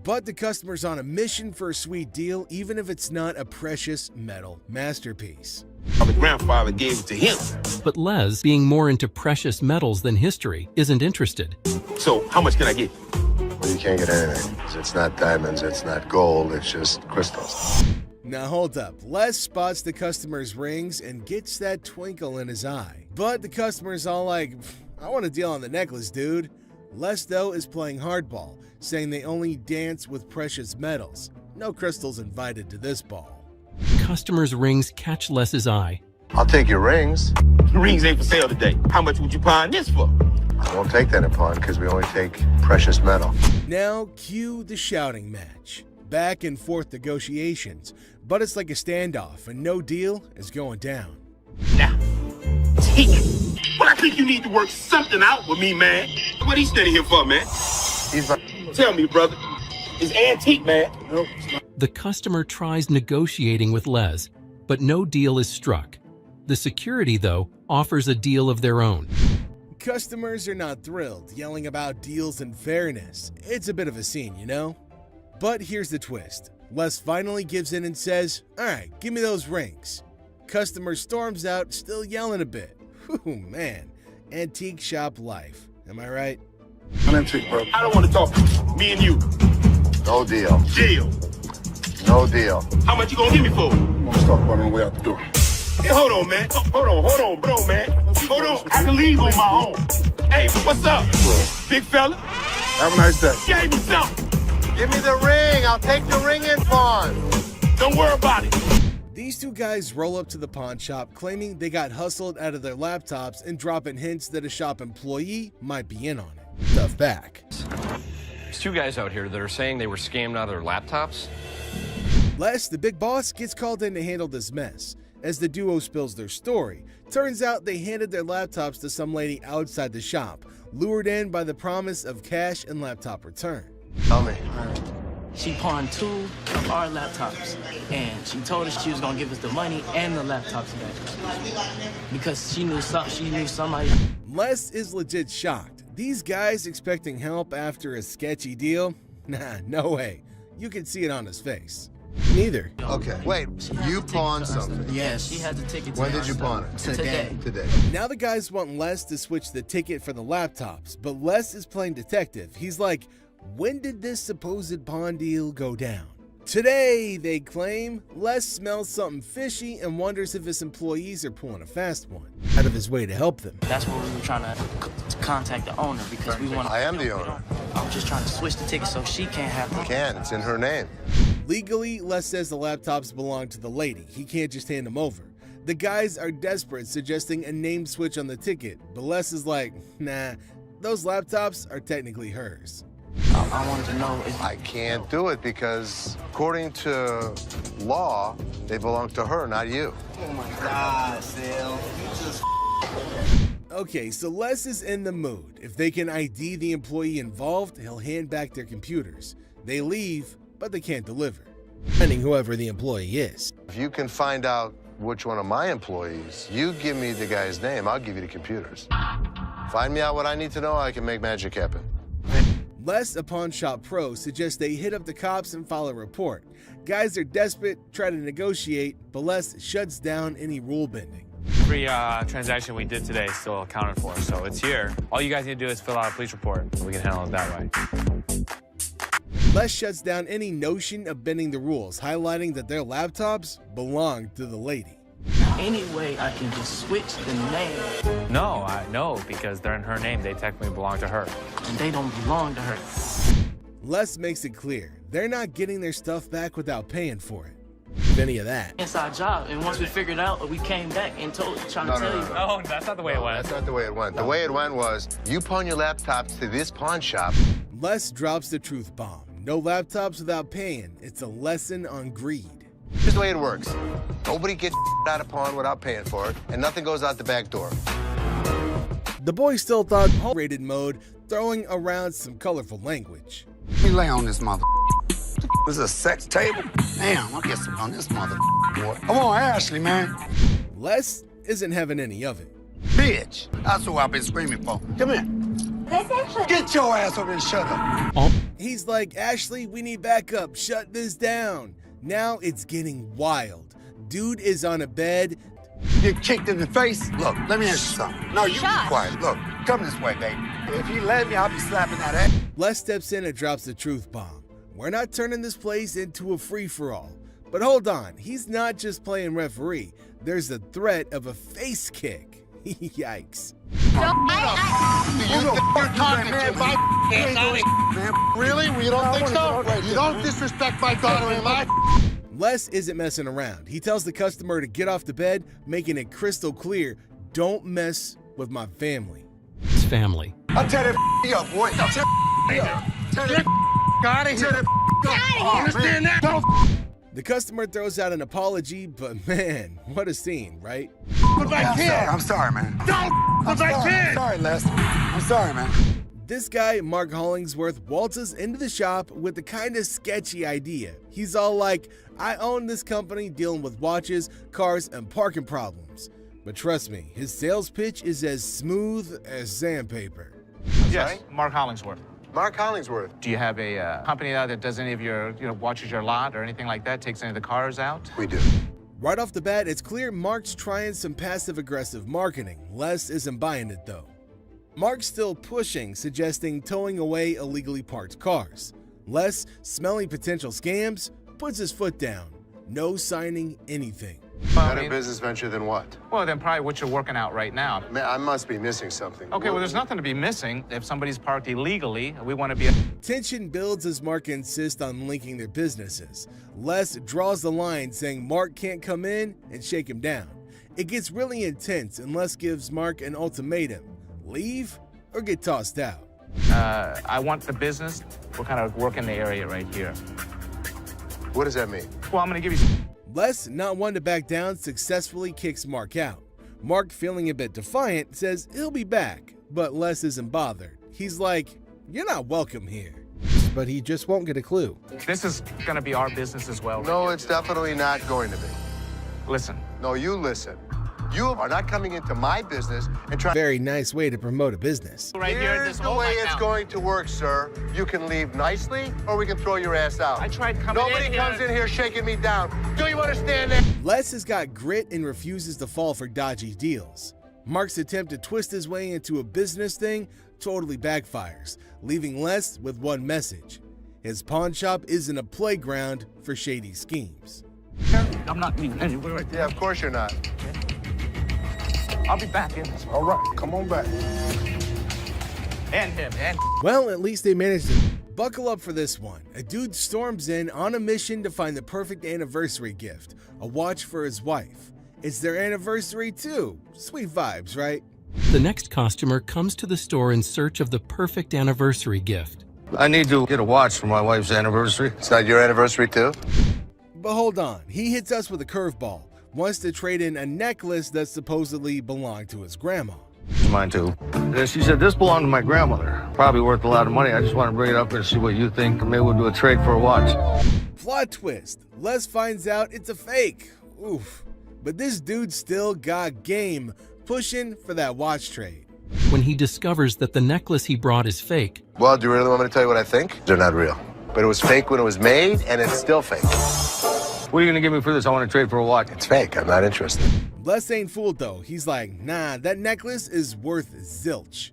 S14: But the customer's on a mission for a sweet deal, even if it's not a precious metal masterpiece.
S20: My grandfather gave it to him.
S21: But Les, being more into precious metals than history, isn't interested.
S20: So how much can I get?
S17: Well, you can't get anything. It's not diamonds, it's not gold, it's just crystals.
S14: Now hold up, Les spots the customer's rings and gets that twinkle in his eye. But the customer's all like, I want a deal on the necklace, dude. Les, though, is playing hardball, saying they only dance with precious metals. No crystals invited to this ball.
S21: Customer's rings catch Les's eye.
S17: I'll take your rings.
S20: Rings ain't for sale today. How much would you pawn this for?
S17: I won't take that in pawn because we only take precious metal.
S14: Now cue the shouting match. Back and forth negotiations, but it's like a standoff and no deal is going down.
S20: Now, take it. But I think you need to work something out with me, man. What he standing here for, man? Tell me, brother. It's antique, man.
S17: Nope.
S21: The customer tries negotiating with Les, but no deal is struck. The security, though, offers a deal of their own.
S14: Customers are not thrilled, yelling about deals and fairness. It's a bit of a scene, you know? But here's the twist. Les finally gives in and says, all right, give me those rings. Customer storms out, still yelling a bit. Whew, man. Antique shop life. Am I right?
S20: An antique, bro. I don't want to talk. Me and you.
S17: No deal.
S24: Deal.
S17: No deal.
S24: How much you gonna give me for it?
S17: Let's talk about it on the way out the door.
S24: Hey, hold on, man. Hold on, man. Hold on. I can leave on my own. Hey, what's up? Big fella?
S17: Have a nice day.
S24: Gave me something.
S17: Give me the ring. I'll take the ring in pawn.
S24: Don't worry about it.
S14: These two guys roll up to the pawn shop claiming they got hustled out of their laptops and dropping hints that a shop employee might be in on it. Stuff back.
S3: There's two guys out here that are saying they were scammed out of their laptops.
S14: Les, the big boss, gets called in to handle this mess. As the duo spills their story, turns out they handed their laptops to some lady outside the shop, lured in by the promise of cash and laptop return.
S17: Tell me.
S11: She pawned 2 of our laptops, and she told us she was gonna give us the money and the laptops back because she knew somebody.
S14: Les is legit shocked. These guys expecting help after a sketchy deal? Nah, no way. You can see it on his face. Neither.
S17: Okay, wait, you pawned something?
S11: Yeah, she had the ticket.
S17: When did you pawn it?
S11: Today.
S14: Now the guys want Les to switch the ticket for the laptops, but Les is playing detective. He's like, when did this supposed pawn deal go down? Today, they claim. Les smells something fishy and wonders if his employees are pulling a fast one, out of his way to help them.
S11: That's what we were trying to contact the owner because we want to.
S17: I am the owner.
S11: I'm just trying to switch the ticket so she can't have them.
S17: You can, it's in her name.
S14: Legally, Les says the laptops belong to the lady. He can't just hand them over. The guys are desperate, suggesting a name switch on the ticket, but Les is like, nah, those laptops are technically hers.
S11: I wanted to know if
S17: I can't do it because, according to law, they belong to her, not you.
S11: Oh my God, Sal. You just
S14: Okay, so Les is in the mood. If they can ID the employee involved, he'll hand back their computers. They leave, but they can't deliver, depending whoever the employee is.
S17: If you can find out which one of my employees, you give me the guy's name, I'll give you the computers. Find me out what I need to know, I can make magic happen.
S14: Les, a pawn shop pro, suggests they hit up the cops and file a report. Guys are desperate, try to negotiate, but Les shuts down any rule bending.
S5: Every transaction we did today is still accounted for, so it's here. All you guys need to do is fill out a police report, and we can handle it that way.
S14: Les shuts down any notion of bending the rules, highlighting that their laptops belong to the lady.
S11: any way I can just switch the name.
S5: No, because they're in her name. They technically belong to her.
S11: And they don't belong to her.
S14: Les makes it clear they're not getting their stuff back without paying for it. If any of that.
S11: Inside job, and once we figured out, we came back and trying to tell you.
S5: No, that's not the way it went.
S17: That's not the way it went. The way it went was, you pawn your laptops to this pawn shop.
S14: Les drops the truth bomb. No laptops without paying. It's a lesson on greed.
S17: Here's the way it works. Nobody gets out of pawn without paying for it, and nothing goes out the back door.
S14: The boy still thought rated mode, throwing around some colorful language.
S16: We lay on this mother. This is a sex table? Damn, I'll get some on this mother boy. Come on, Ashley, man.
S14: Les isn't having any of it.
S16: Bitch, that's what I've been screaming for. Come here. Get your ass over and shut up.
S14: He's like, Ashley, we need backup. Shut this down. Now it's getting wild. Dude is on a bed.
S16: Get kicked in the face? Look, let me ask you something. No, you be quiet. Look, come this way, baby. If you let me, I'll be slapping that ass.
S14: Les steps in and drops the truth bomb. We're not turning this place into a free-for-all. But hold on, he's not just playing referee. There's the threat of a face kick. Yikes.
S2: Really? We don't think so? You don't disrespect my daughter-in-law?
S14: Les isn't messing around. He tells the customer to get off the bed, making it crystal clear, don't mess with my family.
S21: It's family.
S16: I'll tear that up, boy. I'll tear that up. Tear that out of here. Understand that? Don't
S14: The customer throws out an apology, but man, what a scene, right?
S16: put my kid. I'm sorry, man. Don't put my kid. I'm sorry, Les. I'm sorry, man.
S14: This guy, Mark Hollingsworth, waltzes into the shop with the kind of sketchy idea. He's all like, I own this company dealing with watches, cars, and parking problems. But trust me, his sales pitch is as smooth as sandpaper.
S19: Yes, Mark Hollingsworth.
S17: Mark Hollingsworth.
S19: Do you have a company out that does any of your, watches your lot or anything like that, takes any of the cars out?
S17: We do.
S14: Right off the bat, it's clear Mark's trying some passive-aggressive marketing. Les isn't buying it, though. Mark's still pushing, suggesting towing away illegally parked cars. Les, smelling potential scams, puts his foot down. No signing anything.
S17: Better business venture than what?
S19: Well, then probably what you're working out right now.
S17: I must be missing something.
S19: Okay, well, there's nothing to be missing. If somebody's parked illegally, we want to be...
S14: Tension builds as Mark insists on linking their businesses. Les draws the line saying Mark can't come in and shake him down. It gets really intense and Les gives Mark an ultimatum. Leave or get tossed out.
S19: I want the business. We're kind of working the area right here.
S17: What does that mean?
S19: Well, I'm going to give you...
S14: Les, not one to back down, successfully kicks Mark out. Mark, feeling a bit defiant, says he'll be back, but Les isn't bothered. He's like, "You're not welcome here." But he just won't get a clue.
S19: This is going to be our business as well.
S17: No, it's definitely not going to be.
S19: Listen.
S17: No, you listen. You are not coming into my business and trying...
S14: Very nice way to promote a business.
S17: Here's the way it's going to work, sir. You can leave nicely, or we can throw your ass out.
S19: I tried coming in here.
S17: Nobody comes in here shaking me down. Do you understand that?
S14: Les has got grit and refuses to fall for dodgy deals. Mark's attempt to twist his way into a business thing totally backfires, leaving Les with one message. His pawn shop isn't a playground for shady schemes.
S19: I'm not leaving anywhere right there.
S17: Yeah, of course you're not.
S19: I'll be back in.
S12: All right, come on back.
S19: And him, and...
S14: Well, at least they managed to buckle up for this one. A dude storms in on a mission to find the perfect anniversary gift, a watch for his wife. It's their anniversary too. Sweet vibes, right?
S21: The next customer comes to the store in search of the perfect anniversary gift.
S10: I need to get a watch for my wife's anniversary.
S17: It's not your anniversary too?
S14: But hold on, he hits us with a curveball. Wants to trade in a necklace that supposedly belonged to his grandma.
S10: Mine too. She said, this belonged to my grandmother. Probably worth a lot of money. I just want to bring it up and see what you think. Maybe we'll do a trade for a watch.
S14: Plot twist. Les finds out it's a fake. Oof. But this dude still got game, pushing for that watch trade.
S21: When he discovers that the necklace he brought is fake.
S17: Well, do you really want me to tell you what I think? They're not real. But it was fake when it was made, and it's still fake.
S10: What are you going to give me for this? I want to trade for a watch.
S17: It's fake. I'm not interested.
S14: Les ain't fooled though. He's like, nah, that necklace is worth zilch.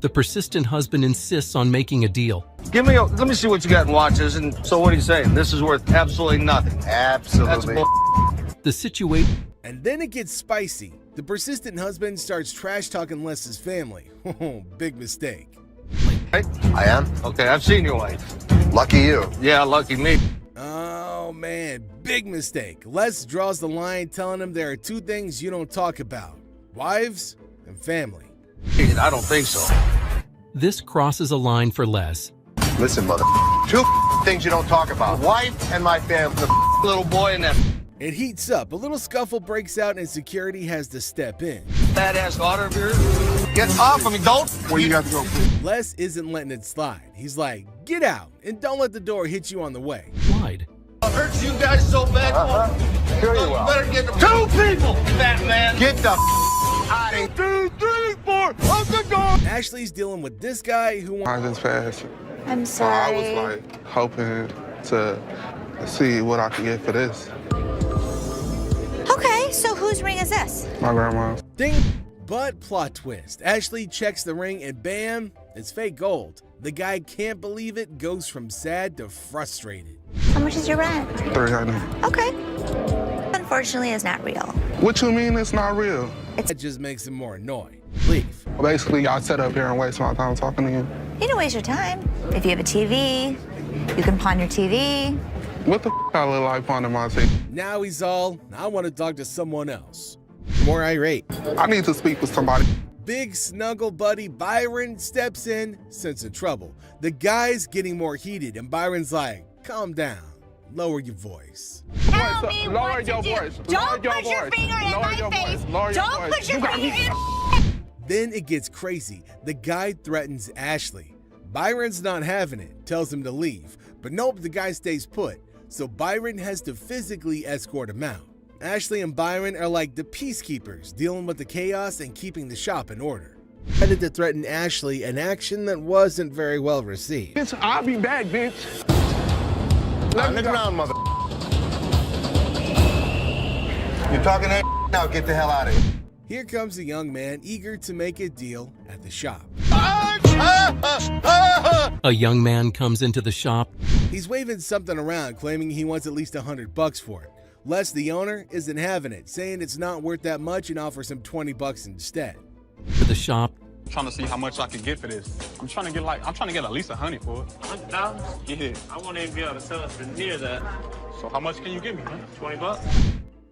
S21: The persistent husband insists on making a deal.
S10: Let me see what you got in watches. And so what are you saying? This is worth absolutely nothing.
S17: Absolutely.
S10: That's
S21: the situation.
S14: And then it gets spicy. The persistent husband starts trash talking Les's family. Big mistake.
S17: I am?
S10: Okay, I've seen your wife.
S17: Lucky you.
S10: Yeah, lucky me.
S14: Oh man, big mistake. Les draws the line telling him there are two things you don't talk about. Wives and family.
S10: I don't think so.
S21: This crosses a line for Les.
S17: Listen, mother. Two things you don't talk about. Wife and my family.
S10: The little boy and that.
S14: It heats up. A little scuffle breaks out and security has to step in.
S10: Badass daughter of yours. Get off of me, don't.
S12: Where you got to go, please?
S14: Les isn't letting it slide. He's like, get out and don't let the door hit you on the way.
S21: Lied.
S10: I hurt you guys so bad.
S17: Sure you will.
S10: Better get two people, fat man.
S17: Get the
S10: out of 2, 3, 4. Out the door.
S14: Ashley's dealing with this guy who
S13: I just passed.
S18: I'm sorry.
S13: I was like hoping to see what I could get for this.
S18: Okay, so whose ring is this?
S13: My grandma's.
S14: Ding! But plot twist. Ashley checks the ring and bam, it's fake gold. The guy can't believe it, goes from sad to frustrated.
S18: How much is your rent?
S13: $300.
S18: Okay. Unfortunately, it's not real.
S13: What you mean it's not real?
S14: It just makes him more annoyed. Leave.
S13: Basically, y'all sit up here and waste my time talking to you.
S18: You don't waste your time. If you have a TV, you can pawn your TV.
S13: What the I look like pawning my TV?
S14: Now he's all, I want to talk to someone else. More irate.
S13: I need to speak with somebody.
S14: Big snuggle buddy Byron steps in, sense of trouble. The guy's getting more heated and Byron's like, calm down, lower your voice.
S18: Tell me what to do. Don't put your finger in my face. Don't put your finger in.
S14: Then it gets crazy. The guy threatens Ashley. Byron's not having it, tells him to leave. But nope, the guy stays put. So Byron has to physically escort him out. Ashley and Byron are like the peacekeepers, dealing with the chaos and keeping the shop in order. Headed to threaten Ashley, an action that wasn't very well received.
S13: Bitch, I'll be back, bitch.
S17: On the ground, mother. You're talking that now, get the hell out of here.
S14: Here comes a young man eager to make a deal at the shop.
S21: A A young man comes into the shop.
S14: He's waving something around, claiming he wants at least $100 for it. Les, the owner, isn't having it, saying it's not worth that much and offers him $20 instead.
S21: To the shop.
S7: I'm trying to see how much I can get for this. I'm trying to get at least $100 for it.
S8: $100?
S7: Yeah.
S8: I won't even be able to sell it for near that.
S7: So how much can you give me, man?
S8: $20?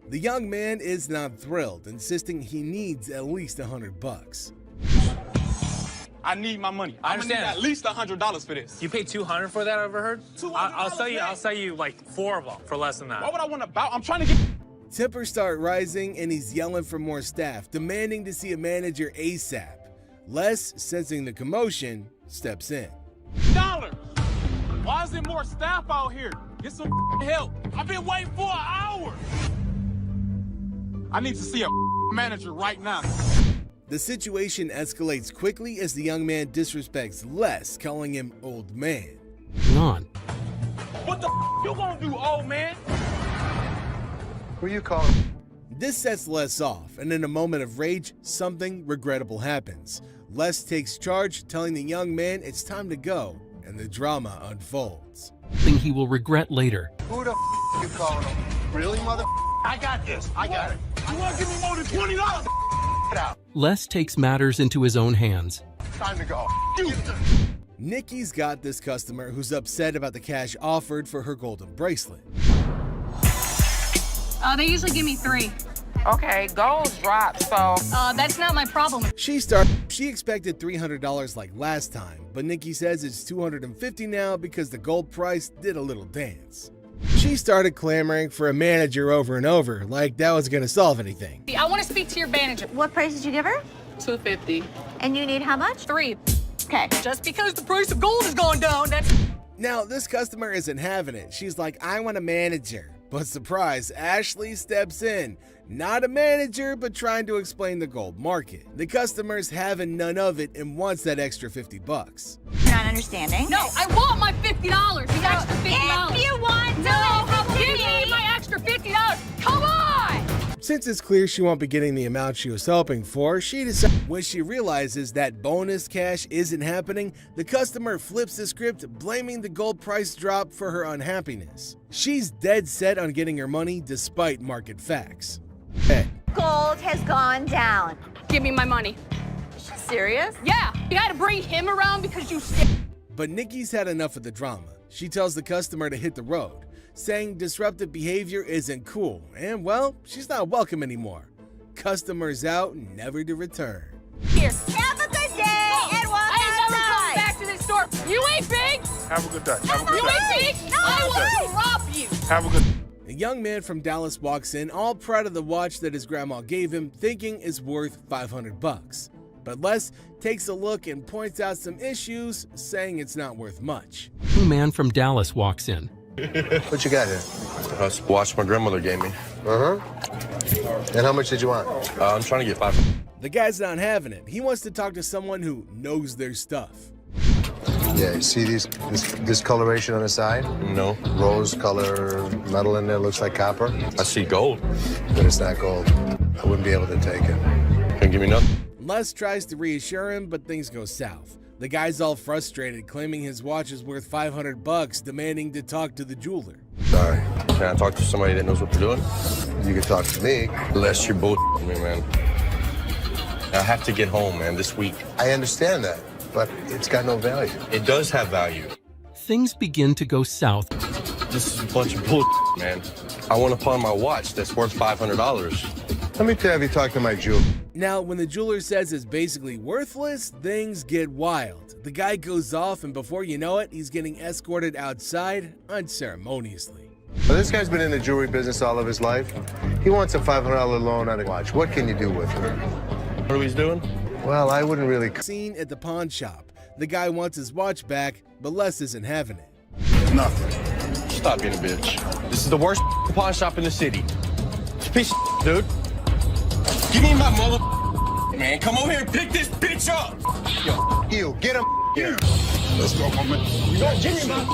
S14: The young man is not thrilled, insisting he needs at least $100.
S7: I need my money. I understand. Need at least $100 for this.
S5: You paid $200 for that, I overheard? I'll sell you like 4 of them for less than that.
S7: Why would I want to bow? I'm trying to get...
S14: Tempers start rising and he's yelling for more staff, demanding to see a manager ASAP. Les, sensing the commotion, steps in.
S7: $! Why is there more staff out here? Get some help. I've been waiting for an hour. I need to see a manager right now.
S14: The situation escalates quickly as the young man disrespects Les, calling him old man.
S21: On.
S7: What the you gonna do, old man?
S17: Who you calling?
S14: This sets Les off, and in a moment of rage, something regrettable happens. Les takes charge, telling the young man it's time to go, and the drama unfolds.
S21: Something he will regret later.
S17: Who the you calling him? Really, mother? I got this. I got it.
S7: You wanna give me more than $20?
S17: Get out.
S21: Les takes matters into his own hands.
S17: Time to go.
S14: Nikki's got this customer who's upset about the cash offered for her golden bracelet.
S15: They usually give me 3.
S22: Okay, gold's dropped, so...
S15: that's not my problem.
S14: She expected $300 like last time, but Nikki says it's $250 now because the gold price did a little dance. She started clamoring for a manager over and over, like that was gonna solve anything.
S15: I want to speak to your manager.
S18: What price did you give her?
S15: $250.
S18: And you need how much?
S15: 3.
S18: Okay.
S15: Just because the price of gold has gone down, that's...
S14: Now, this customer isn't having it. She's like, I want a manager. But surprise, Ashley steps in. Not a manager, but trying to explain the gold market. The customer's having none of it and wants that extra $50.
S18: You're not understanding?
S15: No, I want my $50. The extra $50.
S18: If you want
S15: to give me my extra $50. Come on!
S14: Since it's clear she won't be getting the amount she was hoping for, she decides. When she realizes that bonus cash isn't happening, the customer flips the script, blaming the gold price drop for her unhappiness. She's dead set on getting her money despite market facts. Hey.
S18: Gold has gone down.
S15: Give me my money.
S18: Is she serious?
S15: Yeah, you had to bring him around because you...
S14: But Nikki's had enough of the drama. She tells the customer to hit the road, saying disruptive behavior isn't cool, and well, she's not welcome anymore. Customers out, never to return.
S15: Here.
S18: Have a good day and walk
S15: I ain't never
S18: outside.
S15: coming back to this store. You ain't big.
S7: Have a good day. Have a good
S15: You
S7: day.
S15: ain't big. I will rob you.
S7: Have a good...
S14: A young man from Dallas walks in, all proud of the watch that his grandma gave him, thinking is worth $500. But Les takes a look and points out some issues, saying it's not worth much.
S21: A man from Dallas walks in.
S17: What you got here?
S3: That's a watch my grandmother gave me.
S17: And how much did you want?
S3: I'm trying to get $500.
S14: The guy's not having it. He wants to talk to someone who knows their stuff.
S17: Yeah, you see this coloration on the side?
S3: No.
S17: Rose color metal in there, looks like copper.
S3: I see gold.
S17: But it's not gold. I wouldn't be able to take it.
S3: Can't give me nothing.
S14: Les tries to reassure him, but things go south. The guy's all frustrated, claiming his watch is worth $500, demanding to talk to the jeweler.
S17: Sorry.
S3: Can I talk to somebody that knows what they're doing?
S17: You can talk to me.
S3: Unless you're both me, man. I have to get home, man, this week.
S17: I understand that, but it's got no value.
S3: It does have value.
S21: Things begin to go south.
S3: This is a bunch of bull, man. I want to pawn my watch that's worth $500.
S17: Let me tell you, you talk to my jeweler.
S14: Now, when the jeweler says it's basically worthless, things get wild. The guy goes off, and before you know it, he's getting escorted outside unceremoniously.
S17: Well, this guy's been in the jewelry business all of his life. He wants a $500 loan on a watch. What can you do with it?
S3: What are we doing?
S17: Well, I wouldn't really...
S14: Scene at the pawn shop. The guy wants his watch back, but Les isn't having it.
S3: Nothing. Stop being a bitch. This is the worst pawn shop in the city. It's a piece of dude. Give me my mother, man. Come over here and pick this bitch up.
S17: Yo, get him here.
S2: Let's go, my man.
S3: You gotta give me my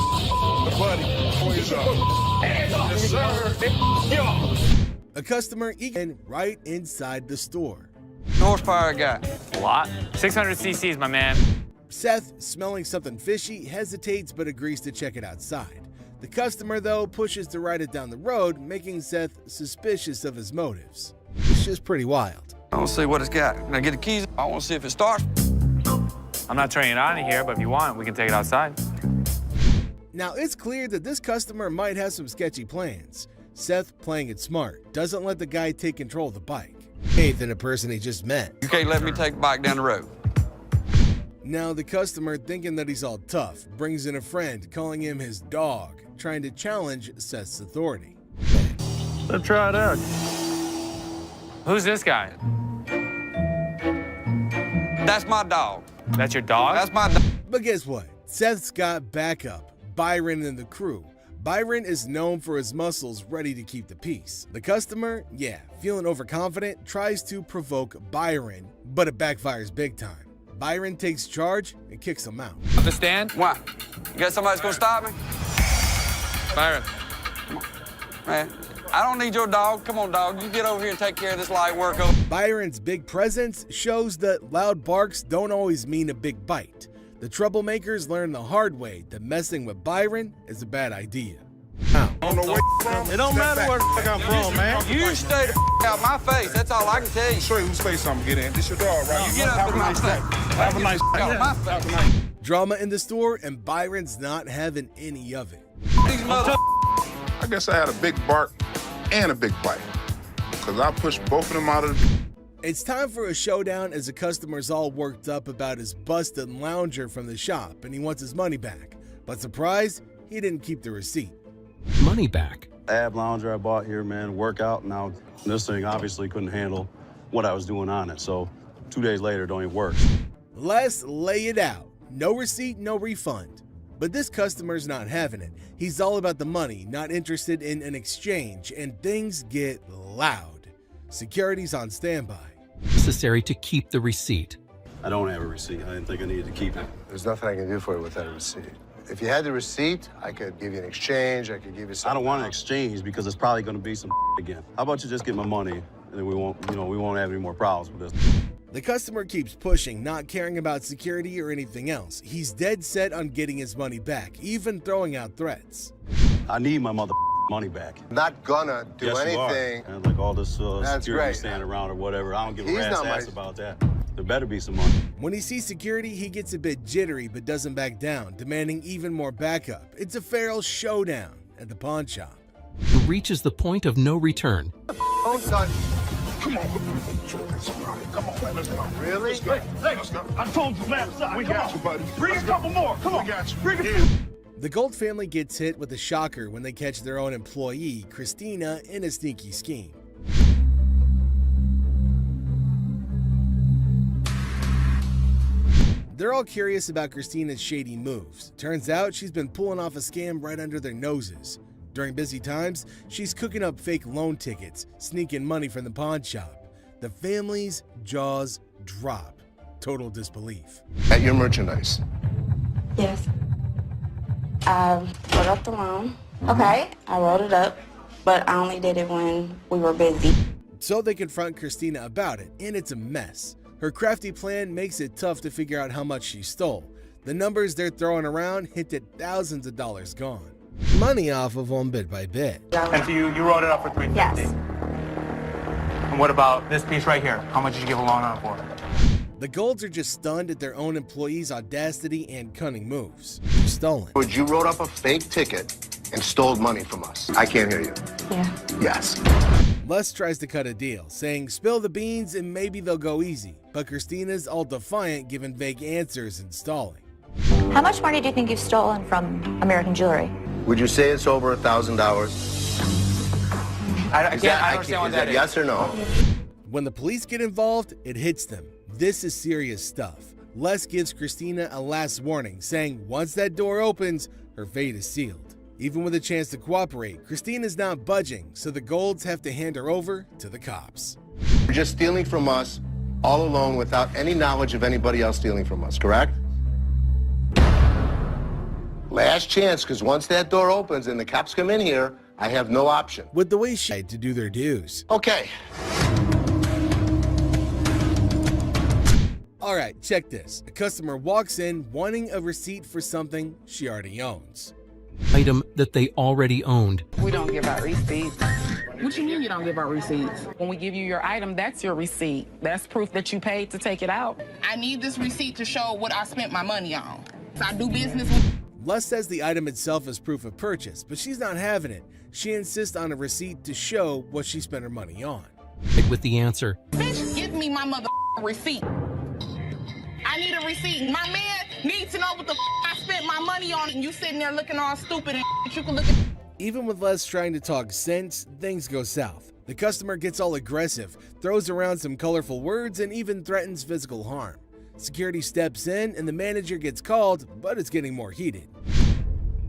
S2: buddy. Hands up. Yes, sir.
S3: Yo.
S14: A customer eating right inside the store.
S5: Horsepower I got? A lot. 600 cc's, my man.
S14: Seth, smelling something fishy, hesitates but agrees to check it outside. The customer, though, pushes to ride it down the road, making Seth suspicious of his motives. It's just pretty wild.
S1: I want to see what it's got. Can I get the keys? I want to see if it starts.
S5: I'm not turning it on in here, but if you want, we can take it outside.
S14: Now, it's clear that this customer might have some sketchy plans. Seth, playing it smart, doesn't let the guy take control of the bike. Faith in a person he just met.
S1: You can't let me take the bike down the road.
S14: Now, the customer, thinking that he's all tough, brings in a friend, calling him his dog, trying to challenge Seth's authority.
S1: Let's try it out.
S5: Who's this guy?
S1: That's my dog.
S5: That's your dog?
S1: That's my dog.
S14: But guess what? Seth's got backup. Byron and the crew. Byron is known for his muscles ready to keep the peace. The customer, yeah, feeling overconfident, tries to provoke Byron, but it backfires big time. Byron takes charge and kicks him out.
S5: Understand?
S1: Why? You got somebody that's gonna stop me?
S5: Byron.
S1: Come on. Man, I don't need your dog. Come on, dog. You get over here and take care of this light work.
S14: Byron's big presence shows that loud barks don't always mean a big bite. The troublemakers learn the hard way that messing with Byron is a bad idea. Now,
S1: I don't know where you're from. It don't matter where I'm from, man. You stay the out my face. That's all I can tell you.
S4: Show you whose face I'm gonna get in. This your dog, right?
S1: You get up in my face.
S4: Have a nice day.
S14: Drama in the store, and Byron's not having any of it.
S4: I guess I had a big bark and a big bite, because I pushed both of them out of the...
S14: It's time for a showdown as the customer's all worked up about his busted lounger from the shop and he wants his money back. But surprise, he didn't keep the receipt.
S21: Money back.
S6: Ab lounger I bought here, man, workout. Now, this thing obviously couldn't handle what I was doing on it. So 2 days later, it don't even work.
S14: Let's lay it out. No receipt, no refund. But this customer's not having it. He's all about the money, not interested in an exchange, and things get loud. Security's on standby.
S21: Necessary to keep the receipt.
S6: I don't have a receipt. I didn't think I needed to keep it.
S17: There's nothing I can do for you without a receipt. If you had the receipt, I could give you an exchange. I could give you something.
S6: I don't want an exchange because it's probably going to be some again. How about you just get my money and then we won't have any more problems with this.
S14: The customer keeps pushing, not caring about security or anything else. He's dead set on getting his money back, even throwing out threats.
S6: I need my money back.
S17: Not gonna do
S6: yes,
S17: anything.
S6: And like all this
S17: That's
S6: security
S17: great.
S6: standing around or whatever. I don't give a
S17: He's
S6: rat's
S17: not
S6: ass
S17: my-
S6: about that. There better be some money.
S14: When he sees security, he gets a bit jittery but doesn't back down, demanding even more backup. It's a feral showdown at the pawn shop.
S21: Reaches the point of no return.
S17: Oh, son.
S4: Come on. Come on, man. Let's go.
S17: Really?
S4: Let's go. I told you last time. We got you, buddy. Bring a couple more. Come on. We got you. Bring a few.
S14: The Gold family gets hit with a shocker when they catch their own employee, Christina, in a sneaky scheme. They're all curious about Christina's shady moves. Turns out she's been pulling off a scam right under their noses. During busy times, she's cooking up fake loan tickets, sneaking money from the pawn shop. The family's jaws drop. Total disbelief.
S2: At your merchandise.
S9: Yes. I wrote up the loan. Okay. I wrote it up, but I only did it when we were busy.
S14: So they confront Christina about it, and it's a mess. Her crafty plan makes it tough to figure out how much she stole. The numbers they're throwing around hint at thousands of dollars gone. Money off of them bit by bit.
S19: And so you wrote it up for $350?
S9: Yes.
S19: And what about this piece right here? How much did you give a loan on for?
S14: The Golds are just stunned at their own employees' audacity and cunning moves. Stolen.
S2: Would you wrote up a fake ticket and stole money from us? I can't hear you.
S9: Yeah.
S2: Yes.
S14: Les tries to cut a deal, saying spill the beans and maybe they'll go easy. But Christina's all defiant, giving vague answers and stalling.
S18: How much money do you think you've stolen from American Jewelry?
S2: Would you say it's over $1,000?
S19: I don't understand what that is.
S2: Yes or no?
S14: When the police get involved, it hits them. This is serious stuff. Les gives Christina a last warning, saying once that door opens, her fate is sealed. Even with a chance to cooperate, Christina's not budging, so the Golds have to hand her over to the cops.
S2: You're just stealing from us all alone without any knowledge of anybody else stealing from us, correct? Last chance, because once that door opens and the cops come in here, I have no option.
S14: With the way she had to do their dues.
S2: Okay.
S14: All right, check this. A customer walks in wanting a receipt for something she already owns.
S21: Item that they already owned.
S22: We don't give out receipts. What you mean you don't give out receipts? When we give you your item, that's your receipt. That's proof that you paid to take it out. I need this receipt to show what I spent my money on. So I do business with...
S14: Les says the item itself is proof of purchase, but she's not having it. She insists on a receipt to show what she spent her money on.
S21: With the answer,
S22: Bitch, give me my mother receipt. I need a receipt. My man needs to know what the I spent my money on, and you sitting there looking all stupid and you can look at...
S14: Even with Les trying to talk sense, things go south. The customer gets all aggressive, throws around some colorful words, and even threatens physical harm. Security steps in and the manager gets called, but it's getting more heated.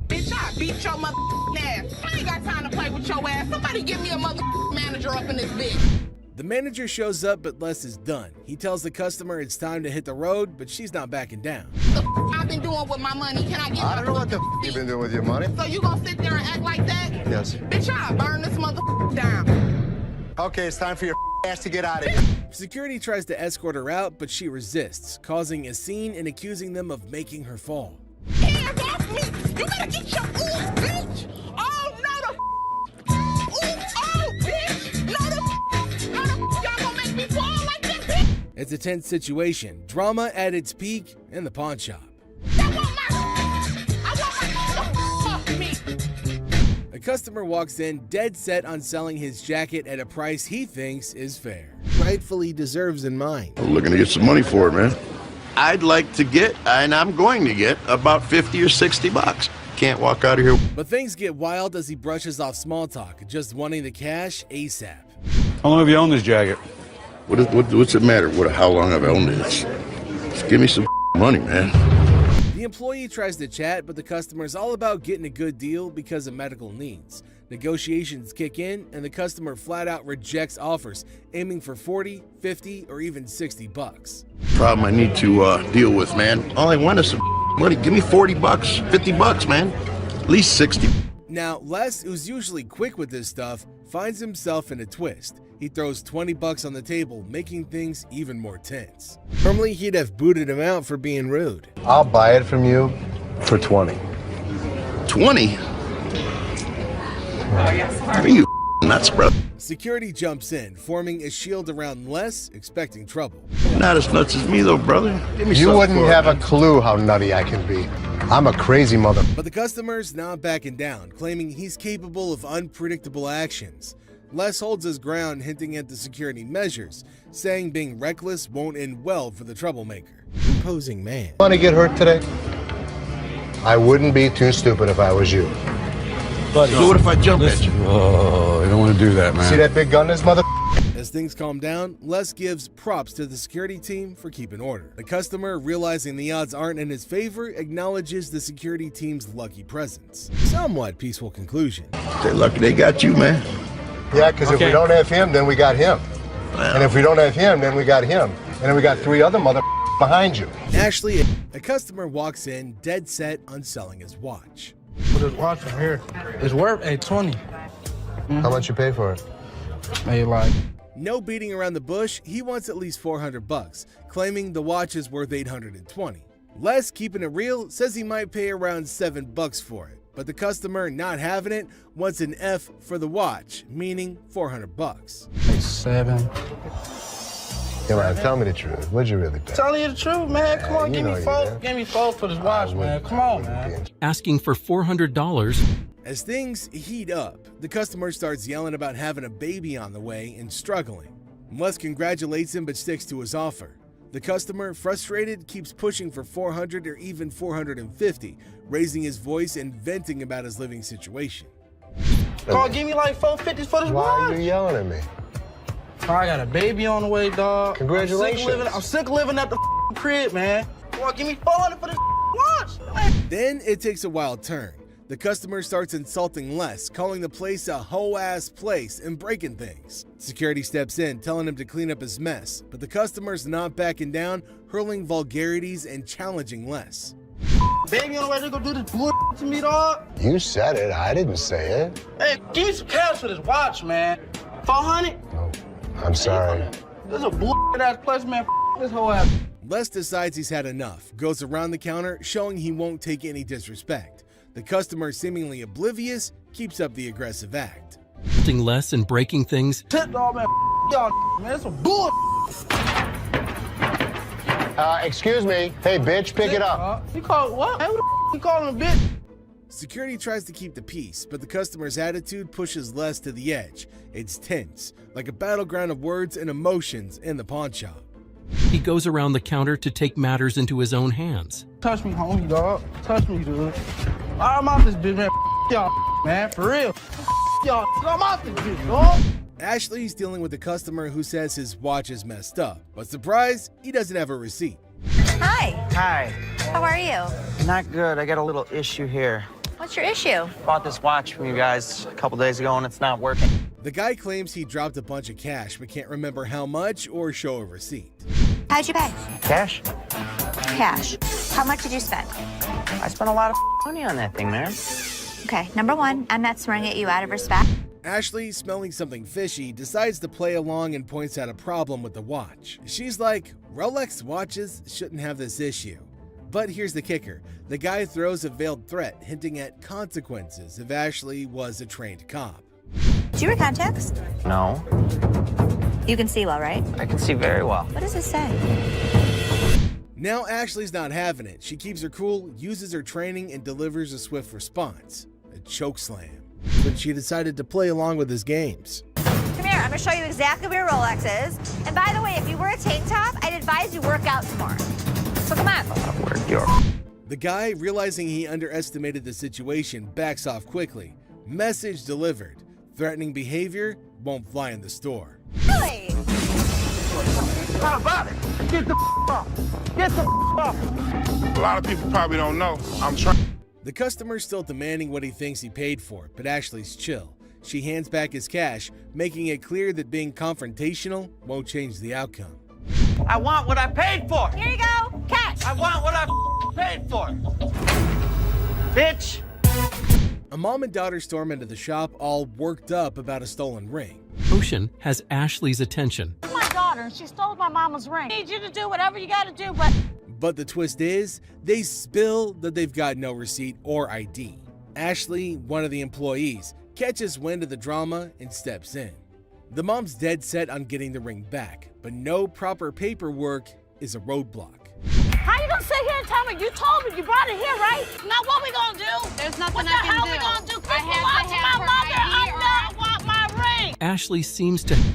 S22: Bitch, I beat your mother ass. I ain't got time to play with your ass. Somebody give me a mother manager up in this bitch.
S14: The manager shows up, but Les is done. He tells the customer it's time to hit the road, but she's not backing down.
S22: The I've been doing with my money. Can I get
S17: I don't know what the you've been doing with your money.
S22: So you gonna sit there and act like that?
S17: Yes.
S22: Bitch, I'll burn this mother down.
S17: Okay, it's time for your ass to get out of here.
S14: Security tries to escort her out, but she resists, causing a scene and accusing them of making her fall.
S22: Hands off me! You better get your bitch! Oh, no, bitch! No, y'all gonna make me fall like that, bitch!
S14: It's a tense situation, drama at its peak in the pawn shop. A customer walks in dead set on selling his jacket at a price he thinks is fair. Rightfully deserves in mind.
S11: I'm looking to get some money for it, man. I'd like to get, and I'm going to get, about 50 or 60 bucks. Can't walk out of here.
S14: But things get wild as he brushes off small talk, just wanting the cash ASAP.
S11: How long have you owned this jacket? What's it matter how long I've owned it? Just give me some money, man.
S14: The employee tries to chat, but the customer's all about getting a good deal because of medical needs. Negotiations kick in, and the customer flat out rejects offers, aiming for 40, 50, or even 60 bucks.
S11: Problem I need to deal with, man. All I want is some money. Give me 40 bucks, 50 bucks, man. At least 60.
S14: Now, Les, who's usually quick with this stuff, finds himself in a twist. He throws 20 bucks on the table, making things even more tense. Normally, he'd have booted him out for being rude.
S17: I'll buy it from you for 20.
S11: 20? Are you nuts, bro?
S14: Security jumps in, forming a shield around Les, expecting trouble.
S11: Not as nuts as me, though, brother. Give me
S17: You
S11: something
S17: wouldn't
S11: for it,
S17: have a
S11: man.
S17: clue how nutty I can be. I'm a crazy mother.
S14: But the customer's not backing down, claiming he's capable of unpredictable actions. Les holds his ground, hinting at the security measures, saying being reckless won't end well for the troublemaker. Imposing man.
S17: Want to get hurt today? I wouldn't be too stupid if I was you.
S11: So what if I jump at you?
S20: Oh, I don't want to do that, man.
S17: See that big gun, this mother?
S14: As things calm down, Les gives props to the security team for keeping order. The customer, realizing the odds aren't in his favor, acknowledges the security team's lucky presence. Somewhat peaceful conclusion.
S11: They're lucky they got you, man.
S17: Yeah, because if we don't have him, then we got him. And if we don't have him, then we got him. And then we got 3 other mother behind you.
S14: Actually, a customer walks in dead set on selling his watch.
S23: Put his watch in here. It's worth $820.
S17: How much you pay for it?
S23: Maybe like...
S14: No beating around the bush, he wants at least 400 bucks, claiming the watch is worth 820. Les, keeping it real, says he might pay around 7 bucks for it, but the customer, not having it, wants an F for the watch, meaning 400 bucks.
S23: 7.
S17: Come on, tell me the truth. What'd you really pay?
S23: Telling you the truth, man. Come on,
S17: you
S23: give
S17: know
S23: me
S17: you
S23: 4.
S17: did.
S23: Give me 4 for this watch, man. Come on, man.
S21: asking for $400.
S14: As things heat up, the customer starts yelling about having a baby on the way and struggling. Les congratulates him but sticks to his offer. The customer, frustrated, keeps pushing for 400 or even 450, raising his voice and venting about his living situation.
S23: Come on, give me like 450 for this watch.
S17: Why are you yelling at me?
S23: I got a baby on the way, dog.
S17: Congratulations.
S23: I'm sick of living at the crib, man. Come on, give me 400 for this watch.
S14: Then it takes a wild turn. The customer starts insulting Les, calling the place a hoe-ass place and breaking things. Security steps in, telling him to clean up his mess, but the customer's not backing down, hurling vulgarities and challenging Les.
S23: Baby on the way, they gonna do this bull to me, dog.
S17: You said it. I didn't say it.
S23: Hey, give me some cash for this watch, man. 400?
S17: I'm sorry.
S23: This is a bull ass place, man. This whole ass.
S14: Les decides he's had enough, goes around the counter, showing he won't take any disrespect. The customer, seemingly oblivious, keeps up the aggressive act.
S21: Les and breaking things.
S23: Tip dog, man. Y'all, man, that's some bull.
S17: Excuse me. Hey, bitch, pick it up.
S23: You call what? Hey, who the you calling a bitch?
S14: Security tries to keep the peace, but the customer's attitude pushes Les to the edge. It's tense, like a battleground of words and emotions in the pawn shop.
S21: He goes around the counter to take matters into his own hands.
S23: Touch me, homie, dog. Touch me, dude. I'm out this bitch, man. Y'all, man, for real. Y'all, I'm out this bitch, dog.
S14: Ashley's dealing with a customer who says his watch is messed up, but surprise, he doesn't have a receipt.
S18: Hi.
S10: Hi.
S18: How are you?
S10: Not good. I got a little issue here.
S18: What's your issue?
S10: Bought this watch from you guys a couple days ago and it's not working.
S14: The guy claims he dropped a bunch of cash but can't remember how much or show a receipt.
S18: How'd you pay?
S10: Cash?
S18: Cash. How much did you spend?
S10: I spent a lot of money on that thing, man.
S18: Okay, number one, I'm not swearing at you out of respect.
S14: Ashley, smelling something fishy, decides to play along and points out a problem with the watch. She's like, Rolex watches shouldn't have this issue. But here's the kicker. The guy throws a veiled threat, hinting at consequences if Ashley was a trained cop.
S18: Do you wear contacts?
S10: No.
S18: You can see well, right?
S10: I can see very well.
S18: What does it say?
S14: Now Ashley's not having it. She keeps her cool, uses her training, and delivers a swift response. A chokeslam. But she decided to play along with his games.
S18: Come here, I'm gonna show you exactly where your Rolex is. And by the way, if you wear a tank top, I'd advise you work out some more. So come on.
S14: The guy, realizing he underestimated the situation, backs off quickly. Message delivered. Threatening behavior won't fly in the store.
S18: Really?
S23: How about it? Get the off. Get the off.
S4: A lot of people probably don't know. I'm trying.
S14: The customer's still demanding what he thinks he paid for, but Ashley's chill. She hands back his cash, making it clear that being confrontational won't change the outcome.
S10: I want what I paid for.
S18: Here you go, cash.
S10: I want what I paid for. Bitch.
S14: A mom and daughter storm into the shop, all worked up about a stolen ring.
S21: Ocean has Ashley's attention.
S15: My daughter, and she stole my mama's ring. I need you to do whatever you gotta do,
S14: But the twist is, they spill that they've got no receipt or ID. Ashley, one of the employees, catches wind of the drama and steps in. The mom's dead set on getting the ring back, but no proper paperwork is a roadblock.
S15: How you gonna sit here and tell me? You told me you brought it here, right? Now what we gonna do?
S12: There's nothing
S15: what
S12: I can do.
S15: What the hell we gonna do?
S12: I have to have her ID or
S15: I want my ring.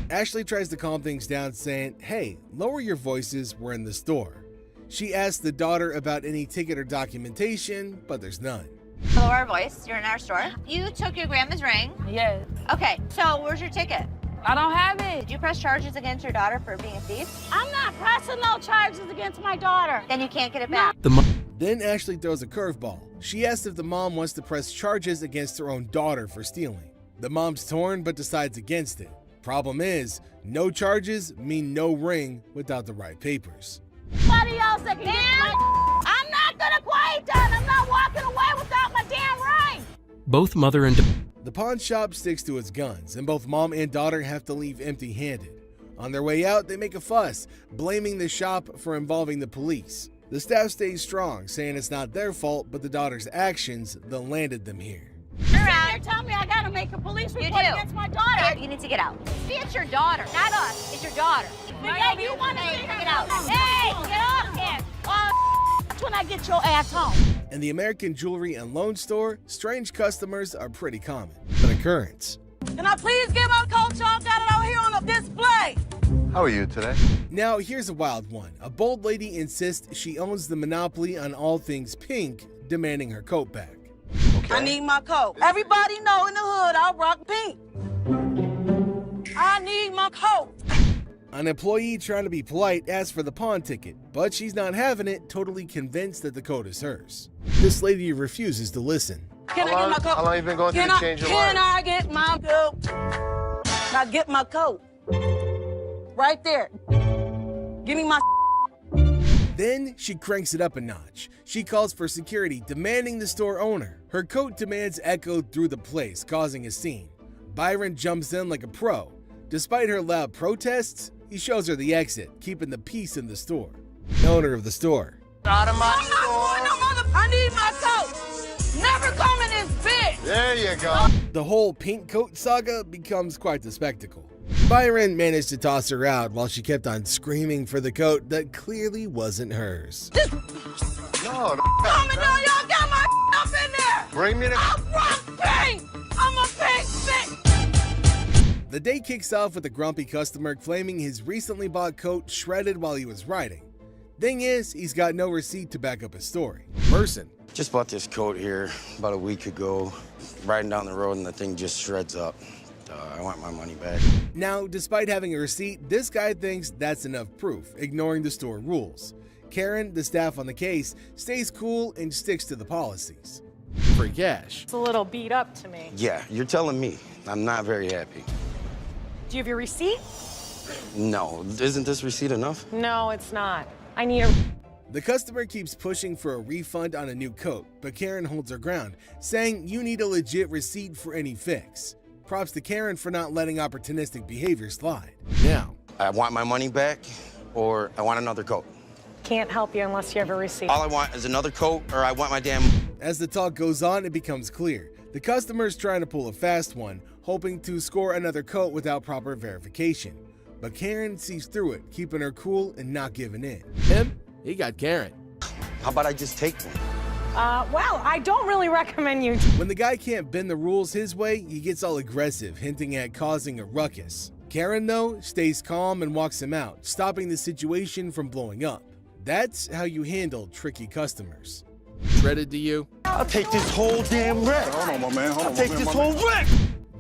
S14: Ashley tries to calm things down, saying, hey, lower your voices, we're in the store. She asks the daughter about any ticket or documentation, but there's none.
S18: Lower our voice, you're in our store. You took your grandma's ring.
S15: Yes.
S18: Okay, so where's your ticket?
S15: I don't have it.
S18: Did you press charges against your daughter for being a thief?
S15: I'm not pressing no charges against my daughter.
S18: Then you can't get it back.
S14: Then Ashley throws a curveball. She asks if the mom wants to press charges against her own daughter for stealing. The mom's torn but decides against it. Problem is, no charges mean no ring without the right papers.
S15: Somebody else that can get my... I'm not gonna quiet down. I'm not walking away without my damn ring.
S21: Both mother and
S14: The pawn shop sticks to its guns, and both mom and daughter have to leave empty-handed. On their way out, they make a fuss, blaming the shop for involving the police. The staff stays strong, saying it's not their fault, but the daughter's actions that landed them here.
S15: You're telling me I gotta make a police report against my daughter.
S18: You need to get out. See, it's your daughter, not us. It's your daughter.
S15: Yeah, you want to see her
S18: get out.
S15: Hey, get off here. That's when I get your ass home.
S14: In the American jewelry and loan store, strange customers are pretty common. An occurrence.
S15: Can I please get my coat? Y'all got it out here on the display.
S17: How are you today?
S14: Now, here's a wild one. A bold lady insists she owns the monopoly on all things pink, demanding her coat back.
S15: Okay. I need my coat. Everybody know in the hood I rock pink. I need my coat.
S14: An employee trying to be polite asks for the pawn ticket, but she's not having it, totally convinced that the coat is hers. This lady refuses to listen.
S15: Can I get my coat?
S17: How long have you been going through the change of
S15: Can I get my coat? Now get my coat. Right there. Give me my...
S14: Then she cranks it up a notch. She calls for security, demanding the store owner. Her coat demands echoed through the place, causing a scene. Byron jumps in like a pro. Despite her loud protests, he shows her the exit, keeping the peace in the store. owner of the store.
S15: Out of my store. I need my coat. Never come in this bitch.
S17: There you go.
S14: The whole pink coat saga becomes quite the spectacle. Byron managed to toss her out while she kept on screaming for the coat that clearly wasn't hers.
S17: No,
S15: Come in there, y'all got my up in there.
S17: Bring me the.
S15: I'm pink. I'm a pink bitch.
S14: The day kicks off with a grumpy customer claiming his recently bought coat shredded while he was riding. Thing is, he's got no receipt to back up his story. Person.
S8: Just bought this coat here about a week ago, riding down the road, and the thing just shreds up. I want my money back.
S14: Now, despite having a receipt, this guy thinks that's enough proof, ignoring the store rules. Karen, the staff on the case, stays cool and sticks to the policies. Free cash.
S12: It's a little beat up to me.
S8: Yeah, you're telling me. I'm not very happy.
S12: Do you have your receipt?
S8: No, isn't this receipt enough?
S12: No, it's not. I need a...
S14: The customer keeps pushing for a refund on a new coat, but Karen holds her ground, saying you need a legit receipt for any fix. Props to Karen for not letting opportunistic behavior slide. Now,
S8: I want my money back, or I want another coat.
S12: Can't help you unless you have a receipt.
S8: All I want is another coat, or I want my damn...
S14: As the talk goes on, it becomes clear. The customer's trying to pull a fast one, hoping to score another coat without proper verification. But Karen sees through it, keeping her cool and not giving in. Him? He got Karen.
S8: How about I just take one?
S12: Well, I don't really recommend you...
S14: When the guy can't bend the rules his way, he gets all aggressive, hinting at causing a ruckus. Karen, though, stays calm and walks him out, stopping the situation from blowing up. That's how you handle tricky customers. Shredded to you?
S8: I'll take this whole damn wreck.
S4: Hold on, my man. Hold on,
S8: I'll take this whole wreck.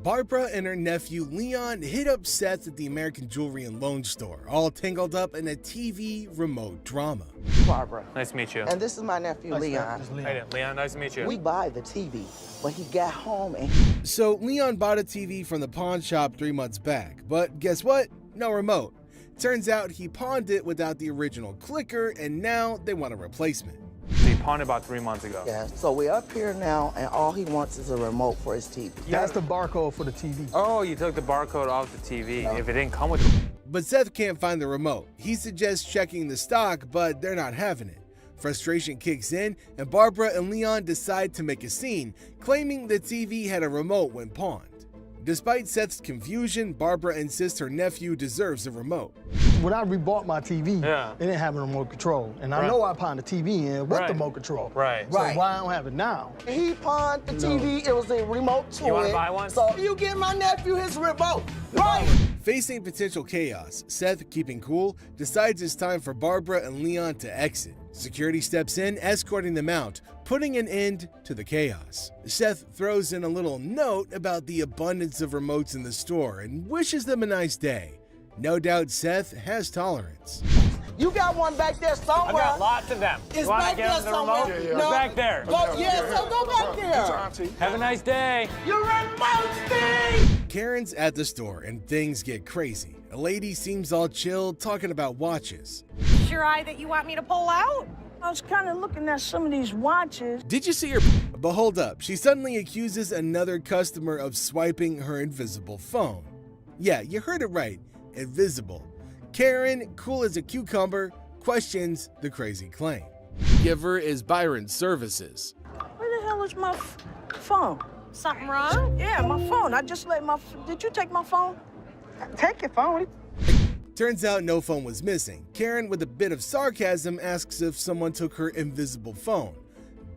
S14: Barbara and her nephew Leon hit up Seth at the American Jewelry and Loan Store, all tangled up in a TV remote drama.
S13: Barbara.
S5: Nice to meet you.
S13: And this is my nephew, Leon.
S5: Hey, Leon, nice to meet you.
S13: We buy the TV, but he got home and
S14: So Leon bought a TV from the pawn shop 3 months back, but guess what? No remote. Turns out he pawned it without the original clicker, and now they want a replacement.
S5: So you pawned about 3 months ago.
S13: yeah, so we're up here now, and all he wants is a remote for his TV.
S23: That's the barcode for the TV.
S5: Oh, you took the barcode off the TV. If it didn't come with it.
S14: But Seth can't find the remote. He suggests checking the stock, but they're not having it. Frustration kicks in, and Barbara and Leon decide to make a scene, claiming the TV had a remote when pawned. Despite Seth's confusion, Barbara insists her nephew deserves a remote.
S23: When I rebought my TV,
S5: Yeah.
S23: they didn't have a remote control. And I
S5: Right.
S23: know I pawned the TV in with
S5: Right.
S23: the remote control.
S5: Right.
S23: So
S13: Right.
S23: why I don't have it now?
S13: He pawned the TV, it was a remote to
S5: You wanna
S13: it.
S5: buy one?
S13: So you give my nephew his remote. Right.
S14: Facing potential chaos, Seth, keeping cool, decides it's time for Barbara and Leon to exit. Security steps in, escorting them out, putting an end to the chaos. Seth throws in a little note about the abundance of remotes in the store and wishes them a nice day. No doubt Seth has tolerance.
S13: You got one back there somewhere.
S5: I got lots of them.
S13: It's
S5: You wanna
S13: back
S5: get
S13: there
S5: them the
S13: somewhere.
S5: remote?
S13: Yeah, yeah.
S5: It's back there.
S13: Go, yeah, so go back there.
S5: Have a nice day.
S13: You remote thing.
S14: Karen's at the store and things get crazy. A lady seems all chill, talking about watches.
S12: Is your eye that you want me to pull out?
S15: I was kind of looking at some of these watches.
S14: Did you see her? But hold up, she suddenly accuses another customer of swiping her invisible phone. Yeah, you heard it right, invisible. Karen, cool as a cucumber, questions the crazy claim. Giver is Byron's services.
S15: Where the hell is my phone?
S12: Something wrong?
S15: Yeah, my phone. I just let my... Did you take my phone? Take your phone.
S14: Turns out no phone was missing. Karen, with a bit of sarcasm, asks if someone took her invisible phone.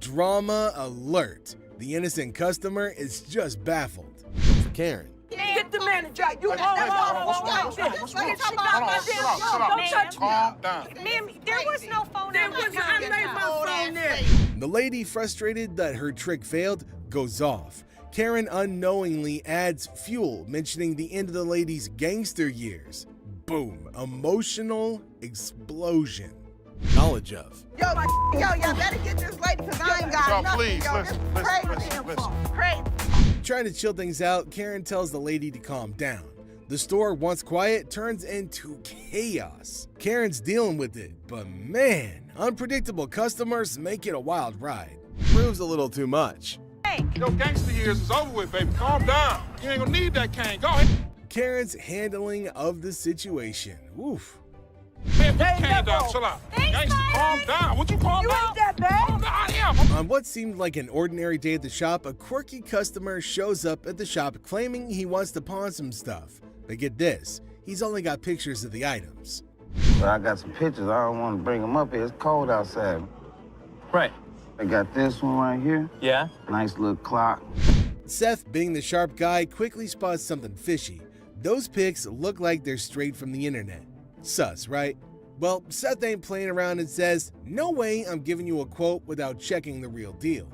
S14: Drama alert. The innocent customer is just baffled. For Karen.
S15: Get the manager. You
S12: Calm down. Ma'am, there was no phone on the
S15: I laid my phone there.
S14: The lady, frustrated that her trick failed, goes off. Karen unknowingly adds fuel, mentioning the end of the lady's gangster years. Boom. Emotional explosion. Knowledge of.
S15: Yo, y'all better get this lady because I ain't got nothing.
S4: Please,
S15: Yo,
S4: listen,
S15: this
S4: listen,
S15: crazy
S4: listen,
S15: damn
S4: listen.
S15: phone. Crazy.
S14: Trying to chill things out, Karen tells the lady to calm down. The store, once quiet, turns into chaos. Karen's dealing with it, but man, unpredictable customers make it a wild ride. Proves a little too much.
S7: Your gangster years is over with, baby. Calm down. You ain't gonna need that cane. Go ahead.
S14: Karen's handling of the situation. Oof.
S7: Pay man, put the cane down. Chill out. Gangster, calm down. Would you calm down?
S15: You ain't that bad.
S7: Calm down. I am.
S14: On what seemed like an ordinary day at the shop, a quirky customer shows up at the shop claiming he wants to pawn some stuff. But get this, he's only got pictures of the items.
S1: But I got some pictures. I don't want to bring them up here. It's cold outside.
S5: Right.
S1: I got this one right here.
S5: Yeah?
S1: Nice little clock.
S14: Seth, being the sharp guy, quickly spots something fishy. Those pics look like they're straight from the internet. Sus, right? Well, Seth ain't playing around and says, no way I'm giving you a quote without checking the real deal.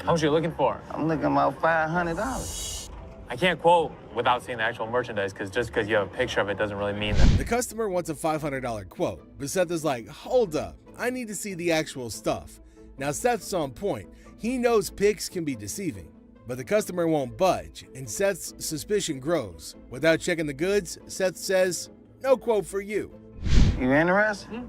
S5: How much are you looking for?
S1: I'm looking about $500.
S5: I can't quote without seeing the actual merchandise, because just because you have a picture of it doesn't really mean that.
S14: The customer wants a $500 quote, but Seth is like, hold up, I need to see the actual stuff. Now Seth's on point. He knows pics can be deceiving, but the customer won't budge, and Seth's suspicion grows. Without checking the goods, Seth says, no quote for you.
S1: You interested?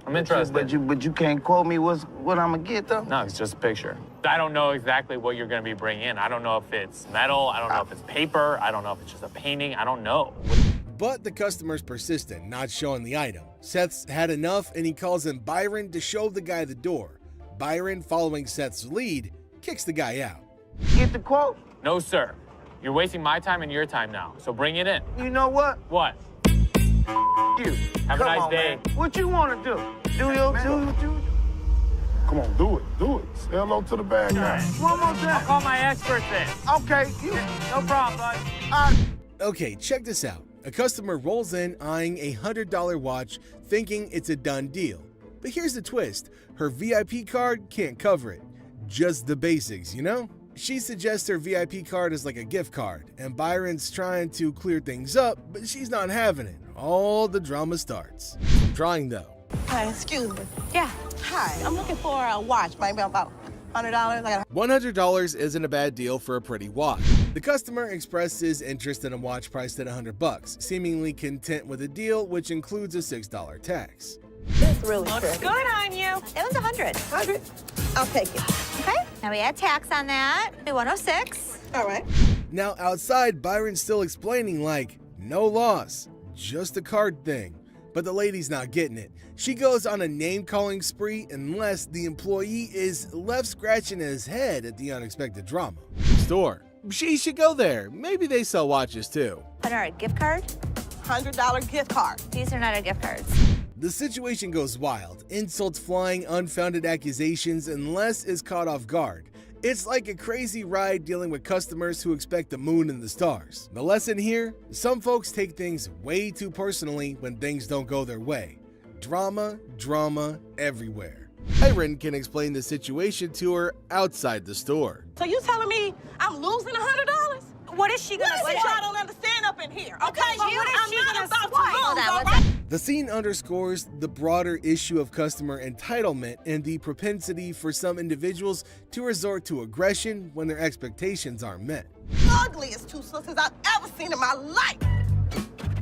S5: I'm interested.
S1: But you can't quote me what I'm gonna get though?
S5: No, it's just a picture. I don't know exactly what you're gonna be bringing in. I don't know if it's metal, I don't know if it's paper, I don't know if it's just a painting, I don't know.
S14: But the customer's persistent, not showing the item. Seth's had enough, and he calls in Byron to show the guy the door. Byron, following Seth's lead, kicks the guy out.
S1: Get the quote?
S5: No, sir. You're wasting my time and your time now, so bring it in.
S1: You know what?
S5: What?
S1: You.
S5: Have a nice day.
S1: Man. What you want to do? Do your
S2: Come on, do it. Do it. Say hello to the bad guy.
S1: One more time.
S5: I'll call my experts in.
S1: Okay.
S5: No problem, bud.
S14: Okay, check this out. A customer rolls in eyeing a $100 watch, thinking it's a done deal. But here's the twist. Her VIP card can't cover it. Just the basics, you know? She suggests her VIP card is like a gift card, and Byron's trying to clear things up, but she's not having it. All the drama starts. Trying though.
S15: Hi, excuse me.
S18: Yeah.
S15: Hi, I'm looking for a watch, maybe about $100.
S14: $100 isn't a bad deal for a pretty watch. The customer expresses interest in a watch priced at $100, seemingly content with a deal which includes a $6 tax.
S15: It's really
S18: Looks good on you. It was 100.
S15: 100? I'll take it.
S18: Okay. Now we add tax on that. 106.
S15: All right.
S14: Now outside, Byron's still explaining like, no loss, just a card thing. But the lady's not getting it. She goes on a name-calling spree unless the employee is left scratching his head at the unexpected drama. Store. She should go there. Maybe they sell watches too.
S18: $100 gift card?
S15: $100 gift card.
S18: These are not our gift cards.
S14: The situation goes wild. Insults flying, unfounded accusations, and Les is caught off guard. It's like a crazy ride dealing with customers who expect the moon and the stars. The lesson here? Some folks take things way too personally when things don't go their way. Drama everywhere. Byron can explain the situation to her outside the store.
S15: So you telling me I'm losing $100?
S18: What is she gonna
S15: What
S18: say?
S15: is it y'all don't understand up in here? Okay,
S18: What is she
S15: I'm
S18: gonna
S15: not about to
S18: say?
S15: lose,
S18: Hold on,
S15: all
S18: what's
S15: right?
S14: The scene underscores the broader issue of customer entitlement and the propensity for some individuals to resort to aggression when their expectations aren't met.
S15: Ugliest two sisters I've ever seen in my life.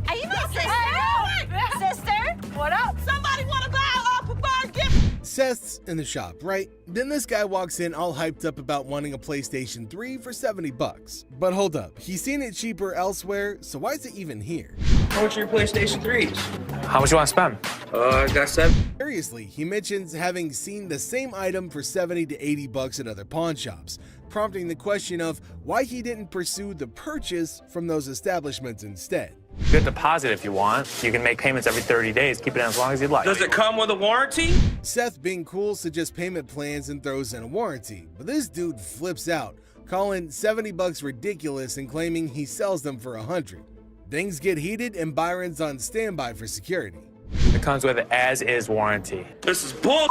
S18: Are you my sister? Sister? What up?
S15: Somebody want to buy a preferred gift?
S14: Seth's in the shop, right? Then this guy walks in all hyped up about wanting a PlayStation 3 for $70. But hold up, he's seen it cheaper elsewhere, so why is it even here?
S3: How much are your PlayStation 3s?
S5: How much you want to spend?
S3: I got 7.
S14: Seriously, he mentions having seen the same item for $70 to $80 at other pawn shops, prompting the question of why he didn't pursue the purchase from those establishments instead.
S5: Good deposit if you want. You can make payments every 30 days. Keep it in as long as you'd like.
S3: Does it come with a warranty?
S14: Seth, being cool, suggests payment plans and throws in a warranty, but this dude flips out, calling $70 ridiculous and claiming he sells them for $100. Things get heated and Byron's on standby for security.
S5: It comes with an as-is warranty.
S3: This is bull.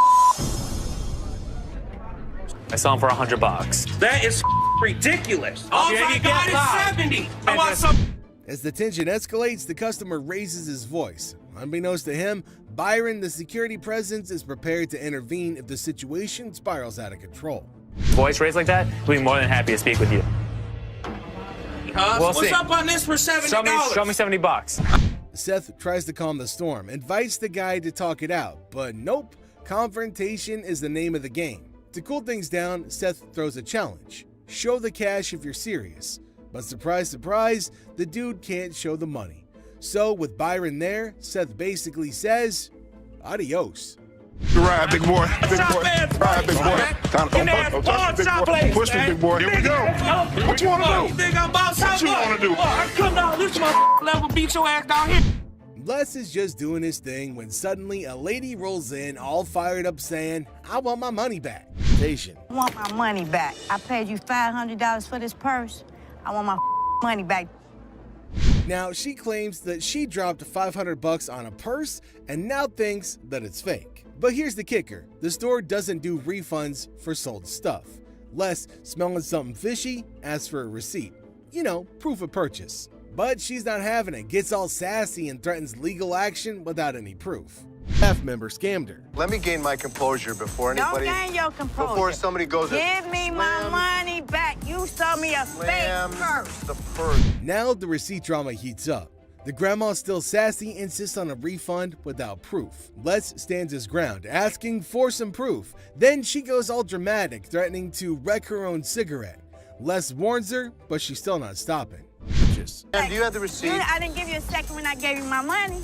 S5: I sell them for $100.
S3: That is ridiculous. All I got is 70. I want some.
S14: As the tension escalates, the customer raises his voice. Unbeknownst to him, Byron, the security presence, is prepared to intervene if the situation spirals out of control.
S5: Voice raised like that, we'll be more than happy to speak with you. We'll
S3: What's
S5: see.
S3: up on this for $70?
S5: Show me $70.
S14: Seth tries to calm the storm, invites the guy to talk it out, but nope, confrontation is the name of the game. To cool things down, Seth throws a challenge. Show the cash if you're serious. But surprise, surprise, the dude can't show the money. So with Byron there, Seth basically says, adios.
S4: You ride, big boy. Big boy. Ride, big boy. Time to push me, big boy. Here we go. What you want to do?
S7: You think I'm about
S4: What you want to do?
S7: I come down this my level, beat your ass down here.
S14: Les is just doing his thing when suddenly a lady rolls in all fired up saying, I want my money back. Station.
S15: I want my money back. I paid you $500 for this purse. I want my money back.
S14: Now, she claims that she dropped $500 on a purse and now thinks that it's fake. But here's the kicker. The store doesn't do refunds for sold stuff. Les, smelling something fishy, asks for a receipt. You know, proof of purchase. But she's not having it, gets all sassy and threatens legal action without any proof. Staff member scammed her.
S17: Let me gain my composure before anybody...
S15: Don't gain your composure.
S17: Before somebody goes...
S15: Give me my money back. You sold me a fake purse.
S17: The purse.
S14: Now the receipt drama heats up. The grandma, still sassy, insists on a refund without proof. Les stands his ground, asking for some proof. Then she goes all dramatic, threatening to wreck her own cigarette. Les warns her, but she's still not stopping.
S17: Ma'am, do you have the receipt?
S15: I didn't give you a second when I gave you my money.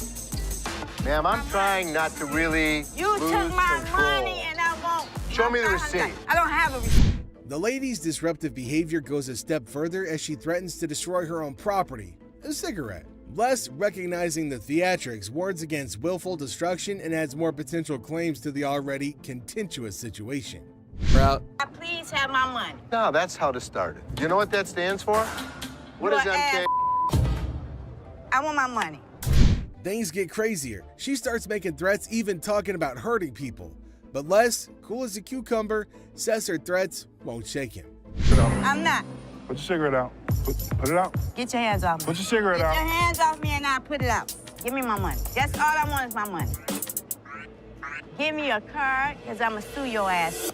S17: Ma'am, I'm trying not to really
S15: You took my money and I won't.
S17: Show me the receipt.
S15: I don't have a receipt.
S14: The lady's disruptive behavior goes a step further as she threatens to destroy her own property, a cigarette. Les, recognizing the theatrics, warns against willful destruction and adds more potential claims to the already contentious situation.
S15: I please have my money.
S17: No, that's how to start it. You know what that stands for? What is MK?
S15: I want my money.
S14: Things get crazier. She starts making threats, even talking about hurting people. But Les, cool as a cucumber, says her threats won't shake him.
S15: I'm not.
S4: Put your cigarette out. Put it out.
S15: Get your hands off me.
S4: Put your cigarette out.
S15: Get your hands off me and I'll put it out. Give me my money. That's all I want is my money. Give me your card, because I'm going to sue your ass.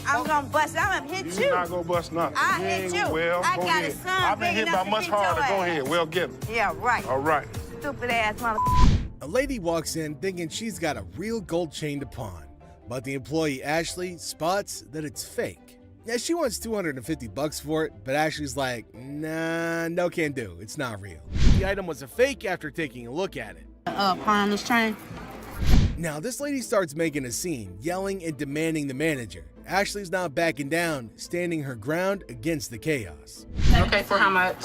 S15: I'm going to bust. I'm going to hit you.
S4: You're not going to bust nothing.
S15: I'll hit you.
S4: Well,
S15: I
S4: go
S15: got
S4: ahead.
S15: a son
S4: I've been
S15: big
S4: hit by
S15: enough to
S4: much
S15: hit your
S4: harder. Go
S15: ass.
S4: ahead. Well, get him.
S15: Yeah, right.
S4: All right.
S15: Stupid ass mother.
S14: A lady walks in thinking she's got a real gold chain to pawn, but the employee Ashley spots that it's fake. Now she wants $250 for it, but Ashley's like, nah, no can do. It's not real. The item was a fake after taking a look at it.
S15: Pawn this train.
S14: Now this lady starts making a scene, yelling and demanding the manager. Ashley's not backing down, standing her ground against the chaos.
S22: Okay, for how much?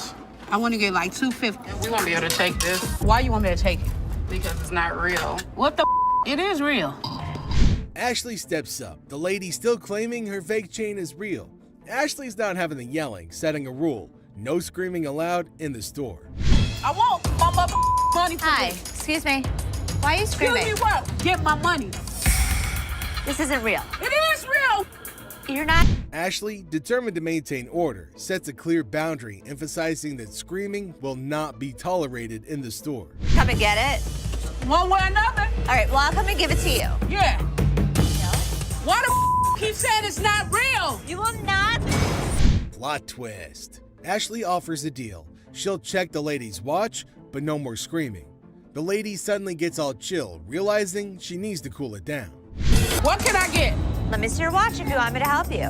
S15: I want to get like $250.
S22: We won't be able to take this
S15: Why you want me to take it?
S22: because it's not real.
S15: What the It is real.
S14: Ashley steps up, the lady still claiming her fake chain is real. Ashley's not having the yelling, setting a rule. No screaming allowed in the store.
S15: I want my money for
S18: Hi,
S15: this.
S18: excuse me. Why are you screaming?
S15: Excuse me what? Get my money.
S18: This isn't real.
S15: It is real.
S18: You're not.
S14: Ashley, determined to maintain order, sets a clear boundary, emphasizing that screaming will not be tolerated in the store.
S18: Come and get it.
S15: One way or another.
S18: All right, well, I'll come and give it to you.
S15: Yeah. Why the keep saying it's not real?
S18: You will not.
S14: Plot twist. Ashley offers a deal. She'll check the lady's watch, but no more screaming. The lady suddenly gets all chill, realizing she needs to cool it down.
S15: What can I get?
S18: Let me see your watch if you want me to help you.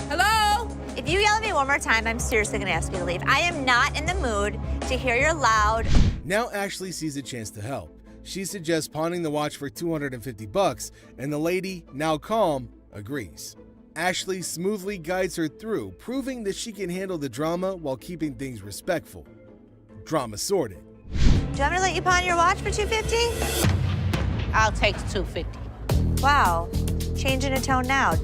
S15: Hello?
S18: If you yell at me one more time, I'm seriously gonna ask you to leave. I am not in the mood to hear your loud.
S14: Now Ashley sees a chance to help. She suggests pawning the watch for $250, and the lady, now calm, agrees. Ashley smoothly guides her through, proving that she can handle the drama while keeping things respectful. Drama sorted.
S18: Do you want me to let you pawn your watch for $250?
S15: I'll take the $250.
S18: Wow, changing a tone now.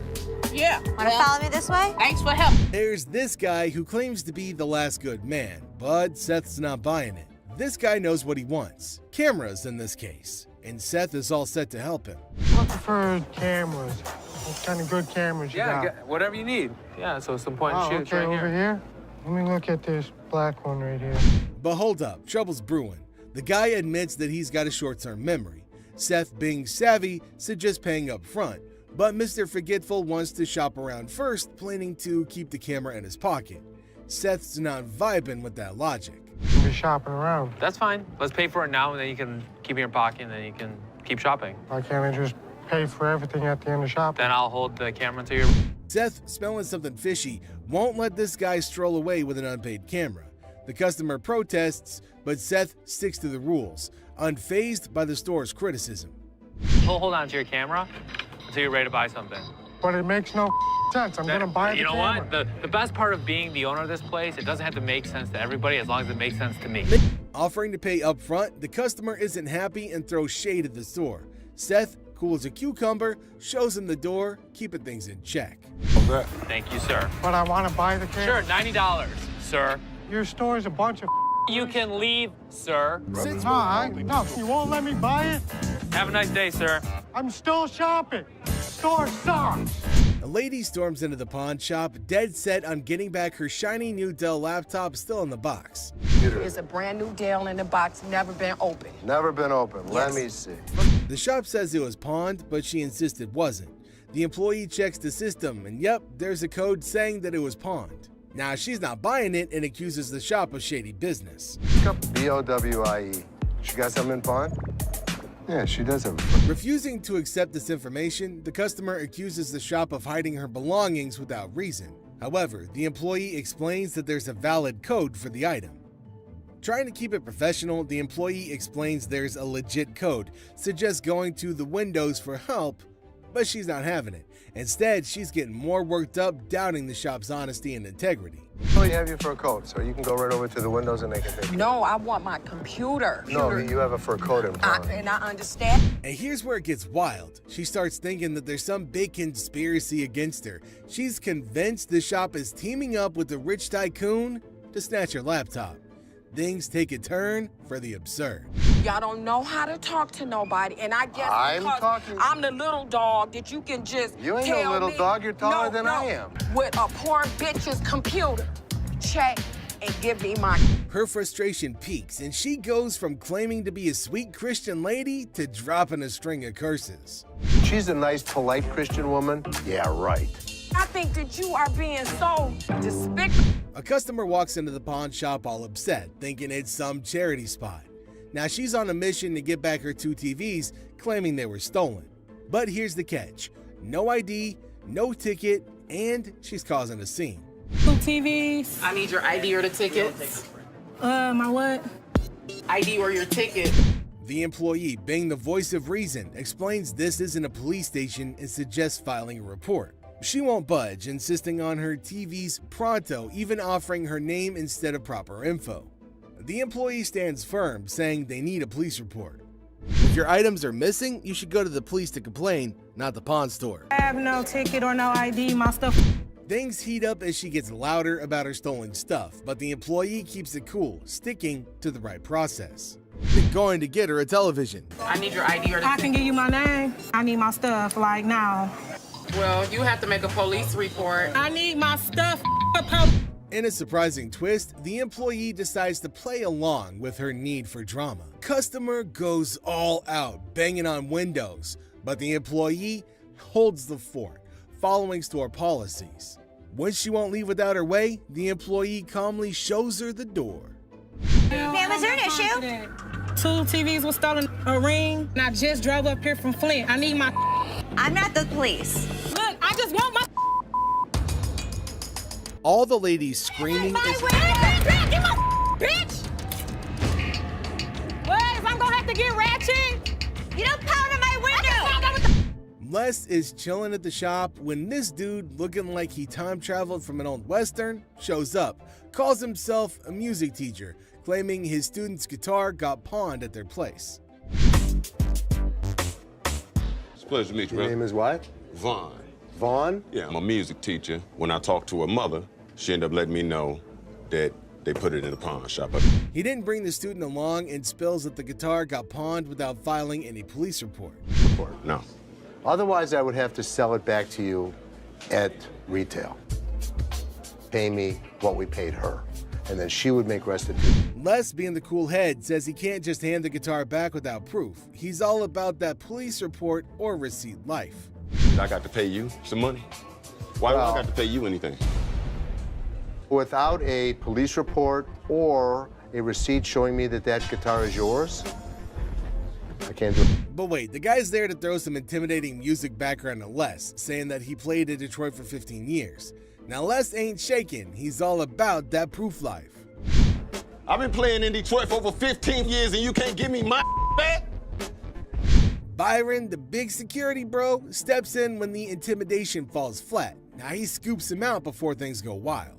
S15: Yeah.
S18: Want to follow me this way?
S15: Thanks for help.
S14: There's this guy who claims to be the last good man, but Seth's not buying it. This guy knows what he wants. Cameras in this case. And Seth is all set to help him.
S23: Looking for cameras. What kind of good cameras you got?
S5: Whatever you need. Yeah, so some point and shoots
S23: okay,
S5: right
S23: over here. Let me look at this black one right here.
S14: But hold up, trouble's brewing. The guy admits that he's got a short-term memory. Seth, being savvy, suggests paying up front. But Mr. Forgetful wants to shop around first, planning to keep the camera in his pocket. Seth's not vibing with that logic.
S23: We'll be shopping around.
S5: That's fine. Let's pay for it now, and then you can keep it in your pocket, and then you can keep shopping.
S23: Why can't I just pay for everything at the end of shopping?
S5: Then I'll hold the camera until you're...
S14: Seth, smelling something fishy, won't let this guy stroll away with an unpaid camera. The customer protests, but Seth sticks to the rules, unfazed by the store's criticism.
S5: Hold on to your camera until you're ready to buy something.
S2: But it makes no sense. I'm gonna buy the
S5: You know
S2: camera.
S5: what? The best part of being the owner of this place, it doesn't have to make sense to everybody as long as it makes sense to me.
S14: Offering to pay up front, the customer isn't happy and throws shade at the store. Seth, cool as a cucumber, shows him the door, keeping things in check.
S5: Thank you, sir.
S2: But I want to buy the camera.
S5: Sure, $90, sir.
S2: Your store is a bunch of
S5: You can leave, sir.
S2: No, you won't let me buy it?
S5: Have a nice day, sir.
S2: I'm still shopping. Store sucks.
S14: A lady storms into the pawn shop, dead set on getting back her shiny new Dell laptop still in the box.
S6: It's a brand new Dell in the box, never been opened.
S17: Never been open.
S6: Yes.
S17: Let me see.
S14: The shop says it was pawned, but she insists it wasn't. The employee checks the system, and yep, there's a code saying that it was pawned. Now, she's not buying it and accuses the shop of shady business.
S17: B-O-W-I-E. She got something in pawn? Yeah, she does have.
S14: Refusing to accept this information, the customer accuses the shop of hiding her belongings without reason. However, the employee explains that there's a valid code for the item. Trying to keep it professional, the employee explains there's a legit code, suggests going to the windows for help, but she's not having it. Instead, she's getting more worked up, doubting the shop's honesty and integrity.
S17: Oh, you have you for a code, so you can go right over to the windows and they can take it.
S6: No, I want my computer.
S17: No, you have a fur coat in pawn.
S6: And I understand.
S14: And here's where it gets wild. She starts thinking that there's some big conspiracy against her. She's convinced the shop is teaming up with the rich tycoon to snatch her laptop. Things take a turn for the absurd.
S6: Y'all don't know how to talk to nobody, and I guess
S17: talking.
S6: I'm the little dog that you can just
S17: You ain't
S6: tell
S17: no little
S6: me,
S17: dog. You're taller than I am.
S6: With a poor bitch's computer, check and give me my.
S14: Her frustration peaks, and she goes from claiming to be a sweet Christian lady to dropping a string of curses.
S17: She's a nice, polite Christian woman. Yeah, right.
S6: I think that you are being so despicable.
S14: A customer walks into the pawn shop all upset, thinking it's some charity spot. Now she's on a mission to get back her 2 TVs, claiming they were stolen. But here's the catch. No ID, no ticket, and she's causing a scene.
S22: 2 TVs.
S6: I need your ID or the tickets.
S22: My what?
S6: ID or your ticket.
S14: The employee, being the voice of reason, explains this isn't a police station and suggests filing a report. She won't budge, insisting on her TVs pronto, even offering her name instead of proper info. The employee stands firm, saying they need a police report. If your items are missing, you should go to the police to complain, not the pawn store.
S22: I have no ticket or no ID, my stuff.
S14: Things heat up as she gets louder about her stolen stuff, but the employee keeps it cool, sticking to the right process. They're going to get her a television.
S6: I need your ID or the
S22: I can give you my name. I need my stuff, like now.
S6: Well, you have to make a police report.
S22: I need my stuff.
S14: In a surprising twist, the employee decides to play along with her need for drama. Customer goes all out, banging on windows, but the employee holds the fort, following store policies. When she won't leave without her way, the employee calmly shows her the door.
S12: Ma'am, is there an issue?
S22: 2 TVs was stolen, a ring, and I just drove up here from Flint. I need my.
S12: I'm not the police.
S22: Look, I just want my.
S14: All the ladies screaming is.
S22: Get my bitch! What? I'm gonna have to get ratchet?
S12: You don't pound on my window!
S14: Les is chilling at the shop when this dude, looking like he time traveled from an old western, shows up, calls himself a music teacher, claiming his student's guitar got pawned at their place.
S4: It's a pleasure to meet you,
S17: Your
S4: brother.
S17: name is what?
S4: Vaughn.
S17: Vaughn?
S4: Yeah, I'm a music teacher. When I talked to her mother, she ended up letting me know that they put it in the pawn shop.
S14: He didn't bring the student along and spills that the guitar got pawned without filing any police report.
S4: No.
S17: Otherwise, I would have to sell it back to you at retail. Pay me what we paid her, and then she would make restitution.
S14: Les, being the cool head, says he can't just hand the guitar back without proof. He's all about that police report or receipt life.
S4: I got to pay you some money? Why do I got to pay you anything?
S17: Without a police report or a receipt showing me that that guitar is yours, I can't do it.
S14: But wait, the guy's there to throw some intimidating music background to Les, saying that he played in Detroit for 15 years. Now Les ain't shaking, he's all about that proof life.
S9: I've been playing in Detroit for over 15 years and you can't give me my back?
S14: Byron, the big security bro, steps in when the intimidation falls flat. Now he scoops him out before things go wild.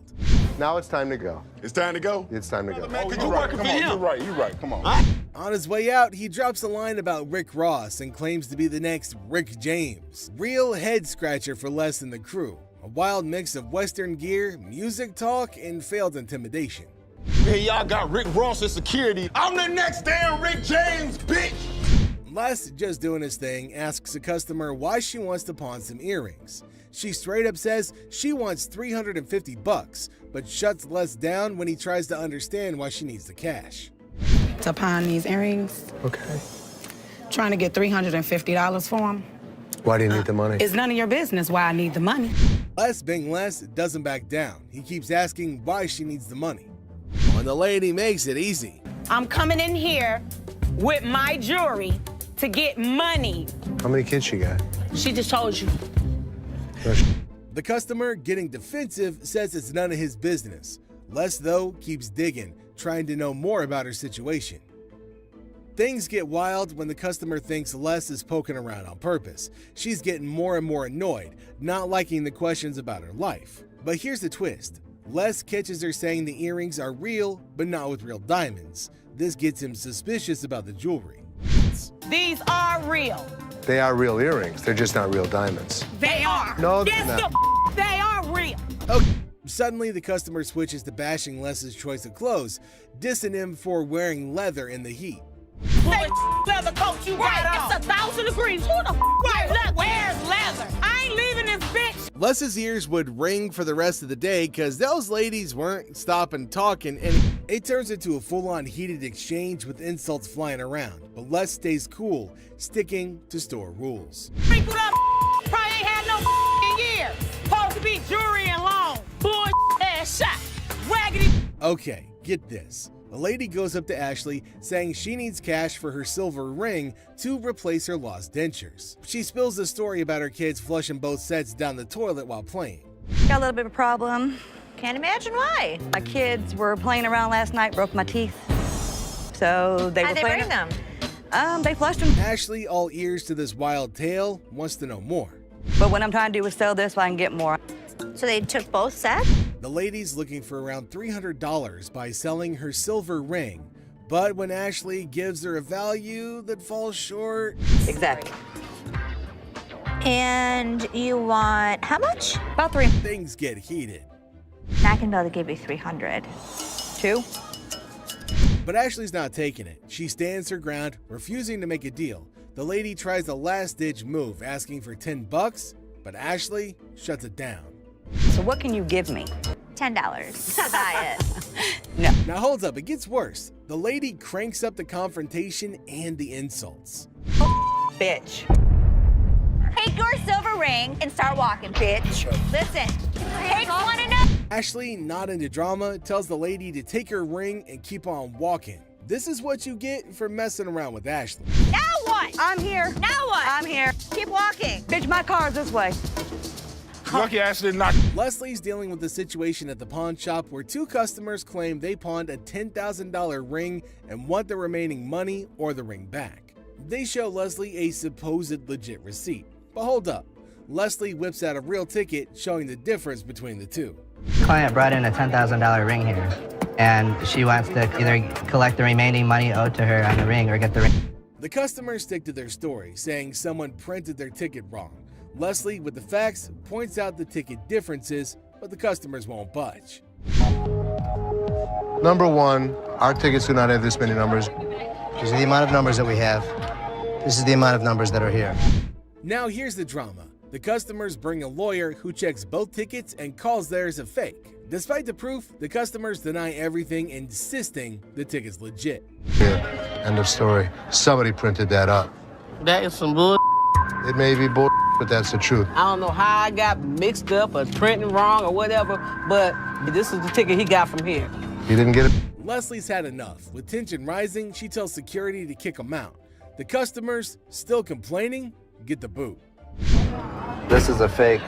S17: Now it's time to go.
S4: It's time to go?
S17: It's time to go.
S4: Man, you're right. Come on, you're right. You're right. Come on.
S14: On his way out, he drops a line about Rick Ross and claims to be the next Rick James. Real head scratcher for Les and the crew. A wild mix of Western gear, music talk, and failed intimidation.
S9: Hey, y'all got Rick Ross in security. I'm the next damn Rick James, bitch!
S14: Les, just doing his thing, asks a customer why she wants to pawn some earrings. She straight up says she wants $350, but shuts Les down when he tries to understand why she needs the cash.
S6: To pawn these earrings.
S17: Okay.
S6: Trying to get $350 for them.
S17: Why do you need the money?
S6: It's none of your business why I need the money.
S14: Les, being Les, doesn't back down. He keeps asking why she needs the money. And the lady makes it easy.
S15: I'm coming in here with my jewelry to get money.
S17: How many kids she got?
S15: She just told you.
S14: The customer, getting defensive, says it's none of his business. Les, though, keeps digging, trying to know more about her situation. Things get wild when the customer thinks Les is poking around on purpose. She's getting more and more annoyed, not liking the questions about her life. But here's the twist. Les catches her saying the earrings are real, but not with real diamonds. This gets him suspicious about the jewelry.
S15: These are real.
S17: They are real earrings. They're just not real diamonds.
S15: They are.
S17: No, they're
S15: yes,
S17: not.
S15: They are real.
S14: Okay. Suddenly, the customer switches to bashing Les's choice of clothes, dissing him for wearing leather in the heat.
S15: That leather coat you got on. It's 1,000 degrees. Who the wears leather? I ain't leaving this bitch.
S14: Les's ears would ring for the rest of the day because those ladies weren't stopping talking, and it turns into a full-on heated exchange with insults flying around. But Les stays cool, sticking to store rules.
S15: Wrinkled up probably ain't had no years. Supposed to be jewelry and long. Boy ass shot. Raggedy.
S14: Okay, get this. A lady goes up to Ashley saying she needs cash for her silver ring to replace her lost dentures. She spills the story about her kids flushing both sets down the toilet while playing.
S16: Got a little bit of a problem.
S18: Can't imagine why.
S16: My kids were playing around last night, broke my teeth. So they
S18: How'd
S16: were
S18: they
S16: playing.
S18: bring them?
S16: They flushed them.
S14: Ashley, all ears to this wild tale, wants to know more.
S16: But what I'm trying to do is sell this so I can get more.
S18: So they took both sets?
S14: The lady's looking for around $300 by selling her silver ring. But when Ashley gives her a value that falls short...
S16: Exactly.
S18: And you want how much?
S16: About 3.
S14: Things get heated.
S18: I can be able to give you 300.
S16: 2.
S14: But Ashley's not taking it. She stands her ground, refusing to make a deal. The lady tries a last-ditch move, asking for $10, but Ashley shuts it down.
S16: So what can you give me?
S18: $10 to buy it.
S16: No.
S14: Now hold up, it gets worse. The lady cranks up the confrontation and the insults.
S16: Bitch.
S18: Take your silver ring and start walking, bitch. Listen, take one enough.
S14: Ashley, not into drama, tells the lady to take her ring and keep on walking. This is what you get for messing around with Ashley.
S18: Now what?
S16: I'm here.
S18: Now what?
S16: I'm here.
S18: Keep walking.
S16: Bitch, my car's this way.
S4: Lucky Ashley not.
S14: Leslie's dealing with a situation at the pawn shop where 2 customers claim they pawned a $10,000 ring and want the remaining money or the ring back. They show Leslie a supposed legit receipt. But hold up. Leslie whips out a real ticket showing the difference between the two.
S10: Client brought in a $10,000 ring here, and she wants to either collect the remaining money owed to her on the ring or get the ring.
S14: The customers stick to their story, saying someone printed their ticket wrong. Leslie, with the facts, points out the ticket differences, but the customers won't budge.
S17: Number one, our tickets do not have this many numbers.
S10: These are the amount of numbers that we have. This is the amount of numbers that are here.
S14: Now here's the drama. The customers bring a lawyer who checks both tickets and calls theirs a fake. Despite the proof, the customers deny everything, insisting the ticket's legit.
S17: Here, end of story. Somebody printed that up.
S23: That is some bull.
S17: It may be bull, but that's the truth.
S23: I don't know how I got mixed up or printing wrong or whatever, but this is the ticket he got from here.
S17: You didn't get it?
S14: Leslie's had enough. With tension rising, she tells security to kick him out. The customers, still complaining, get the boot.
S10: This is a fake.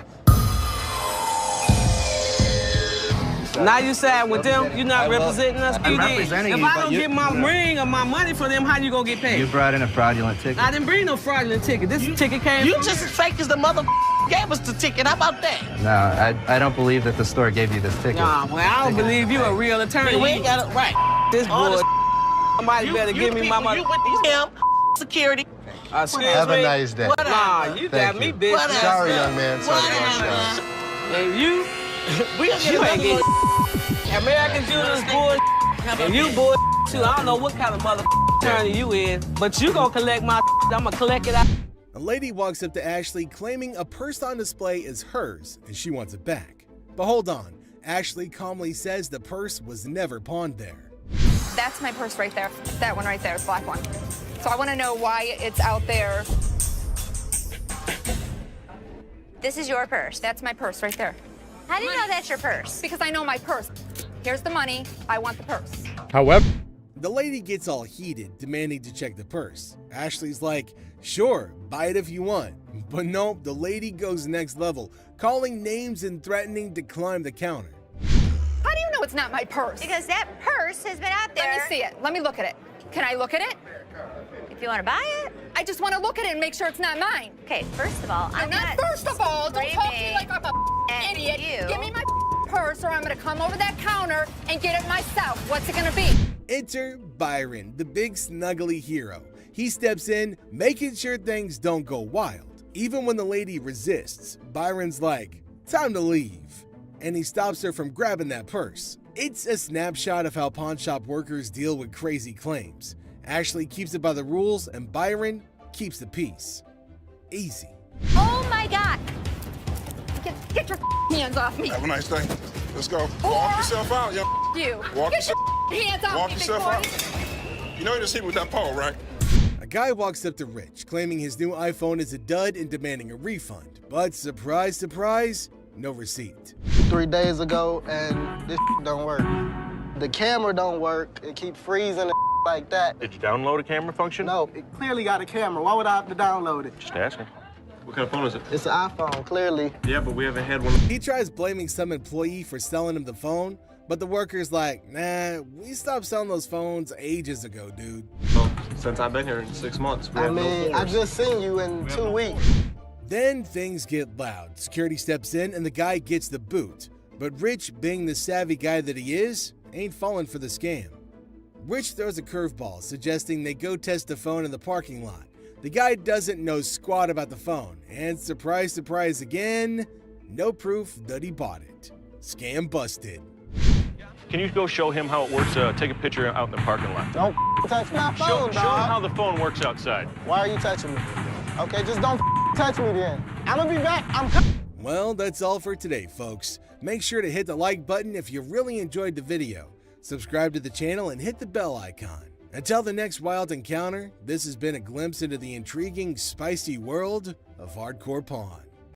S23: Now you side with them. You're not representing us.
S10: I'm representing
S23: if
S10: you,
S23: I
S10: but
S23: don't
S10: you-
S23: get my ring or my money for them, how you gonna get paid?
S10: You brought in a fraudulent ticket.
S23: I didn't bring no fraudulent ticket. This ticket came.
S11: You
S23: from
S11: just as fake as the mother gave us the ticket. How about that?
S10: No, I don't believe that the store gave you this ticket.
S23: Nah, well, I don't believe you a real attorney.
S11: We ain't got it right.
S23: This
S11: All
S23: boy.
S11: this
S23: Somebody better give me my money.
S11: You with these him security.
S23: Excuse
S17: Have
S23: me?
S17: a nice day.
S23: Nah, you got me bitch.
S17: Sorry, young man. Sorry about that.
S23: And you,
S11: We gonna get
S23: you ain't
S11: another
S23: get American Juniors boy, and you boy too. I don't know what kind of mother attorney you is, but you gonna collect my. I'ma collect it out.
S14: A lady walks up to Ashley claiming a purse on display is hers and she wants it back. But hold on, Ashley calmly says the purse was never pawned there.
S12: That's my purse right there. That one right there, the black one. So I want to know why it's out there.
S18: This is your purse.
S12: That's my purse right there.
S18: How do you know that's your purse?
S12: Because I know my purse. Here's the money. I want the purse.
S14: However, the lady gets all heated, demanding to check the purse. Ashley's like, sure, buy it if you want. But nope, the lady goes next level, calling names and threatening to climb the counter.
S12: How do you know it's not my purse?
S18: Because that purse has been out there.
S12: Let me see it. Let me look at it. Can I look at it?
S18: If you want to buy it.
S12: I just want to look at it and make sure it's not mine.
S18: Okay, first of all, I'm
S12: not first of all. Don't talk to me like I'm a idiot.
S18: you.
S12: Give me my purse or I'm going to come over that counter and get it myself. What's it going to be?
S14: Enter Byron, the big snuggly hero. He steps in, making sure things don't go wild. Even when the lady resists, Byron's like, time to leave. And he stops her from grabbing that purse. It's a snapshot of how pawn shop workers deal with crazy claims. Ashley keeps it by the rules and Byron keeps the peace. Easy.
S18: Oh my God.
S12: Get your hands off me.
S4: Have a nice day. Let's go. Walk yourself out, young.
S12: You.
S4: Walk
S12: Get
S4: yourself.
S12: your hands off
S4: Walk
S12: me, big
S4: yourself
S12: boy.
S4: out. You know you just hit me with that pole, right?
S14: A guy walks up to Rich, claiming his new iPhone is a dud and demanding a refund. But surprise, surprise, no receipt.
S23: 3 days ago, and this don't work. The camera don't work. It keep freezing and like that.
S19: Did you download a camera function?
S23: No, it clearly got a camera. Why would I have to download it?
S19: Just asking. What kind of phone is it?
S23: It's an iPhone, clearly.
S19: Yeah, but we haven't had one.
S14: He tries blaming some employee for selling him the phone, but the worker's like, nah, we stopped selling those phones ages ago, dude.
S19: Well, since I've been here in 6 months, we
S23: I
S19: have
S23: mean,
S19: no
S23: I
S19: phones.
S23: just seen you in 2 weeks.
S14: Then things get loud. Security steps in and the guy gets the boot. But Rich, being the savvy guy that he is, ain't falling for the scam. Rich throws a curveball, suggesting they go test the phone in the parking lot. The guy doesn't know squat about the phone, and surprise, surprise again, no proof that he bought it. Scam busted.
S19: Can you go show him how it works? Take a picture out in the parking lot.
S23: Don't touch my phone,
S19: Show him
S23: dog.
S19: how the phone works outside.
S23: Why are you touching me? Okay, just don't touch me then. I'm gonna be back. I'm coming.
S14: Well, that's all for today, folks. Make sure to hit the like button if you really enjoyed the video. Subscribe to the channel and hit the bell icon. Until the next wild encounter, this has been a glimpse into the intriguing, spicy world of hardcore pawn.